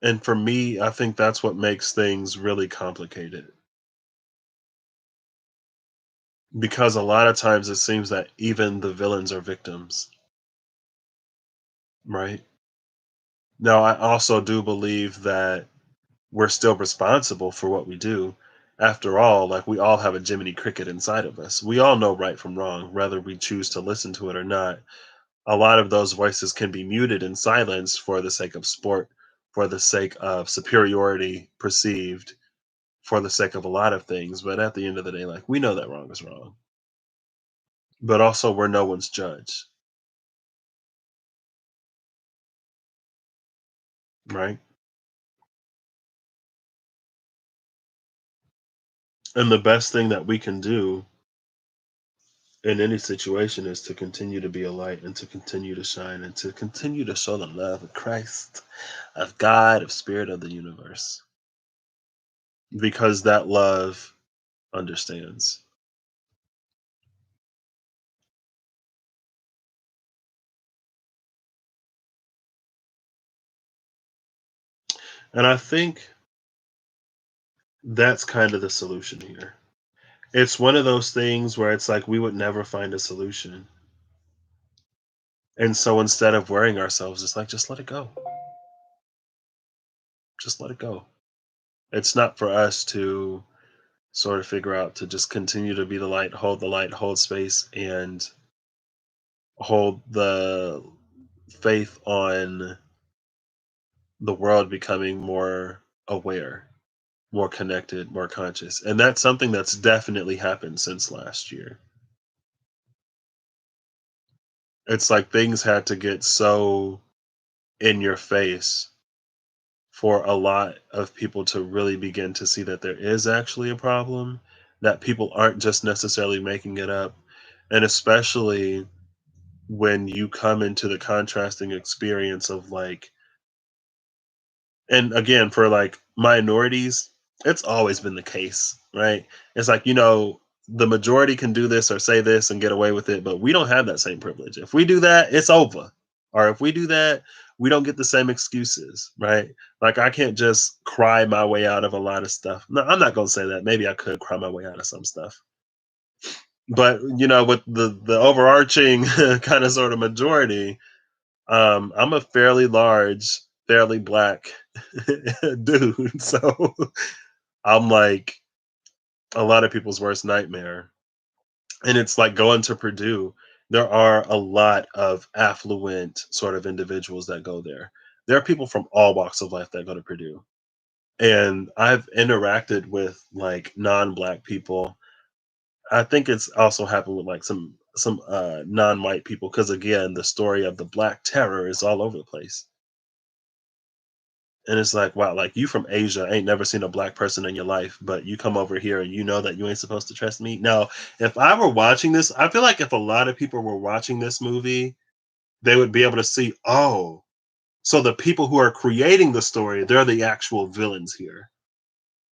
And for me, I think that's what makes things really complicated. because a lot of times it seems that even the villains are victims, right? Now, I also do believe that we're still responsible for what we do. After all, like we all have a Jiminy Cricket inside of us. We all know right from wrong, whether we choose to listen to it or not. A lot of those voices can be muted and silenced for the sake of sport, for the sake of superiority perceived, for the sake of a lot of things. But at the end of the day, like we know that wrong is wrong. But also, we're no one's judge, right? And the best thing that we can do in any situation is to continue to be a light and to continue to shine and to continue to show the love of Christ, of God, of Spirit of the universe, because that love understands. And I think that's kind of the solution here. It's one of those things where it's like we would never find a solution. And so instead of worrying ourselves, it's like, just let it go. Just let it go. It's not for us to sort of figure out to just continue to be the light, hold space, and hold the faith on the world becoming more aware, more connected, more conscious. And that's something that's definitely happened since last year. It's like things had to get so in your face for a lot of people to really begin to see that there is actually a problem, that people aren't just necessarily making it up. And especially when you come into the contrasting experience of like, and again, for like minorities, it's always been the case, right? It's like, the majority can do this or say this and get away with it, but we don't have that same privilege. If we do that, it's over. Or if we do that, we don't get the same excuses, right? Like I can't just cry my way out of a lot of stuff. No, I'm not gonna say that. Maybe I could cry my way out of some stuff. But with the overarching kind of sort of majority, I'm a fairly large, fairly black dude. So I'm like a lot of people's worst nightmare. And it's like going to Purdue. There are a lot of affluent sort of individuals that go there. There are people from all walks of life that go to Purdue. And I've interacted with like non-black people. I think it's also happened with like some non-white people because again, the story of the Black Terror is all over the place. And it's like, wow, like you from Asia ain't never seen a black person in your life, but you come over here and you know that you ain't supposed to trust me. Now, if I were watching this, I feel like if a lot of people were watching this movie, they would be able to see, oh, so the people who are creating the story, they're the actual villains here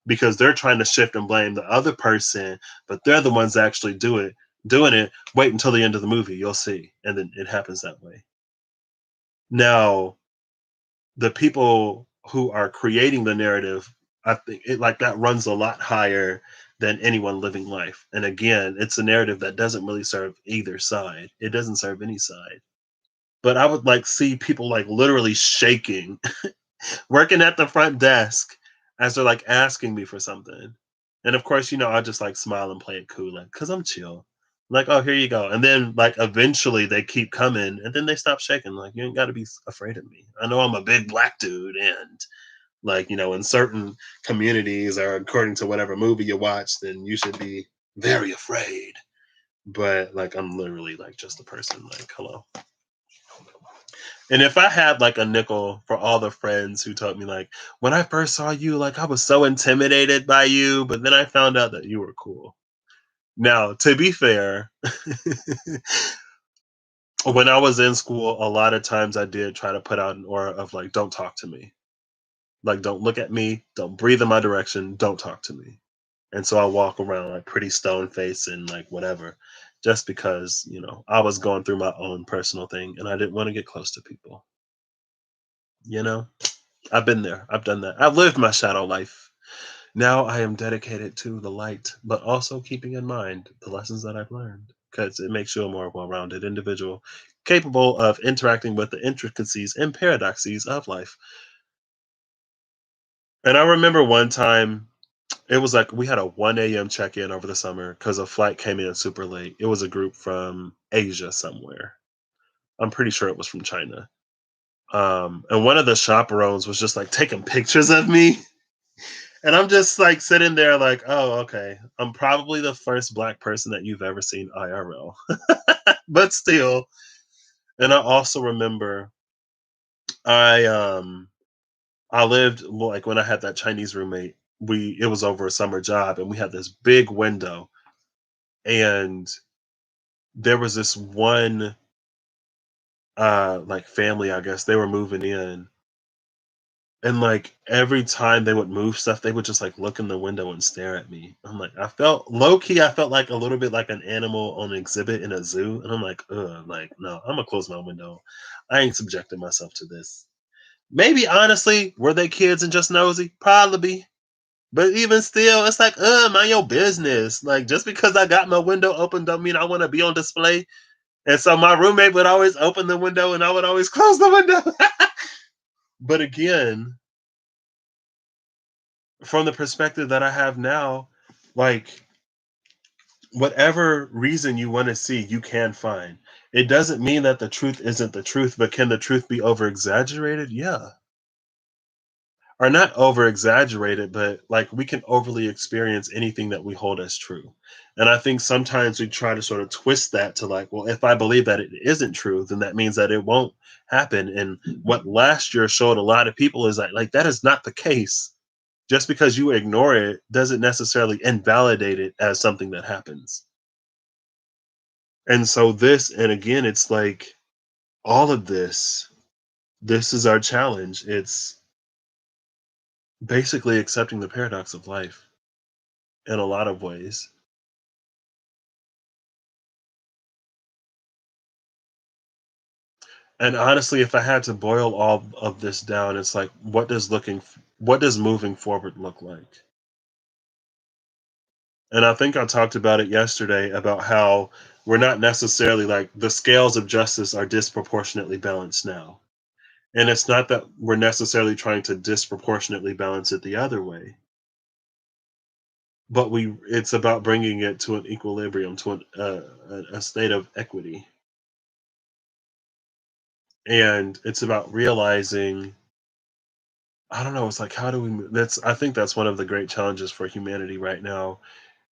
because they're trying to shift and blame the other person, but they're the ones that actually doing it. Wait until the end of the movie, you'll see. And then it happens that way. Now, the people who are creating the narrative, I think it like that runs a lot higher than anyone living life. And again, it's a narrative that doesn't really serve either side. It doesn't serve any side. But I would like see people like literally shaking, working at the front desk as they're like asking me for something. And of course, I just like smile and play it cool, like, cause I'm chill. Like, oh, here you go. And then like eventually they keep coming and then they stop shaking. Like, you ain't gotta be afraid of me. I know I'm a big black dude and like, in certain communities or according to whatever movie you watch, then you should be very afraid. But like I'm literally like just a person, like, hello. And if I had like a nickel for all the friends who told me like when I first saw you, like I was so intimidated by you, but then I found out that you were cool. Now, to be fair, when I was in school, a lot of times I did try to put out an aura of like, don't talk to me. Like, don't look at me, don't breathe in my direction, don't talk to me. And so I walk around like pretty stone faced and like whatever, just because, I was going through my own personal thing and I didn't want to get close to people. You know, I've been there, I've done that, I've lived my shadow life. Now I am dedicated to the light, but also keeping in mind the lessons that I've learned because it makes you a more well rounded individual capable of interacting with the intricacies and paradoxes of life. And I remember one time, it was like we had a 1 a.m. check in over the summer because a flight came in super late. It was a group from Asia somewhere. I'm pretty sure it was from China. And one of the chaperones was just like taking pictures of me. And I'm just like sitting there, like, oh, okay. I'm probably the first black person that you've ever seen IRL, but still. And I also remember I I lived like when I had that Chinese roommate. It was over a summer job, and we had this big window, and there was this one like family, I guess they were moving in, and like every time they would move stuff, they would just like look in the window and stare at me. I'm like, I felt low key, I felt like a little bit like an animal on exhibit in a zoo. And I'm like, ugh, like, no, I'm gonna close my window. I ain't subjecting myself to this. Maybe honestly, were they kids and just nosy? Probably. But even still, it's like, mind your business. Like just because I got my window open don't mean I want to be on display. And so my roommate would always open the window and I would always close the window. But again, from the perspective that I have now, like whatever reason you want to see, you can find. It doesn't mean that the truth isn't the truth, but can the truth be over exaggerated? Yeah. Or not over exaggerated, but like we can overly experience anything that we hold as true. And I think sometimes we try to sort of twist that to like, well, if I believe that it isn't true, then that means that it won't happen. And what last year showed a lot of people is that like that is not the case. Just because you ignore it doesn't necessarily invalidate it as something that happens. And so this, and again, it's like all of this is our challenge. It's basically accepting the paradox of life in a lot of ways. And honestly, if I had to boil all of this down, it's like, what does moving forward look like? And I think I talked about it yesterday about how we're not necessarily like the scales of justice are disproportionately balanced now. And it's not that we're necessarily trying to disproportionately balance it the other way, but it's about bringing it to an equilibrium, to a state of equity. And it's about realizing, I don't know, it's like how do we that's I think that's one of the great challenges for humanity right now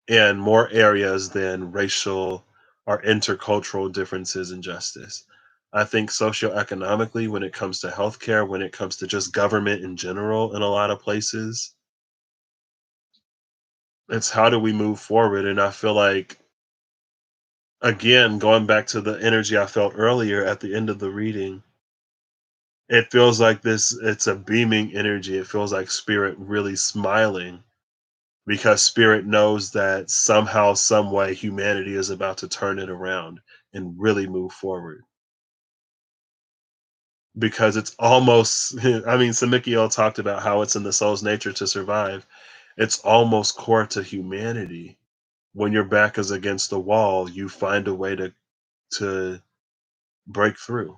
in more areas than racial or intercultural differences in justice. I think socioeconomically, when it comes to healthcare, when it comes to just government in general in a lot of places, it's how do we move forward? And I feel like, again, going back to the energy I felt earlier at the end of the reading, it feels like it's a beaming energy. It feels like spirit really smiling because spirit knows that somehow, some way, humanity is about to turn it around and really move forward. Because it's almost, I mean, Simikiel talked about how it's in the soul's nature to survive. It's almost core to humanity. When your back is against the wall, you find a way to break through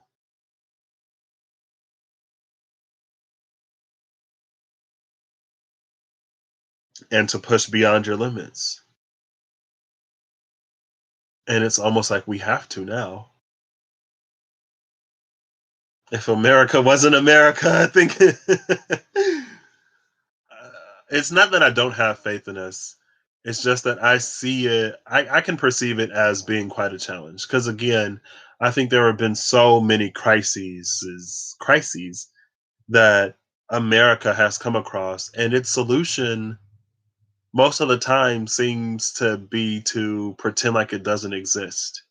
and to push beyond your limits. And it's almost like we have to now. If America wasn't America, I think it's not that I don't have faith in us. It's just that I see it, I can perceive it as being quite a challenge. Because again, I think there have been so many crises that America has come across, and its solution most of the time seems to be to pretend like it doesn't exist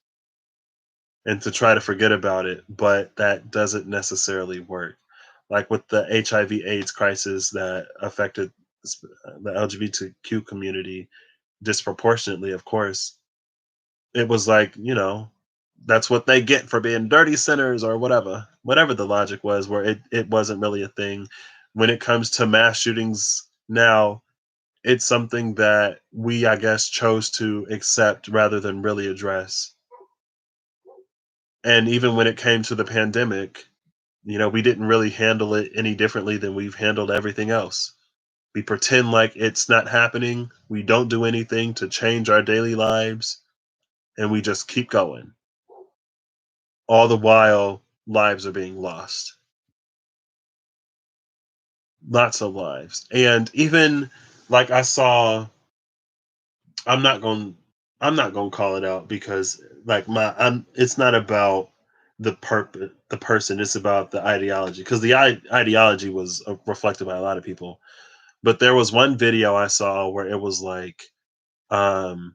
and to try to forget about it, but that doesn't necessarily work. Like with the HIV/AIDS crisis that affected the LGBTQ community disproportionately, of course, it was like, that's what they get for being dirty sinners or whatever the logic was, where it wasn't really a thing. When it comes to mass shootings now, it's something that we, I guess, chose to accept rather than really address. And even when it came to the pandemic, we didn't really handle it any differently than we've handled everything else. We pretend like it's not happening. We don't do anything to change our daily lives, and we just keep going. All the while, lives are being lost. Lots of lives. And even like I saw, I'm not going I'm not going to call it out because like it's not about the person, it's about the ideology because the ideology was reflected by a lot of people. But there was one video I saw where it was like um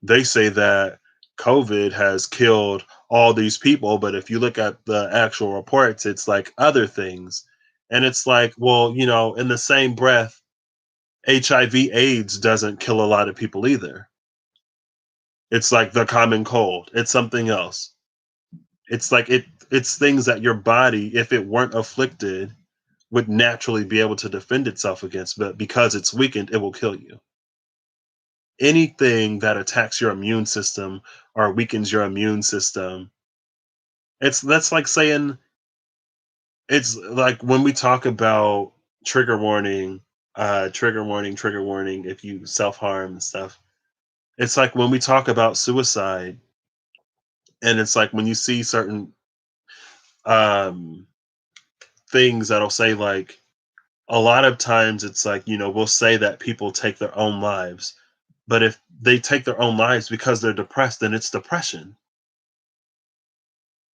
they say that COVID has killed all these people, but if you look at the actual reports, it's like other things. And it's like, well, in the same breath, HIV/AIDS doesn't kill a lot of people either. It's like the common cold. It's something else. It's like it's things that your body, if it weren't afflicted, would naturally be able to defend itself against, but because it's weakened, it will kill you. Anything that attacks your immune system or weakens your immune system, that's like saying it's like when we talk about trigger warning, trigger warning if you self-harm and stuff. It's like when we talk about suicide, and it's like when you see certain um things that'll say like a lot of times it's like, we'll say that people take their own lives. But if they take their own lives because they're depressed, then it's depression,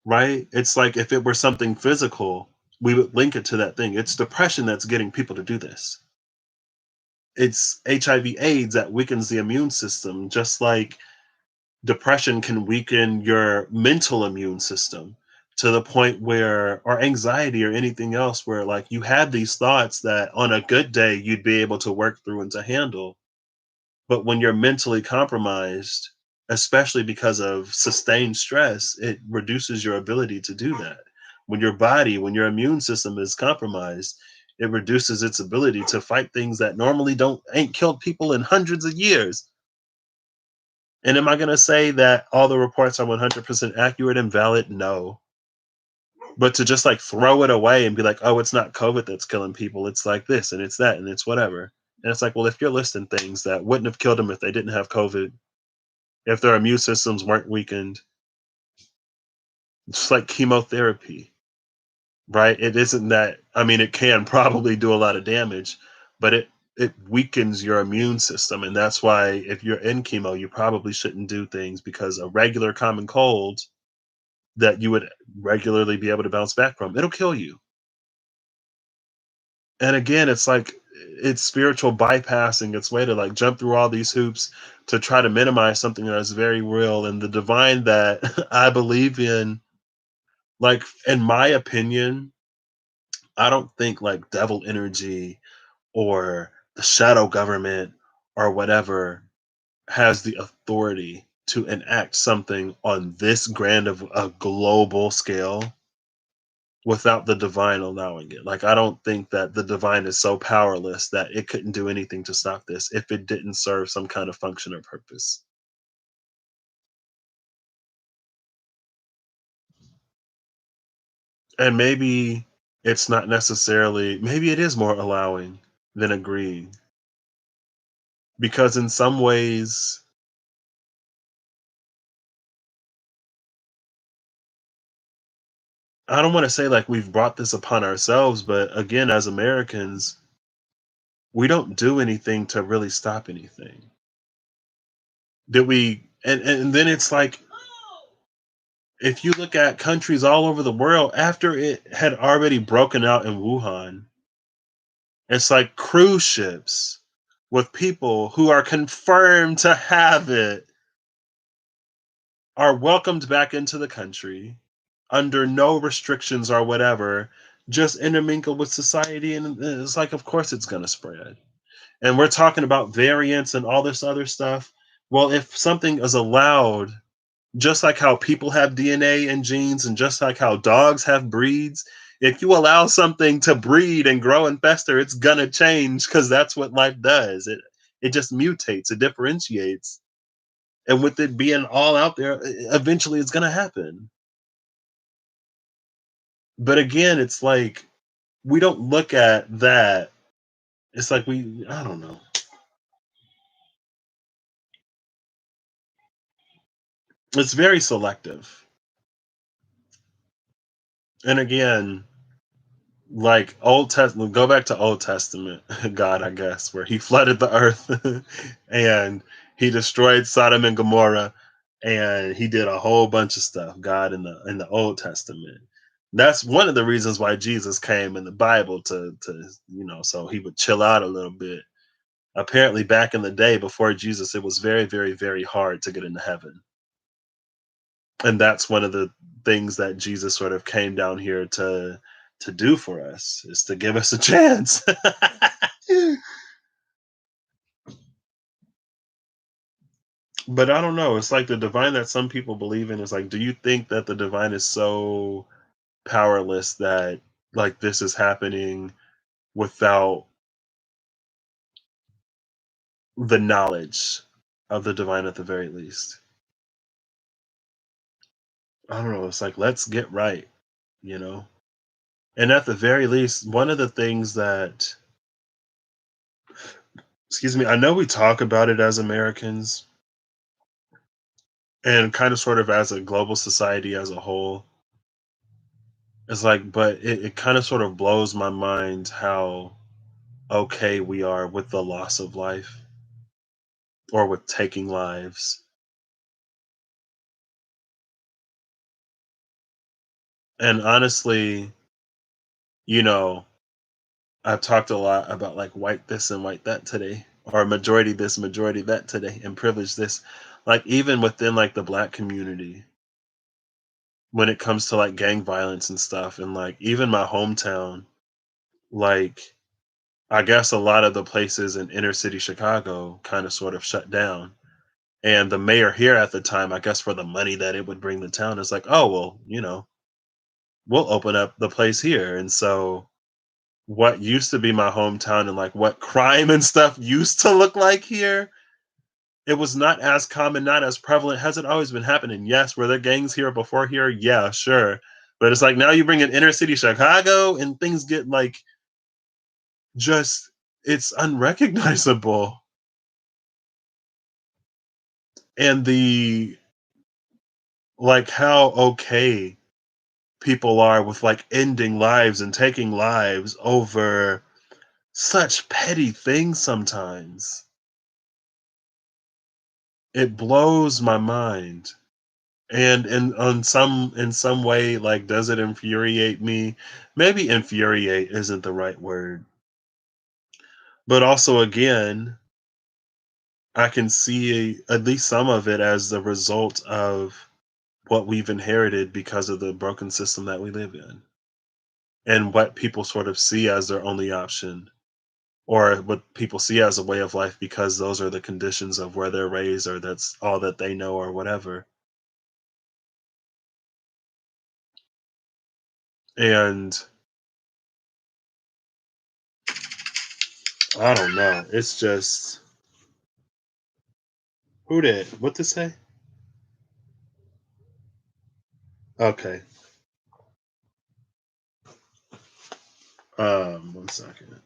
right? It's like if it were something physical, we would link it to that thing. It's depression that's getting people to do this. It's HIV/AIDS that weakens the immune system, just like depression can weaken your mental immune system to the point where, or anxiety or anything else, where like you have these thoughts that on a good day you'd be able to work through and to handle. But when you're mentally compromised, especially because of sustained stress, it reduces your ability to do that. When your immune system is compromised, it reduces its ability to fight things that normally don't ain't killed people in hundreds of years. And am I going to say that all the reports are 100% accurate and valid? No. But to just like throw it away and be like, oh, it's not COVID that's killing people. It's like this and it's that and it's whatever. And it's like, well, if you're listing things that wouldn't have killed them if they didn't have COVID, if their immune systems weren't weakened, it's like chemotherapy, right? It isn't that, I mean, it can probably do a lot of damage, but it weakens your immune system. And that's why if you're in chemo, you probably shouldn't do things because a regular common cold that you would regularly be able to bounce back from, it'll kill you. And again, it's like it's spiritual bypassing its way to like jump through all these hoops to try to minimize something that is very real and the divine that I believe in. Like, in my opinion, I don't think like devil energy or the shadow government or whatever has the authority to enact something on this grand of a global scale without the divine allowing it. Like, I don't think that the divine is so powerless that it couldn't do anything to stop this if it didn't serve some kind of function or purpose. And maybe it's not necessarily, maybe it is more allowing than agreeing. Because in some ways, I don't want to say like we've brought this upon ourselves, but again, as Americans, we don't do anything to really stop anything. That we and then it's like if you look at countries all over the world after it had already broken out in Wuhan, it's like cruise ships with people who are confirmed to have it are welcomed back into the country under no restrictions or whatever, just intermingle with society. And it's like, of course, it's going to spread. And we're talking about variants and all this other stuff. Well, if something is allowed, just like how people have DNA and genes, and just like how dogs have breeds, If you allow something to breed and grow and fester, it's gonna change because that's what life does. It just mutates, it differentiates. And with it being all out there, eventually it's gonna happen. But again, it's like we don't look at that. It's like I don't know. It's very selective. And again, like Old Testament, go back to Old Testament God, I guess, where he flooded the earth and he destroyed Sodom and Gomorrah, and he did a whole bunch of stuff. God in the Old Testament. That's one of the reasons why Jesus came in the Bible to so he would chill out a little bit. Apparently, back in the day before Jesus, it was very, very, very hard to get into heaven, and that's one of the things that Jesus sort of came down here to do for us, is to give us a chance. But I don't know. It's like the divine that some people believe in is like, do you think that the divine is so powerless that like this is happening without the knowledge of the divine at the very least? I don't know. It's like, let's get right, you know? And at the very least, one of the things that, excuse me, I know we talk about it as Americans and kind of sort of as a global society as a whole. It's like, but it kind of sort of blows my mind how okay we are with the loss of life or with taking lives. And honestly, you know, I've talked a lot about like white this and white that today, or majority this, majority that today, and privilege this. Like, even within like the black community, when it comes to like gang violence and stuff, and like even my hometown, like I guess a lot of the places in inner city Chicago kind of sort of shut down. And the mayor here at the time, I guess for the money that it would bring the town, is like, oh, well, we'll open up the place here. And so what used to be my hometown and like what crime and stuff used to look like here, it was not as common, not as prevalent. Has it always been happening? Yes. Were there gangs here before here? Yeah, sure. But it's like now you bring in inner city Chicago and things get like just, it's unrecognizable. And the like how okay people are with like ending lives and taking lives over such petty things sometimes. It blows my mind. And in some way, like, does it infuriate me? Maybe infuriate isn't the right word. But also again, I can see at least some of it as the result of what we've inherited because of the broken system that we live in, and what people sort of see as their only option, or what people see as a way of life because those are the conditions of where they're raised, or that's all that they know, or whatever. And I don't know. It's just, who did what to say? Okay. 1 second.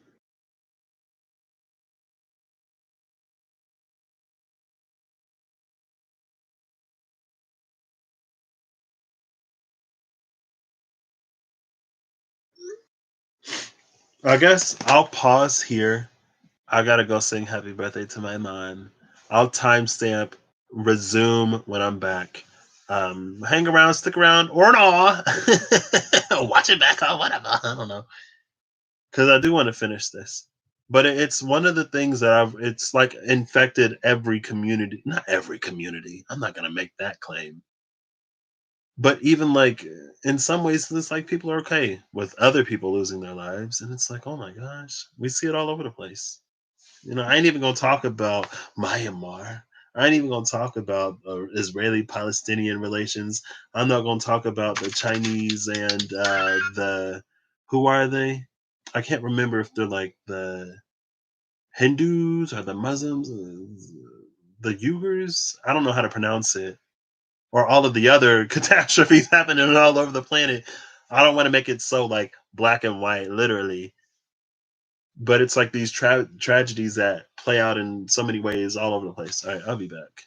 I guess I'll pause here. I gotta go sing happy birthday to my mom. I'll timestamp resume when I'm back. Hang around, stick around, or not. Watch it back on whatever. I don't know. Because I do want to finish this. But it's one of the things that it's like infected every community. Not every community. I'm not gonna make that claim. But even like in some ways, it's like people are okay with other people losing their lives, and it's like, oh my gosh, we see it all over the place. I ain't even gonna talk about Myanmar. I ain't even gonna talk about Israeli-Palestinian relations. I'm not gonna talk about the Chinese and the Who are they? I can't remember if they're like the Hindus or the Muslims, the Uyghurs. I don't know how to pronounce it, or all of the other catastrophes happening all over the planet. I don't want to make it so like black and white, literally, but it's like these tragedies that play out in so many ways all over the place. All right, I'll be back.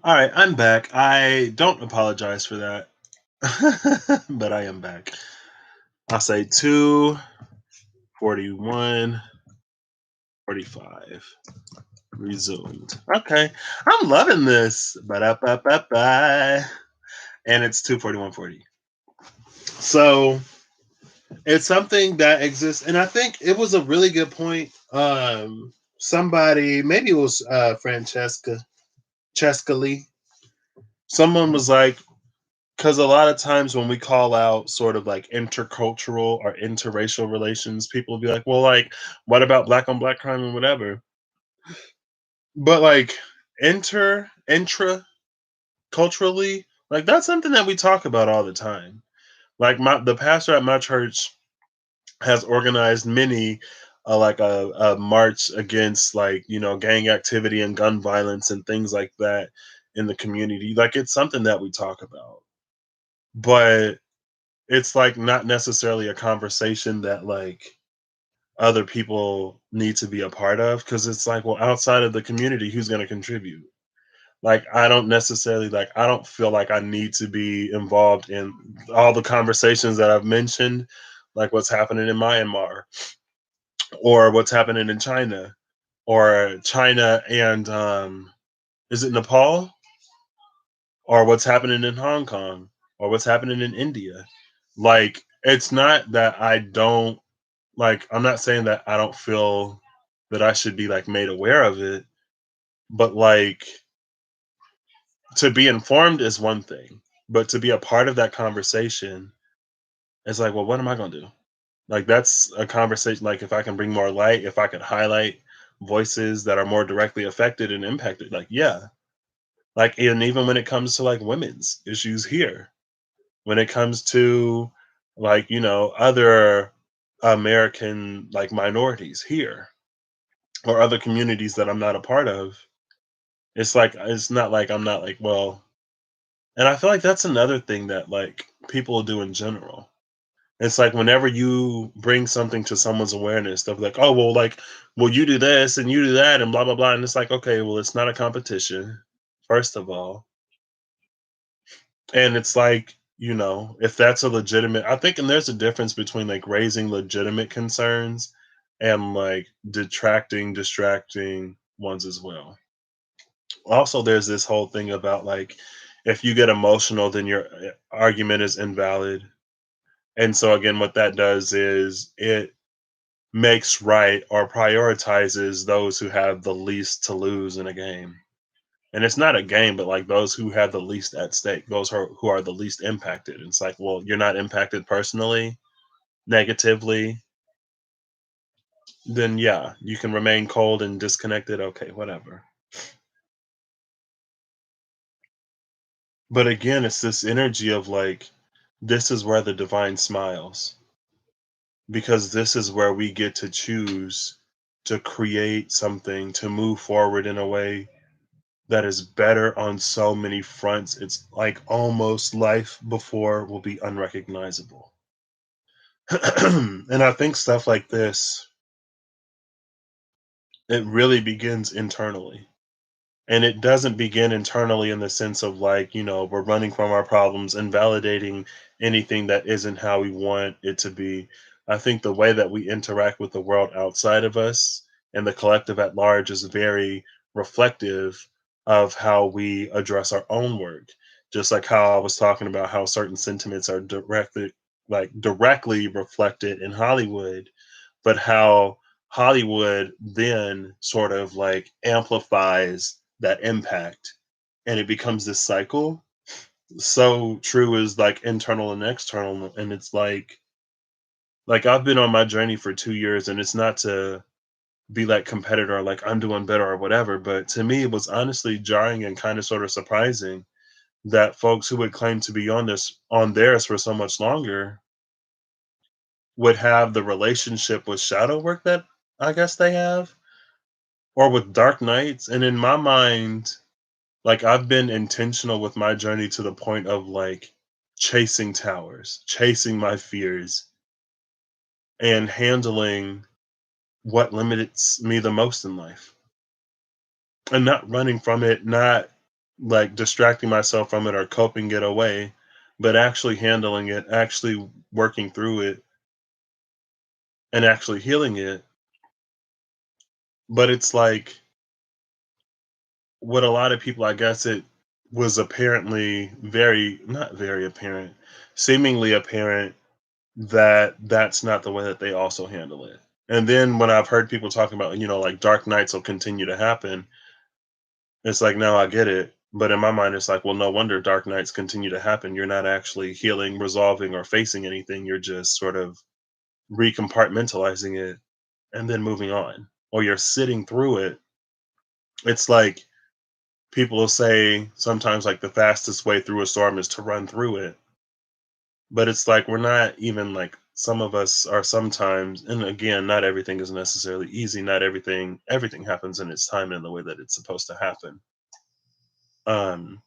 All right, I'm back. I don't apologize for that, but I am back. I'll say 2:41:45. Resumed. Okay, I'm loving this. Ba-da-ba-ba-ba. And it's 2:41:40. So it's something that exists, and I think it was a really good point. Somebody, maybe it was Francesca Chescali. Someone was like, because a lot of times when we call out sort of like intercultural or interracial relations, people will be like, well, like, what about black on black crime and whatever? But like intra culturally, like that's something that we talk about all the time. Like the pastor at my church has organized many like a march against like gang activity and gun violence and things like that in the community. Like it's something that we talk about, but it's like not necessarily a conversation that like other people need to be a part of, because it's like, well, outside of the community, who's going to contribute? Like I don't necessarily, like I don't feel like I need to be involved in all the conversations that I've mentioned, like what's happening in Myanmar or what's happening in China, or China and is it Nepal, or what's happening in Hong Kong, or what's happening in India. Like it's not that I don't, like I'm not saying that I don't feel that I should be like made aware of it, but like to be informed is one thing, but to be a part of that conversation is like, well, what am I going to do? Like that's a conversation. Like if I can bring more light, if I could highlight voices that are more directly affected and impacted, like yeah, like and even when it comes to like women's issues here, when it comes to like other American like minorities here or other communities that I'm not a part of, it's like it's not like I'm not like, well, and I feel like that's another thing that like people do in general. It's like whenever you bring something to someone's awareness, they'll be like, "Oh, well, like, well, you do this and you do that and blah blah blah," and it's like, okay, well, it's not a competition, first of all, and it's like if that's a legitimate, I think, and there's a difference between like raising legitimate concerns and like distracting ones as well. Also, there's this whole thing about like if you get emotional, then your argument is invalid. And so again, what that does is it makes right or prioritizes those who have the least to lose in a game. And it's not a game, but like those who have the least at stake, those who are the least impacted. It's like, well, you're not impacted personally, negatively, then yeah, you can remain cold and disconnected. Okay, whatever. But again, it's this energy of like, this is where the divine smiles, because this is where we get to choose to create something, to move forward in a way that is better on so many fronts. It's like almost life before will be unrecognizable. And I think stuff like this, it really begins internally. And it doesn't begin internally in the sense of like, we're running from our problems and validating anything that isn't how we want it to be. I think the way that we interact with the world outside of us and the collective at large is very reflective of how we address our own work. Just like how I was talking about how certain sentiments are directly reflected in Hollywood, but how Hollywood then sort of like amplifies that impact, and it becomes this cycle. So true is like internal and external. And it's like I've been on my journey for 2 years, and it's not to be like competitor or like I'm doing better or whatever. But to me, it was honestly jarring and kind of sort of surprising that folks who would claim to be on theirs for so much longer would have the relationship with shadow work that I guess they have, or with dark nights. And in my mind, like I've been intentional with my journey to the point of like chasing towers, chasing my fears, and handling what limits me the most in life, and not running from it, not like distracting myself from it or coping it away, but actually handling it, actually working through it, and actually healing it. But it's like what a lot of people, I guess it was apparently very, not very apparent, seemingly apparent that that's not the way that they also handle it. And then when I've heard people talking about, like dark nights will continue to happen, it's like, now I get it. But in my mind, it's like, well, no wonder dark nights continue to happen. You're not actually healing, resolving, or facing anything. You're just sort of recompartmentalizing it and then moving on. Or you're sitting through it. It's like people will say sometimes, like, the fastest way through a storm is to run through it. But it's like we're not even like some of us are sometimes, and again, not everything is necessarily easy. Not everything happens in its time and in the way that it's supposed to happen. Um,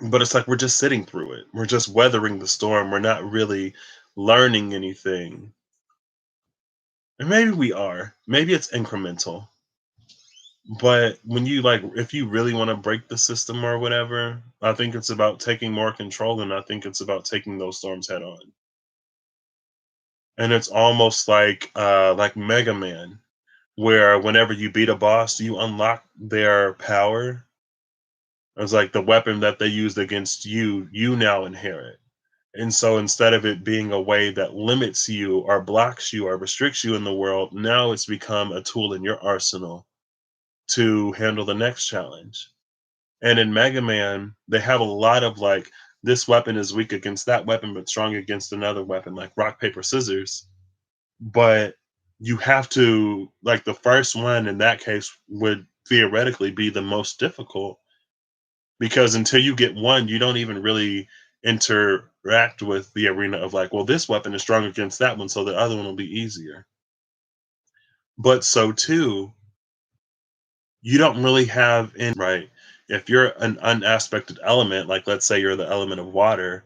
but it's like we're just sitting through it. We're just weathering the storm. We're not really learning anything. And maybe we are. Maybe it's incremental. But when you like, if you really want to break the system or whatever, I think it's about taking more control, and I think it's about taking those storms head on. And it's almost like Mega Man, where whenever you beat a boss, you unlock their power. It's like the weapon that they used against you, you now inherit. And so instead of it being a way that limits you or blocks you or restricts you in the world, now it's become a tool in your arsenal to handle the next challenge. And in Mega Man, they have a lot of like, this weapon is weak against that weapon, but strong against another weapon, like rock, paper, scissors. But you have to, like, the first one in that case would theoretically be the most difficult, because until you get one, you don't even really interact with the arena of like, well, this weapon is strong against that one, so the other one will be easier. But so too, you don't really have in right. If you're an unaspected element, like let's say you're the element of water,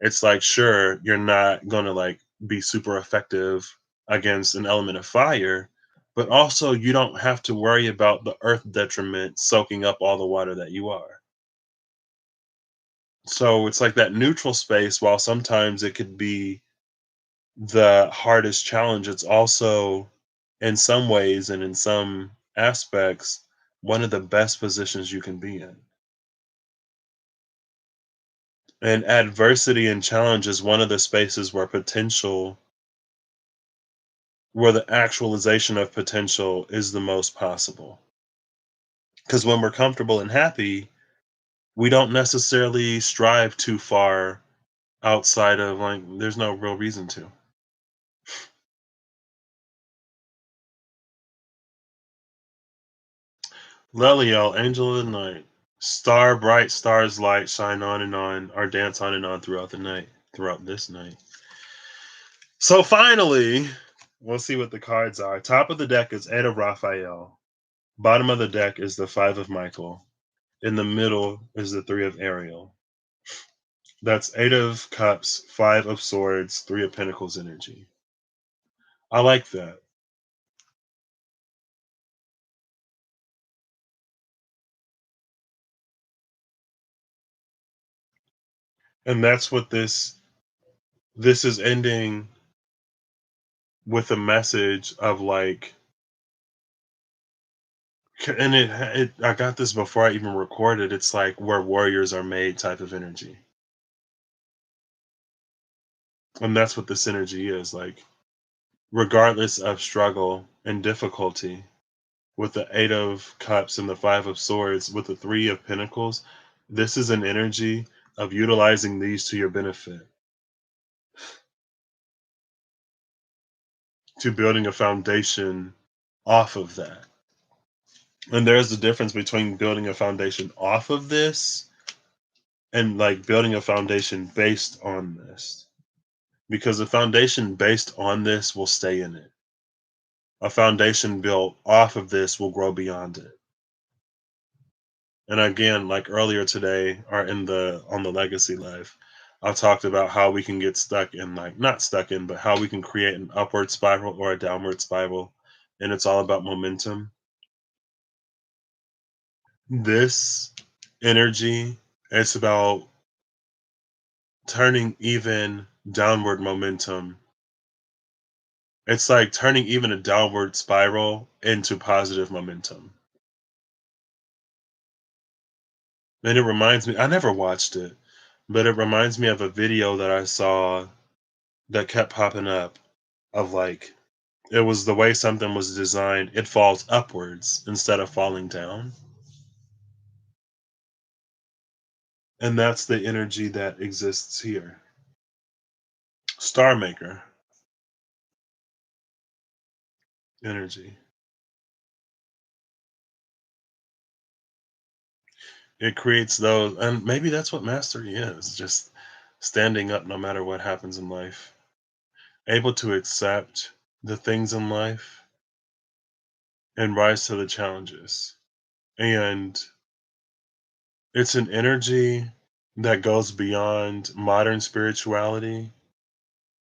it's like sure, you're not gonna like be super effective against an element of fire, but also you don't have to worry about the earth detriment soaking up all the water that you are. So it's like that neutral space, while sometimes it could be the hardest challenge, it's also in some ways and in some aspects one of the best positions you can be in. And adversity and challenge is one of the spaces where the actualization of potential is the most possible. Because when we're comfortable and happy, we don't necessarily strive too far outside of like, there's no real reason to. Leliel, Angel of the Night. Star bright, stars light, shine on, or dance on and on throughout the night, throughout this night. So finally, we'll see what the cards are. Top of the deck is Eight of Raphael. Bottom of the deck is the Five of Michael. In the middle is the Three of Ariel. That's Eight of Cups, Five of Swords, Three of Pentacles energy. I like that. And that's what this is ending with a message of like, and it I got this before I even recorded. It's like where warriors are made type of energy. And that's what this energy is like, regardless of struggle and difficulty, with the Eight of Cups and the Five of Swords, with the Three of Pentacles, this is an energy of utilizing these to your benefit, to building a foundation off of that. And there's a difference between building a foundation off of this and like building a foundation based on this. Because a foundation based on this will stay in it. A foundation built off of this will grow beyond it. And again, like earlier today or in the on the legacy life, I talked about how we can get stuck in, like, not stuck in, but how we can create an upward spiral or a downward spiral. And it's all about momentum. This energy. It's about turning even downward momentum. It's like turning even a downward spiral into positive momentum. And it reminds me, I never watched it, but it reminds me of a video that I saw that kept popping up of like, it was the way something was designed, it falls upwards instead of falling down. And that's the energy that exists here. Star Maker energy. It creates those, and maybe that's what mastery is, just standing up no matter what happens in life, able to accept the things in life and rise to the challenges. And it's an energy that goes beyond modern spirituality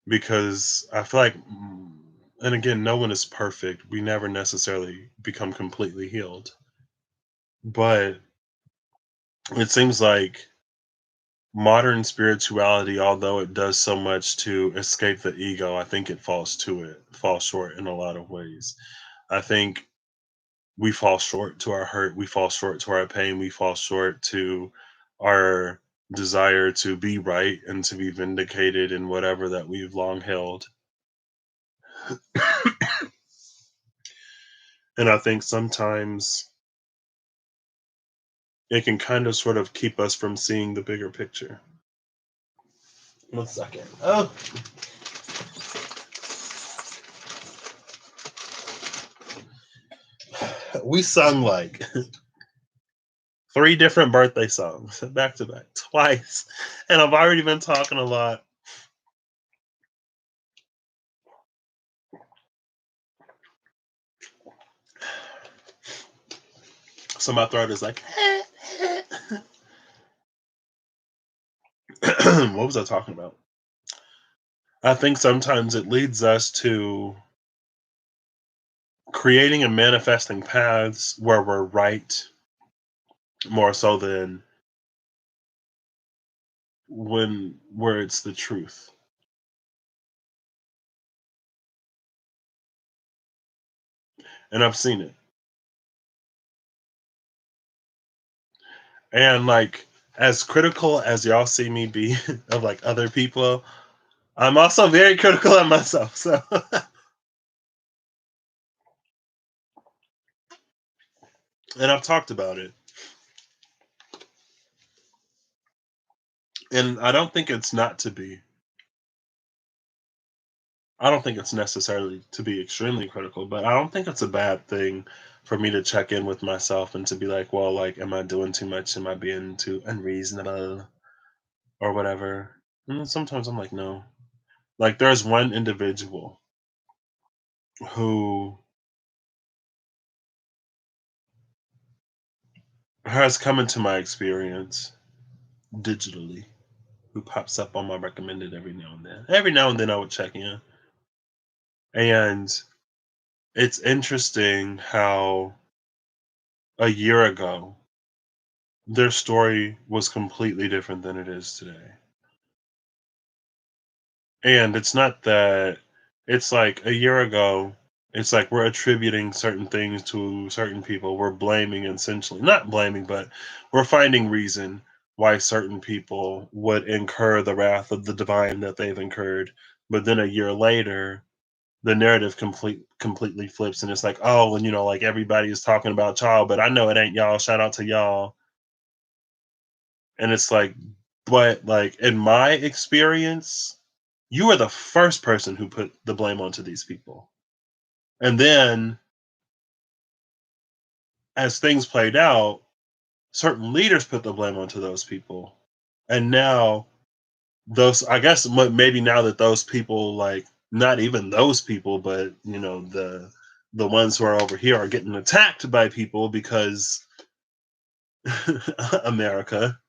because I feel like, and again, no one is perfect. We never necessarily become completely healed. But it seems like modern spirituality, although it does so much to escape the ego, I think it falls short in a lot of ways. I think we fall short to our hurt, we fall short to our pain, we fall short to our desire to be right and to be vindicated in whatever that we've long held. And I think sometimes it can kind of sort of keep us from seeing the bigger picture. 1 second. Oh, we sung like 3 different birthday songs back to back twice. And I've already been talking a lot. So my throat is like, what was I talking about? I think sometimes it leads us to creating and manifesting paths where we're right more so than where it's the truth. And I've seen it. And like as critical as y'all see me be of like other people, I'm also very critical of myself. So and I've talked about it. And I don't think it's not to be. I don't think it's necessarily to be extremely critical, but I don't think it's a bad thing for me to check in with myself and to be like, well, like, am I doing too much? Am I being too unreasonable or whatever? And sometimes I'm like, no. Like, there's one individual who has come into my experience digitally, who pops up on my recommended every now and then. Every now and then I would check in. And it's interesting how a year ago, their story was completely different than it is today. And it's not that it's like a year ago, it's like we're attributing certain things to certain people. We're blaming essentially, not blaming, but we're finding reason why certain people would incur the wrath of the divine that they've incurred. But then a year later, the narrative completely flips and it's like, oh, and like everybody is talking about y'all, but I know it ain't y'all. Shout out to y'all. And it's like, but like in my experience, you are the first person who put the blame onto these people. And then as things played out, certain leaders put the blame onto those people. And now I guess maybe now that those people, like, not even those people, but the ones who are over here are getting attacked by people because America.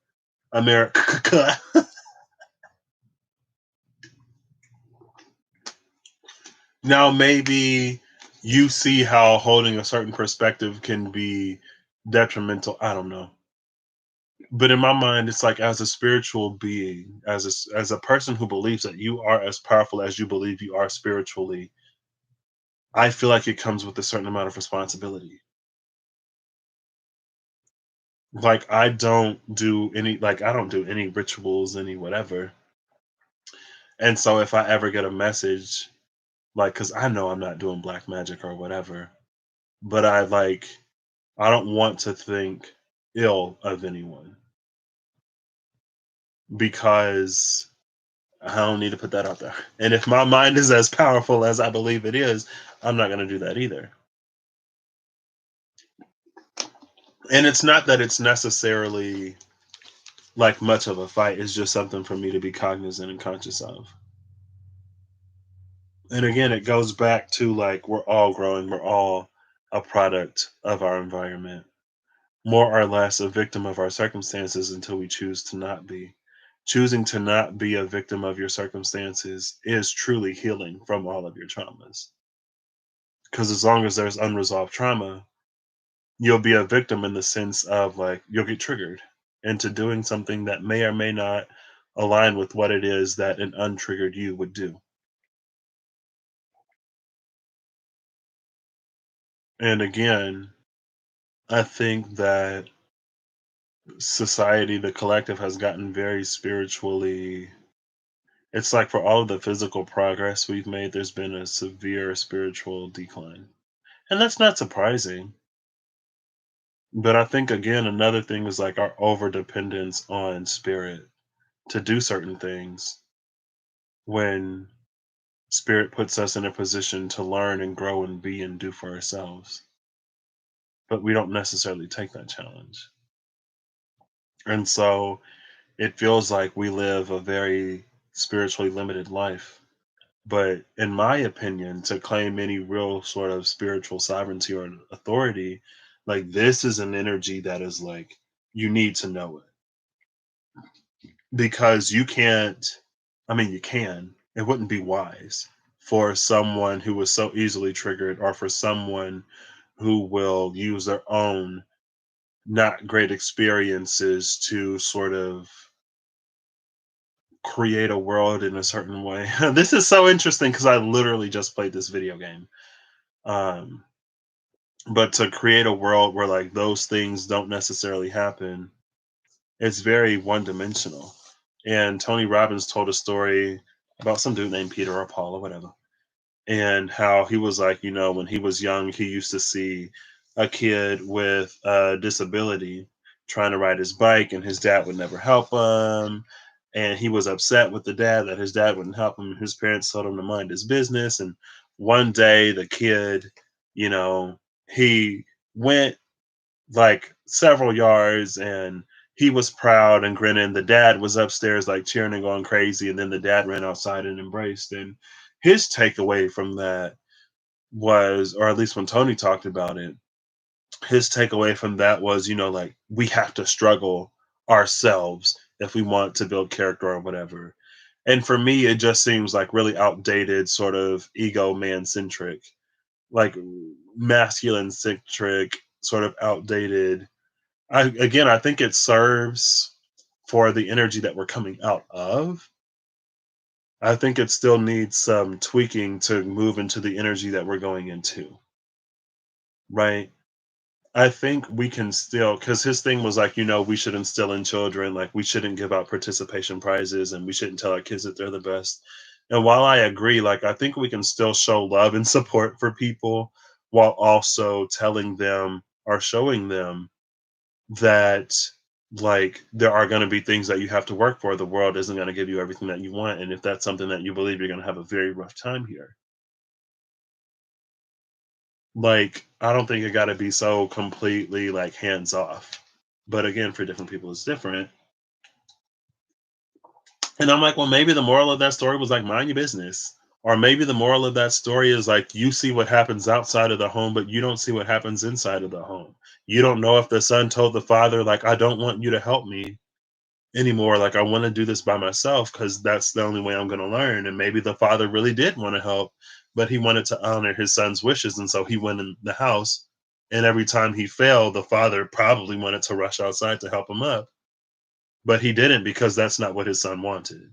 Now maybe you see how holding a certain perspective can be detrimental. I don't know. But in my mind, it's like as a spiritual being, as a person who believes that you are as powerful as you believe you are spiritually, I feel like it comes with a certain amount of responsibility. Like I don't do any rituals, any whatever. And so if I ever get a message, like, cuz I know I'm not doing black magic or whatever, but I don't want to think ill of anyone because I don't need to put that out there. And if my mind is as powerful as I believe it is, I'm not going to do that either. And it's not that it's necessarily like much of a fight, it's just something for me to be cognizant and conscious of. And again, it goes back to like we're all growing, we're all a product of our environment, more or less a victim of our circumstances until we choose to not be. Choosing to not be a victim of your circumstances is truly healing from all of your traumas. Because as long as there's unresolved trauma, you'll be a victim in the sense of like you'll get triggered into doing something that may or may not align with what it is that an untriggered you would do. And again, I think that society, the collective, has gotten very spiritually. It's like for all of the physical progress we've made, there's been a severe spiritual decline. And that's not surprising. But I think, again, another thing is like our over dependence on spirit to do certain things when spirit puts us in a position to learn and grow and be and do for ourselves. But we don't necessarily take that challenge. And so it feels like we live a very spiritually limited life. But in my opinion, to claim any real sort of spiritual sovereignty or authority, like this is an energy that is like, you need to know it because you can't, I mean, you can, it wouldn't be wise for someone who is so easily triggered or for someone who will use their own not great experiences to sort of create a world in a certain way. This is so interesting because I literally just played this video game. Um, but to create a world where like those things don't necessarily happen, it's very one dimensional. And Tony Robbins told a story about some dude named Peter or Paul or whatever, and how he was like, when he was young, he used to see a kid with a disability trying to ride his bike, and his dad would never help him. And he was upset with the dad that his dad wouldn't help him. His parents told him to mind his business. And one day, the kid, you know, he went like several yards and he was proud and grinning. The dad was upstairs, like cheering and going crazy. And then the dad ran outside and embraced. And his takeaway from that was, or at least when Tony talked about it, his takeaway from that was, like we have to struggle ourselves if we want to build character or whatever. And for me, it just seems like really outdated, sort of ego man centric, like masculine centric, sort of outdated. I think it serves for the energy that we're coming out of. I think it still needs some tweaking to move into the energy that we're going into, right? I think we can still, because his thing was like, we should instill in children, like, we shouldn't give out participation prizes and we shouldn't tell our kids that they're the best. And while I agree, like, I think we can still show love and support for people while also telling them or showing them that, like, there are going to be things that you have to work for. The world isn't going to give you everything that you want. And if that's something that you believe, you're going to have a very rough time here. Like, I don't think it got to be so completely like hands off. But again, for different people, it's different. And I'm like, well, maybe the moral of that story was like, mind your business. Or maybe the moral of that story is like, you see what happens outside of the home, but you don't see what happens inside of the home. You don't know if the son told the father, like, I don't want you to help me anymore. Like, I want to do this by myself because that's the only way I'm going to learn. And maybe the father really did want to help, but he wanted to honor his son's wishes. And so he went in the house. And every time he failed, the father probably wanted to rush outside to help him up. But he didn't because that's not what his son wanted.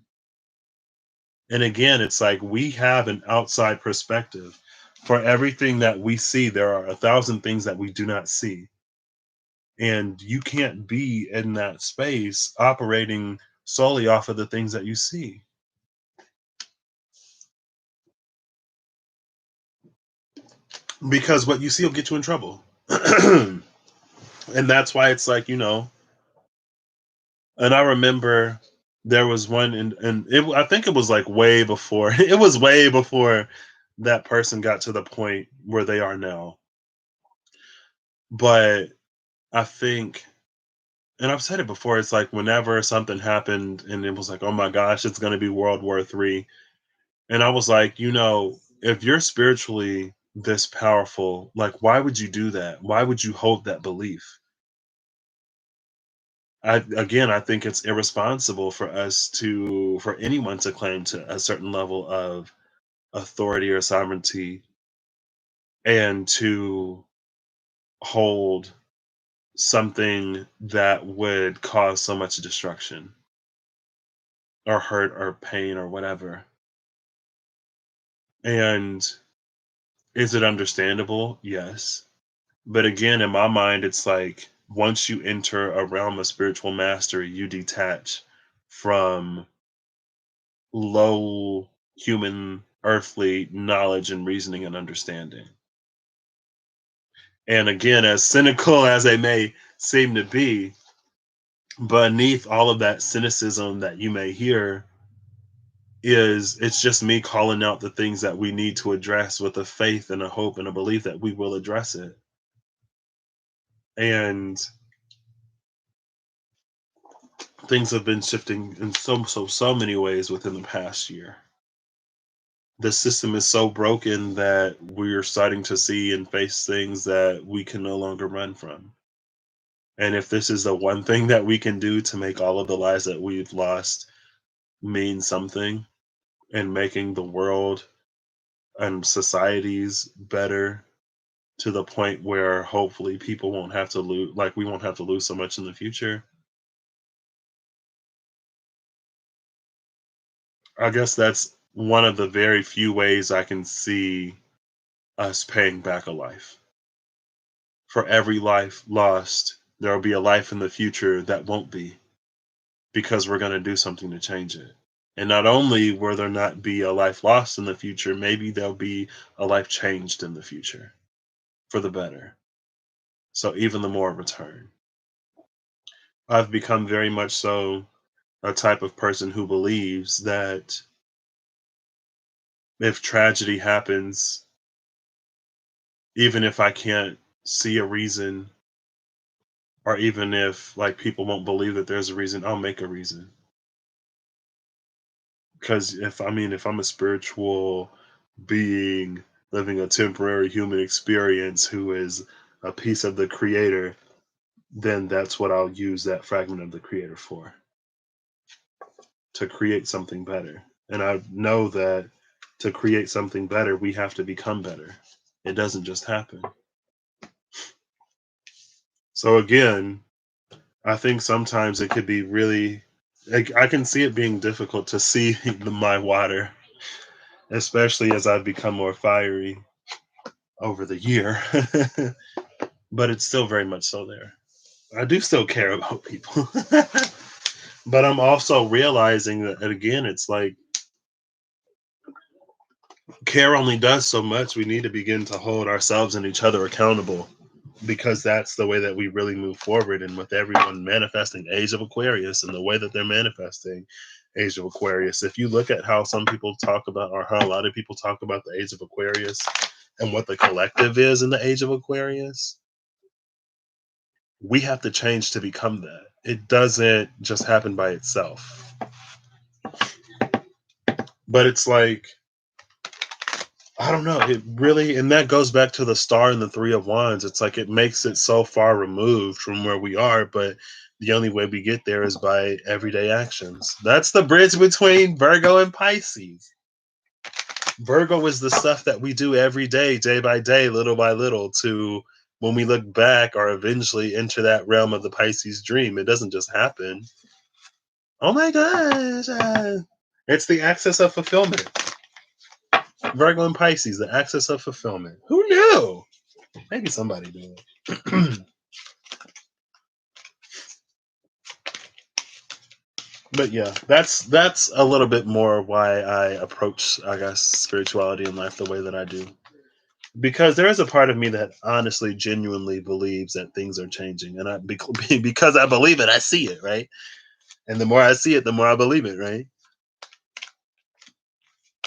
And again, it's like we have an outside perspective. For everything that we see, there are 1,000 things that we do not see. And you can't be in that space operating solely off of the things that you see. Because what you see will get you in trouble. And that's why it's like, and I remember there was one, I think it was like way before, it was way before that person got to the point where they are now. But I think, and I've said it before, it's like whenever something happened and it was like, oh my gosh, it's going to be World War III. And I was like, if you're spiritually this powerful, like, why would you do that? Why would you hold that belief? I think it's irresponsible for anyone to claim to a certain level of authority or sovereignty and to hold something that would cause so much destruction or hurt or pain or whatever. And is it understandable? Yes. But again, in my mind, it's like once you enter a realm of spiritual mastery, you detach from low human earthly knowledge and reasoning and understanding. And again, as cynical as they may seem to be, beneath all of that cynicism that you may hear it's just me calling out the things that we need to address with a faith and a hope and a belief that we will address it. And things have been shifting in so many ways within the past year. The system is so broken that we're starting to see and face things that we can no longer run from. And if this is the one thing that we can do to make all of the lives that we've lost mean something and making the world and societies better to the point where hopefully people won't have to lose, like we won't have to lose so much in the future. I guess that's one of the very few ways I can see us paying back a life. For every life lost, there will be a life in the future that won't be because we're going to do something to change it. And not only will there not be a life lost in the future, maybe there'll be a life changed in the future for the better. So even the more return. I've become very much so a type of person who believes that if tragedy happens, even if I can't see a reason, or even if like people won't believe that there's a reason, I'll make a reason. Because if I'm a spiritual being living a temporary human experience who is a piece of the creator, then that's what I'll use that fragment of the creator for, to create something better. And I know that to create something better, we have to become better. It doesn't just happen. So again, I think sometimes it could be really, I can see it being difficult to see my water, especially as I've become more fiery over the year. But it's still very much so there. I do still care about people. But I'm also realizing that, again, it's like care only does so much. We need to begin to hold ourselves and each other accountable because that's the way that we really move forward. And with everyone manifesting Age of Aquarius and the way that they're manifesting Age of Aquarius, if you look at how some people talk about, or how a lot of people talk about the Age of Aquarius and what the collective is in the Age of Aquarius, we have to change to become that. It doesn't just happen by itself. But it's like, I don't know. It really, and that goes back to the star and the Three of Wands. It's like it makes it so far removed from where we are, but the only way we get there is by everyday actions. That's the bridge between Virgo and Pisces. Virgo is the stuff that we do every day by day, little by little, to when we look back or eventually enter that realm of the Pisces dream. It doesn't just happen. Oh my gosh. It's the axis of fulfillment. Virgo and Pisces, the axis of fulfillment. Who knew? Maybe somebody did. But yeah, that's a little bit more why I approach, I guess, spirituality in life the way that I do. Because there is a part of me that honestly, genuinely believes that things are changing, and because I believe it, I see it, right? And the more I see it, the more I believe it, right?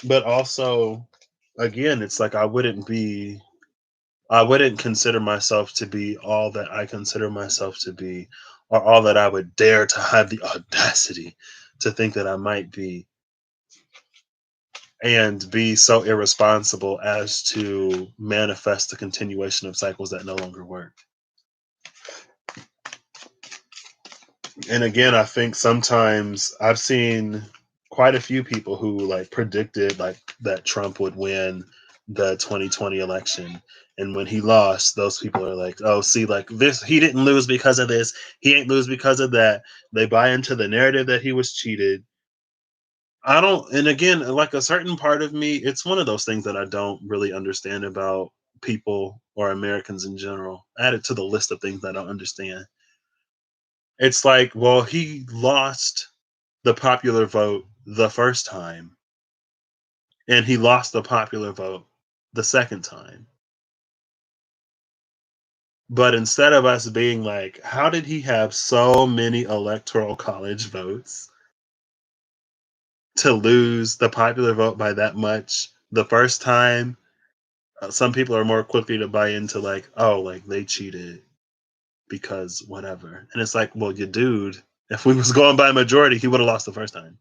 But also, again, it's like I wouldn't consider myself to be all that I consider myself to be, or all that I would dare to have the audacity to think that I might be, and be so irresponsible as to manifest the continuation of cycles that no longer work. And again, I think sometimes I've seen quite a few people who like predicted like that Trump would win the 2020 election. And when he lost, those people are like, oh, see, like this, he didn't lose because of this. He ain't lose because of that. They buy into the narrative that he was cheated. I don't, and again, like a certain part of me, it's one of those things that I don't really understand about people or Americans in general. Add it to the list of things I don't understand. It's like, well, he lost the popular vote the first time, and he lost the popular vote the second time. But instead of us being like, how did he have so many electoral college votes to lose the popular vote by that much the first time? Some people are more quickly to buy into like, oh, like they cheated because whatever. And it's like, well, you dude, if we was going by majority, he would have lost the first time.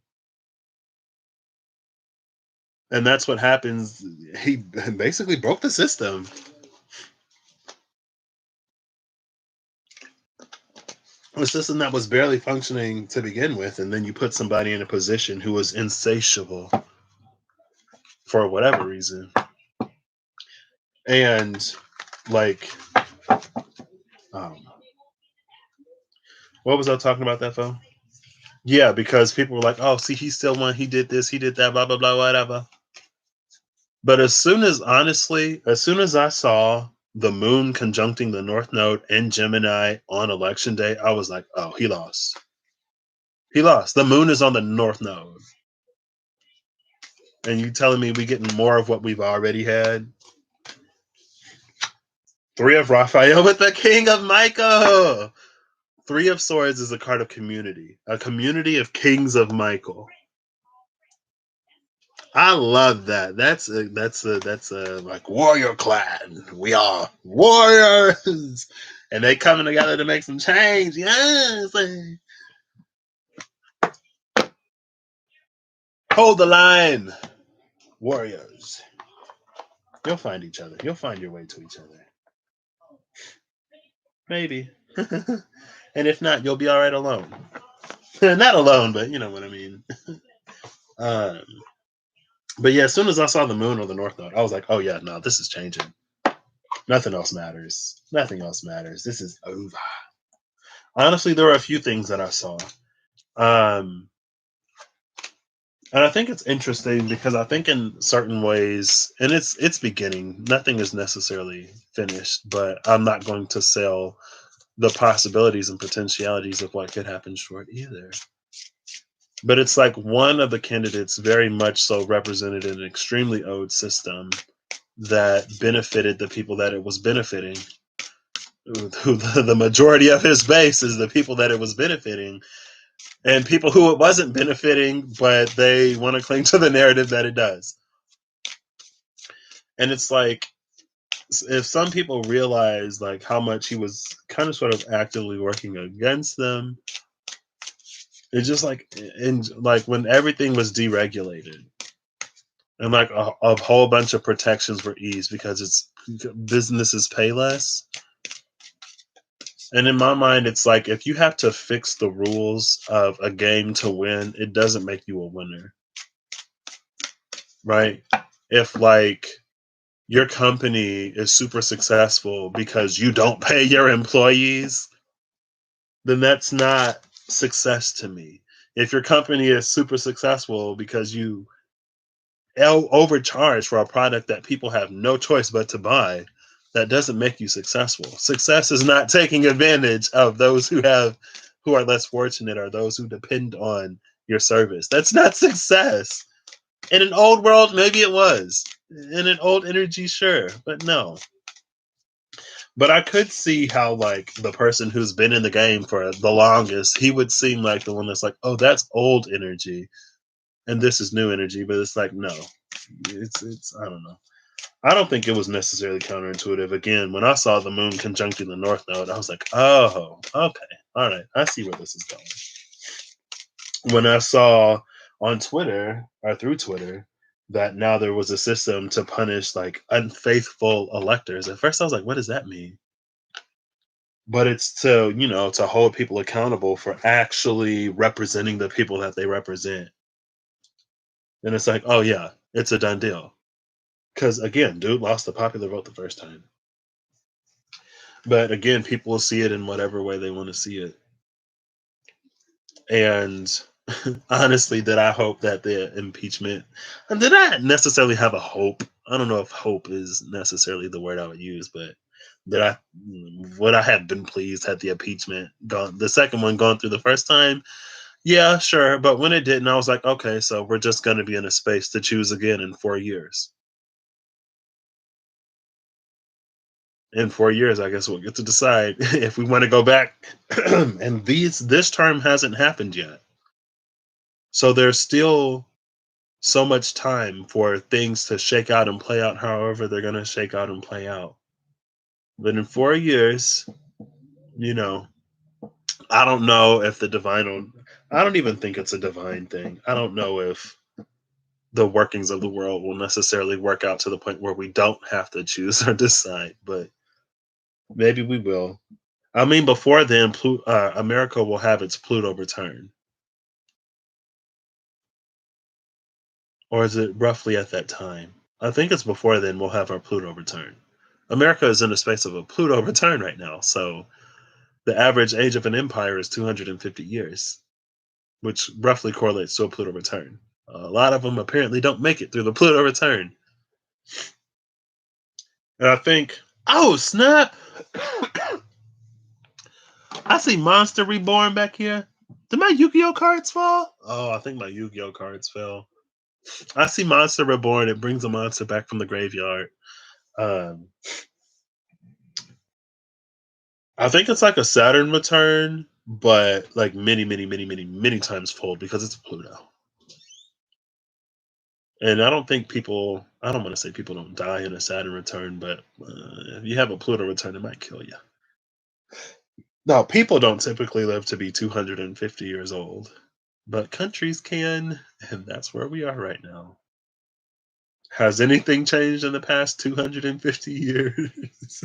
And that's what happens. He basically broke the system. A system that was barely functioning to begin with, and then you put somebody in a position who was insatiable for whatever reason. And like, um, what was I talking about that for? Yeah, because people were like, "Oh, see, he still won. He did this. He did that. Blah blah blah. Whatever." But as soon as I saw the moon conjuncting the North Node in Gemini on election day, I was like, "Oh, he lost. He lost. The moon is on the North Node." And you telling me we getting more of what we've already had? Three of Raphael with the King of Michael. Three of Swords is a card of community. A community of kings of Michael. I love that. That's a like warrior clan. We are warriors, and they coming together to make some change. Yes. Hold the line, warriors. You'll find each other. You'll find your way to each other. Maybe. And if not, you'll be all right alone. Not alone, but you know what I mean. um, but yeah, as soon as I saw the moon on the North Node, I was like, oh yeah, no, this is changing. Nothing else matters. Nothing else matters. This is over. Honestly, there were a few things that I saw. Um, and I think it's interesting because I think in certain ways, and it's beginning, nothing is necessarily finished, but I'm not going to sell the possibilities and potentialities of what could happen short either. But it's like one of the candidates very much so represented an extremely old system that benefited the people that it was benefiting. Who the majority of his base is the people that it was benefiting, and people who it wasn't benefiting, but they want to cling to the narrative that it does. And it's like, if some people realize like how much he was kind of sort of actively working against them, it's just like in like when everything was deregulated and like a whole bunch of protections were eased because it's businesses pay less. And in my mind, it's like if you have to fix the rules of a game to win, it doesn't make you a winner, right? If like your company is super successful because you don't pay your employees, then that's not success to me. If your company is super successful because you overcharge for a product that people have no choice but to buy, that doesn't make you successful. Success is not taking advantage of those who are less fortunate or those who depend on your service. That's not success. In an old world, maybe it was. In an old energy, sure, but no. But I could see how, like, the person who's been in the game for the longest, he would seem like the one that's like, oh, that's old energy, and this is new energy. But it's like, no, it's I don't know. I don't think it was necessarily counterintuitive. Again, when I saw the moon conjuncting the north node, I was like, oh, okay, all right, I see where this is going. When I saw on Twitter or through Twitter that now there was a system to punish like unfaithful electors, at first I was like, what does that mean? But it's to hold people accountable for actually representing the people that they represent. And it's like, oh yeah, it's a done deal. Because again, dude lost the popular vote the first time. But again, people will see it in whatever way they want to see it. And honestly, did I hope that the impeachment, and did I necessarily have a hope? I don't know if hope is necessarily the word I would use, but did I, would I have been pleased had the impeachment gone, the second one gone through the first time? Yeah, sure. But when it didn't, I was like, okay, so we're just going to be in a space to choose again in 4 years. In 4 years, I guess we'll get to decide if we want to go back. And this term hasn't happened yet. So there's still so much time for things to shake out and play out however they're going to shake out and play out. But in 4 years, you know, I don't know if the divine, I don't even think it's a divine thing. I don't know if the workings of the world will necessarily work out to the point where we don't have to choose or decide, but maybe we will. I mean, before then, America will have its Pluto return. Or is it roughly at that time? I think it's before then we'll have our Pluto return. America is in the space of a Pluto return right now. So the average age of an empire is 250 years, which roughly correlates to a Pluto return. A lot of them apparently don't make it through the Pluto return. And I think, oh, snap. I see Monster Reborn back here. Did my Yu-Gi-Oh cards fall? Oh, I think my Yu-Gi-Oh cards fell. I see Monster Reborn. It brings a monster back from the graveyard. Um, I think it's like a Saturn return, but like many, many, many, many, many times fold because it's Pluto. And I don't think people, I don't want to say people don't die in a Saturn return, but if you have a Pluto return, it might kill you. No, people don't typically live to be 250 years old, but countries can, and that's where we are right now. Has anything changed in the past 250 years?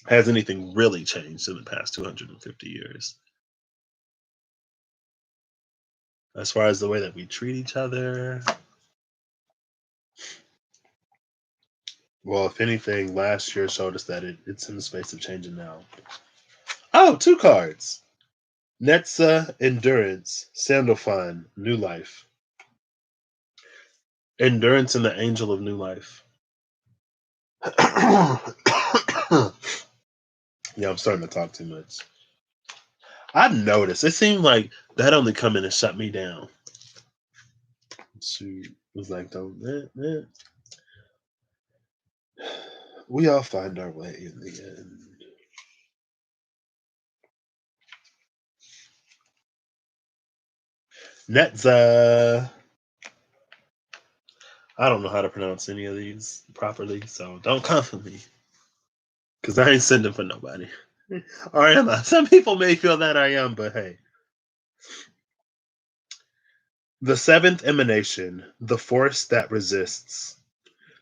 Has anything really changed in the past 250 years? As far as the way that we treat each other? Well, if anything, last year showed us that it's in the space of changing now. Oh, two cards. Netza Endurance, Sandalphon, New Life. Endurance and the Angel of New Life. Yeah, I'm starting to talk too much. I've noticed. It seemed like that only come in and shut me down. Shoot. It was like, don't. We all find our way in the end. Netza. I don't know how to pronounce any of these properly, so don't come for me. Because I ain't sending for nobody. Or am I? Some people may feel that I am, but hey. The seventh emanation, the force that resists.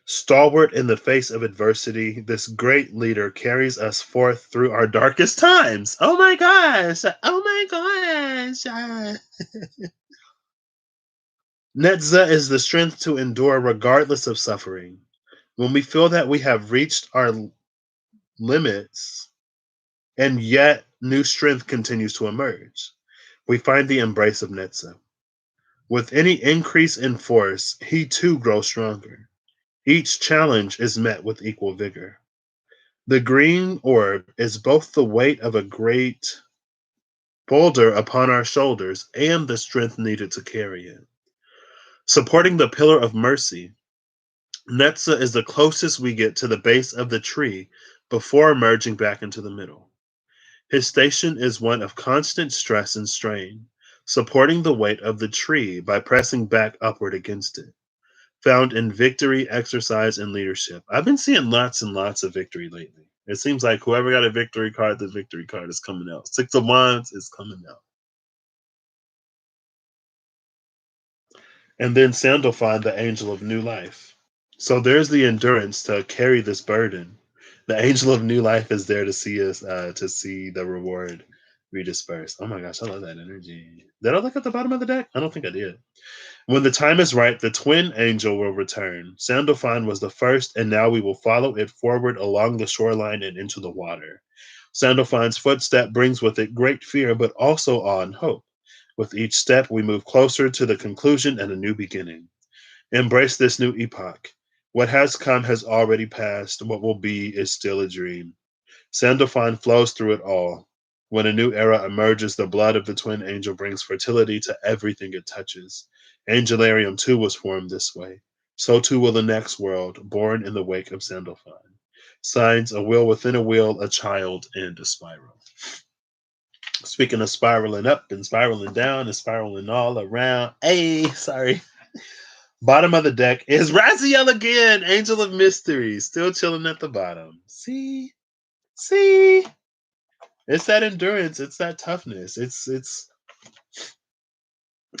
Stalwart in the face of adversity, this great leader carries us forth through our darkest times. Oh my gosh. Oh my gosh. Netza is the strength to endure regardless of suffering. When we feel that we have reached our limits, and yet new strength continues to emerge. we find the embrace of Netza. With any increase in force, he too grows stronger. Each challenge is met with equal vigor. The green orb is both the weight of a great boulder upon our shoulders and the strength needed to carry it. Supporting the pillar of mercy, Netza is the closest we get to the base of the tree before merging back into the middle. His station is one of constant stress and strain, supporting the weight of the tree by pressing back upward against it. Found in victory, exercise, and leadership. I've been seeing lots and lots of victory lately. It seems like whoever got a victory card, the victory card is coming out. Six of Wands is coming out. And then Sandalphon, the angel of new life. So there's the endurance to carry this burden. The angel of new life is there to see the reward redisperse. Oh my gosh, I love that energy. Did I look at the bottom of the deck? I don't think I did. When the time is right, the twin angel will return. Sandalphon was the first, and now we will follow it forward along the shoreline and into the water. Sandalphon's footstep brings with it great fear, but also awe and hope. With each step, we move closer to the conclusion and a new beginning. Embrace this new epoch. What has come has already passed. What will be is still a dream. Sandalphon flows through it all. When a new era emerges, the blood of the twin angel brings fertility to everything it touches. Angelarium too was formed this way. So too will the next world, born in the wake of Sandalphon. Signs a wheel within a wheel, a child, and a spiral. Speaking of spiraling up and spiraling down and spiraling all around. Hey, sorry. Bottom of the deck is Raziel again, Angel of Mystery, still chilling at the bottom. See, it's that endurance, it's that toughness. It's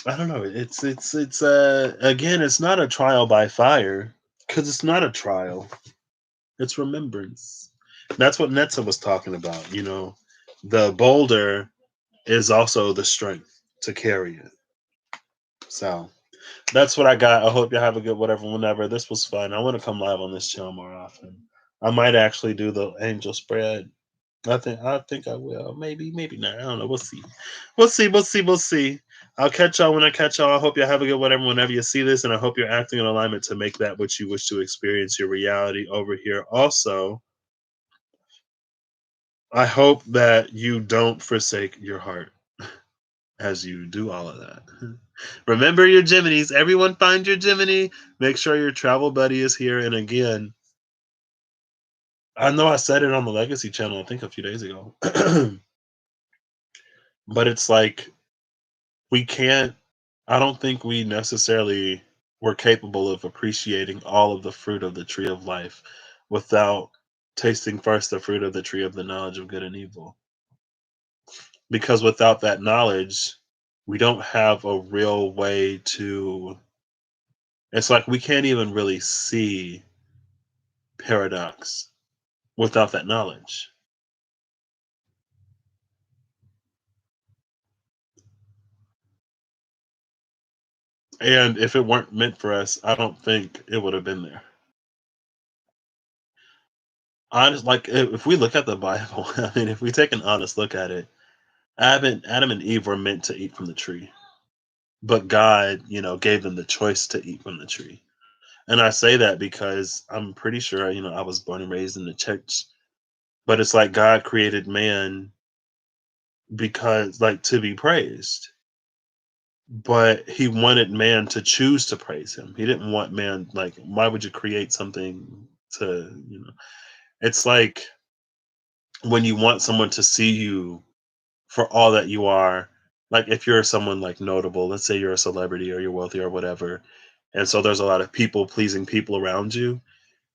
I don't know. It's again, it's not a trial by fire because it's not a trial. It's remembrance. That's what Netza was talking about. The boulder is also the strength to carry it. So that's what I got. I hope you have a good whatever whenever. This was fun. I want to come live on this channel more often. I might actually do the angel spread. I think I will. Maybe not. I don't know. We'll see. We'll see. I'll catch y'all when I catch y'all. I hope you have a good whatever whenever you see this, and I hope you're acting in alignment to make that what you wish to experience your reality over here. Also, I hope that you don't forsake your heart as you do all of that. Remember your Geminis. Everyone find your Gemini. Make sure your travel buddy is here. And again, I know I said it on the Legacy channel, I think a few days ago. But it's like we can't, I don't think we necessarily were capable of appreciating all of the fruit of the tree of life without tasting first the fruit of the tree of the knowledge of good and evil. Because without that knowledge, we don't have a real way to, it's like we can't even really see paradox without that knowledge. And if it weren't meant for us, I don't think it would have been there. Honest, like if we look at the Bible, I mean, if we take an honest look at it, Adam and Eve were meant to eat from the tree, but God, gave them the choice to eat from the tree. And I say that because I'm pretty sure, I was born and raised in the church, but it's like God created man because, like, to be praised, but he wanted man to choose to praise him. He didn't want man, like, why would you create something to. It's like when you want someone to see you for all that you are, like if you're someone like notable, let's say you're a celebrity or you're wealthy or whatever, and so there's a lot of people pleasing people around you.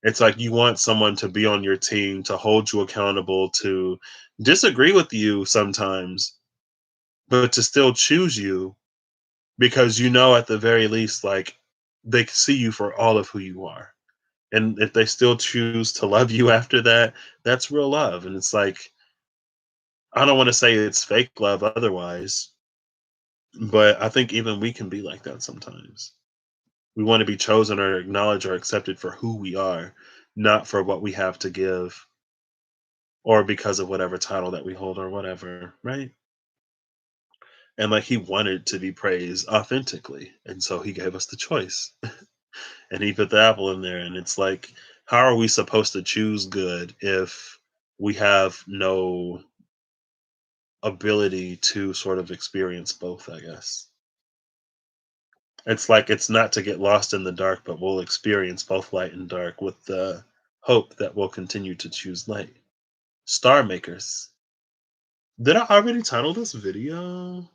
It's like you want someone to be on your team, to hold you accountable, to disagree with you sometimes, but to still choose you because at the very least, like, they see you for all of who you are. And if they still choose to love you after that, that's real love. And it's like, I don't want to say it's fake love otherwise, but I think even we can be like that sometimes. We want to be chosen or acknowledged or accepted for who we are, not for what we have to give or because of whatever title that we hold or whatever, right? and like he wanted to be praised authentically, and so he gave us the choice, and he put the apple in there, and it's like, how are we supposed to choose good if we have no ability to sort of experience both, I guess. It's like it's not to get lost in the dark, but we'll experience both light and dark with the hope that we'll continue to choose light. Star makers. Did I already title this video?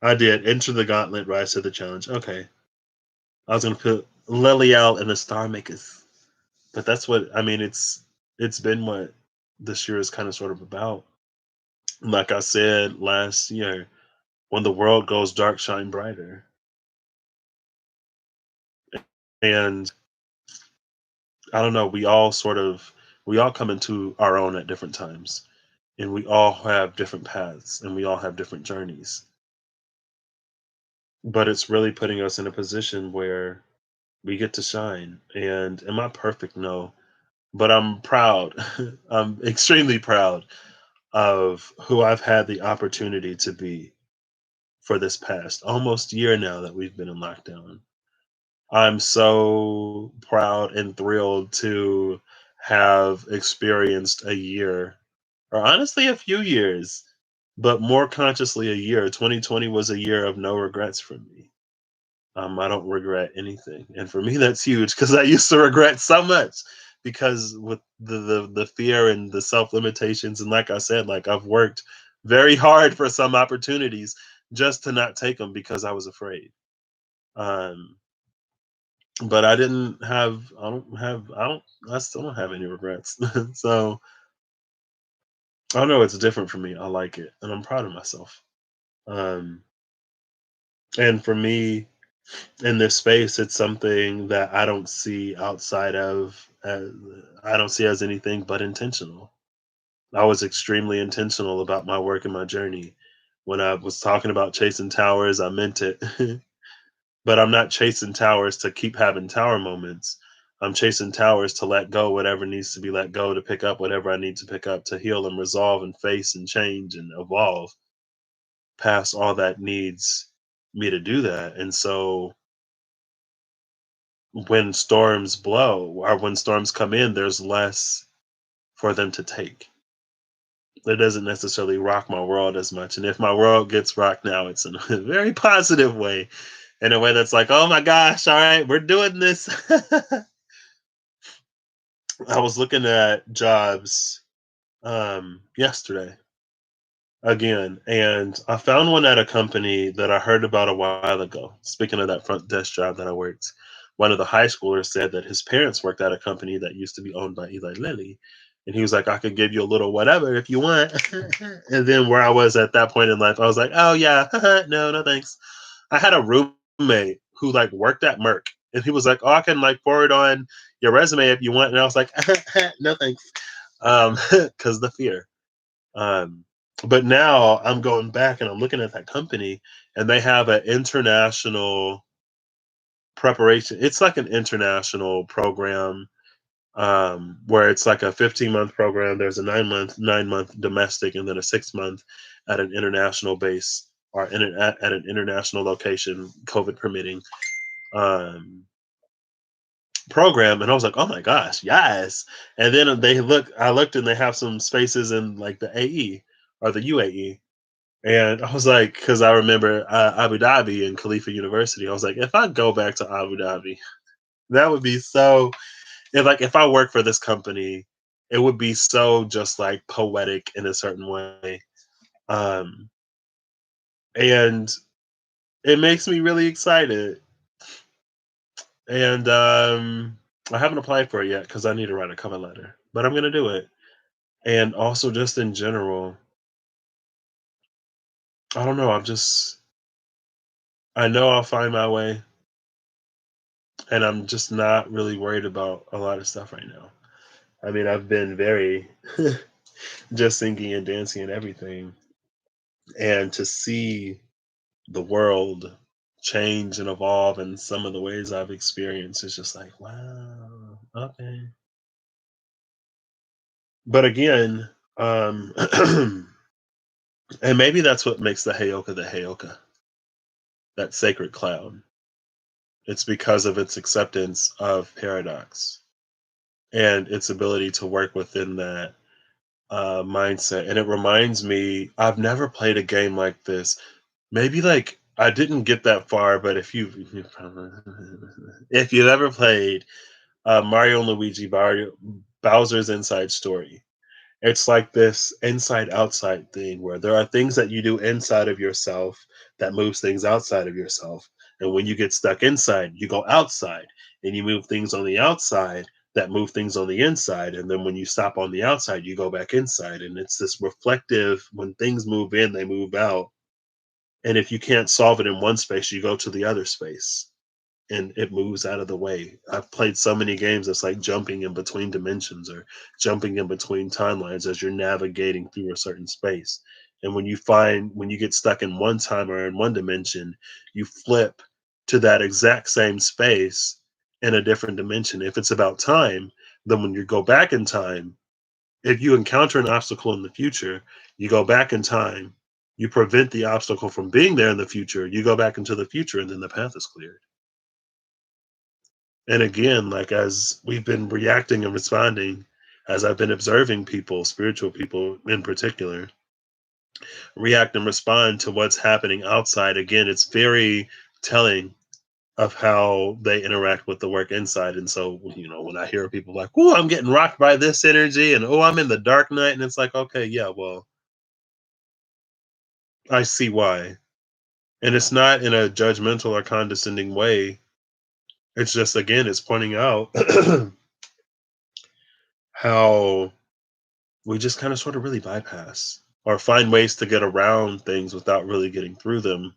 I did. Enter the Gauntlet, Rise to the Challenge. Okay. I was gonna put Leliel and the Star Makers. But that's what I mean, it's been what this year is kind of sort of about. Like I said last year, when the world goes dark, shine brighter. And I don't know, we all come into our own at different times. And we all have different paths and we all have different journeys. But it's really putting us in a position where we get to shine. And am I perfect? No. But I'm proud. I'm extremely proud of who I've had the opportunity to be for this past almost year now that we've been in lockdown. I'm so proud and thrilled to have experienced a year, or honestly, a few years, but more consciously a year. 2020 was a year of no regrets for me. I don't regret anything, and for me, that's huge because I used to regret so much because with the fear and the self limitations, and like I said, like I've worked very hard for some opportunities just to not take them because I was afraid. Um, but I still don't have any regrets. So I don't know, it's different for me. I like it, and I'm proud of myself. Um, and for me, in this space, it's something that I don't see outside of. I don't see as anything but intentional. I was extremely intentional about my work and my journey. When I was talking about chasing towers, I meant it. But I'm not chasing towers to keep having tower moments. I'm chasing towers to let go whatever needs to be let go, to pick up whatever I need to pick up, to heal and resolve and face and change and evolve past all that needs me to do that. And so when storms blow or when storms come in, there's less for them to take. It doesn't necessarily rock my world as much. And if my world gets rocked now, it's in a very positive way, in a way that's like, oh my gosh, all right, we're doing this. I was looking at jobs yesterday again, and I found one at a company that I heard about a while ago. Speaking of that front desk job that I worked, one of the high schoolers said that his parents worked at a company that used to be owned by Eli Lilly. And he was like, I could give you a little whatever if you want. And then where I was at that point in life, I was like, oh yeah, no, no thanks. I had a roommate who like worked at Merck, and he was like, oh, I can like forward on your resume if you want. And I was like, no thanks, because the fear. Um, but now I'm going back and I'm looking at that company, and they have an international preparation. It's like an international program, where it's like a 15-month program. There's a 9-month domestic, and then a 6 month at an international base, or at an international location, COVID permitting. Um, program, and I was like, oh my gosh, yes. And then I looked, and they have some spaces in like the AE or the UAE. And I was like, because I remember Abu Dhabi and Khalifa University. I was like, if I go back to Abu Dhabi, that would be so. If I work for this company, it would be so just like poetic in a certain way, um, and it makes me really excited. And I haven't applied for it yet because I need to write a cover letter, but I'm gonna do it. And also, just in general, I don't know. I know I'll find my way, and I'm just not really worried about a lot of stuff right now. I mean, I've been very just singing and dancing and everything, and to see the world change and evolve in some of the ways I've experienced is just like, wow, okay. But again, um, And maybe that's what makes the Heyoka, that sacred cloud. It's because of its acceptance of paradox and its ability to work within that mindset. And it reminds me, I've never played a game like this. Maybe like I didn't get that far, but if you've ever played Mario and Luigi Bowser's Inside Story, it's like this inside outside thing where there are things that you do inside of yourself that moves things outside of yourself. And when you get stuck inside, you go outside and you move things on the outside that move things on the inside. And then when you stop on the outside, you go back inside. And it's this reflective, when things move in, they move out. And if you can't solve it in one space, you go to the other space and it moves out of the way. I've played so many games that's like jumping in between dimensions or jumping in between timelines as you're navigating through a certain space. And when you get stuck in one time or in one dimension, you flip to that exact same space in a different dimension. If it's about time, then when you go back in time, if you encounter an obstacle in the future, you go back in time, you prevent the obstacle from being there in the future, you go back into the future, and then the path is cleared. And again, like as we've been reacting and responding, as I've been observing people, spiritual people in particular, react and respond to what's happening outside, again, it's very telling of how they interact with the work inside. And so, when I hear people like, oh, I'm getting rocked by this energy and oh, I'm in the dark night, and it's like, okay, yeah, well, I see why. And it's not in a judgmental or condescending way. It's just, again, it's pointing out how we just kind of sort of really bypass or find ways to get around things without really getting through them.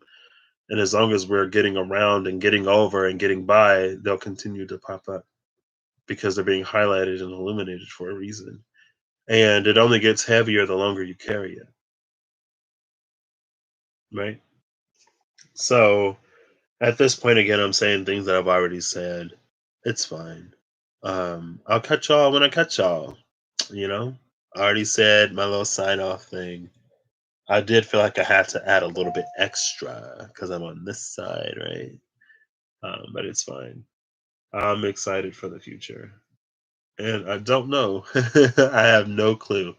And as long as we're getting around and getting over and getting by, they'll continue to pop up because they're being highlighted and illuminated for a reason. And it only gets heavier the longer you carry it, right? So at this point, again, I'm saying things that I've already said. It's fine. I'll cut y'all when I cut y'all. You know, I already said my little sign off thing. I did feel like I had to add a little bit extra because I'm on this side, right? But it's fine. I'm excited for the future, and I don't know. I have no clue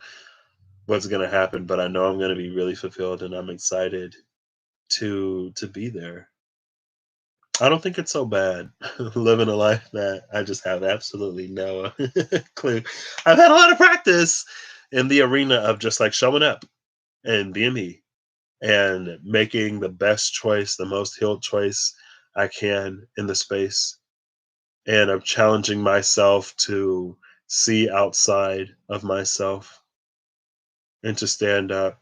what's gonna happen, but I know I'm gonna be really fulfilled, and I'm excited to be there. I don't think it's so bad living a life that I just have absolutely no clue. I've had a lot of practice in the arena of just like showing up and being me and making the best choice, the most healed choice I can in the space. And I'm challenging myself to see outside of myself and to stand up.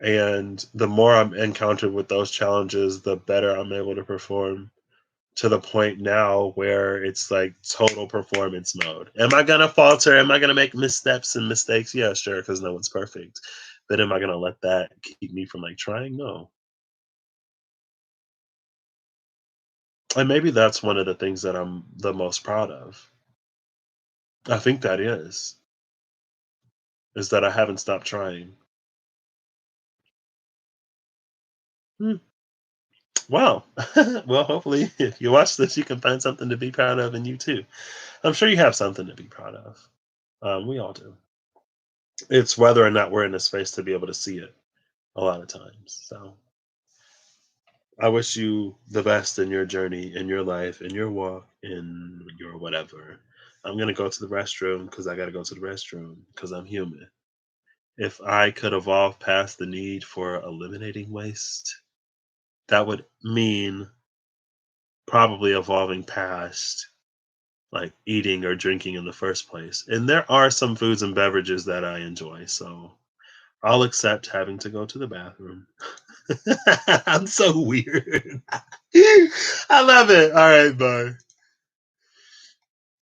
And the more I'm encountered with those challenges, the better I'm able to perform to the point now where it's like total performance mode. Am I going to falter? Am I going to make missteps and mistakes? Yeah, sure, because no one's perfect. But am I going to let that keep me from like trying? No. And maybe that's one of the things that I'm the most proud of. I think that is that I haven't stopped trying. Hmm. Wow. Well, hopefully, if you watch this, you can find something to be proud of in you too. I'm sure you have something to be proud of. We all do. It's whether or not we're in a space to be able to see it a lot of times. So I wish you the best in your journey, in your life, in your walk, in your whatever. I'm going to go to the restroom because I got to go to the restroom because I'm human. If I could evolve past the need for eliminating waste, that would mean probably evolving past like eating or drinking in the first place. And there are some foods and beverages that I enjoy. So I'll accept having to go to the bathroom. I'm so weird. I love it. All right, bye.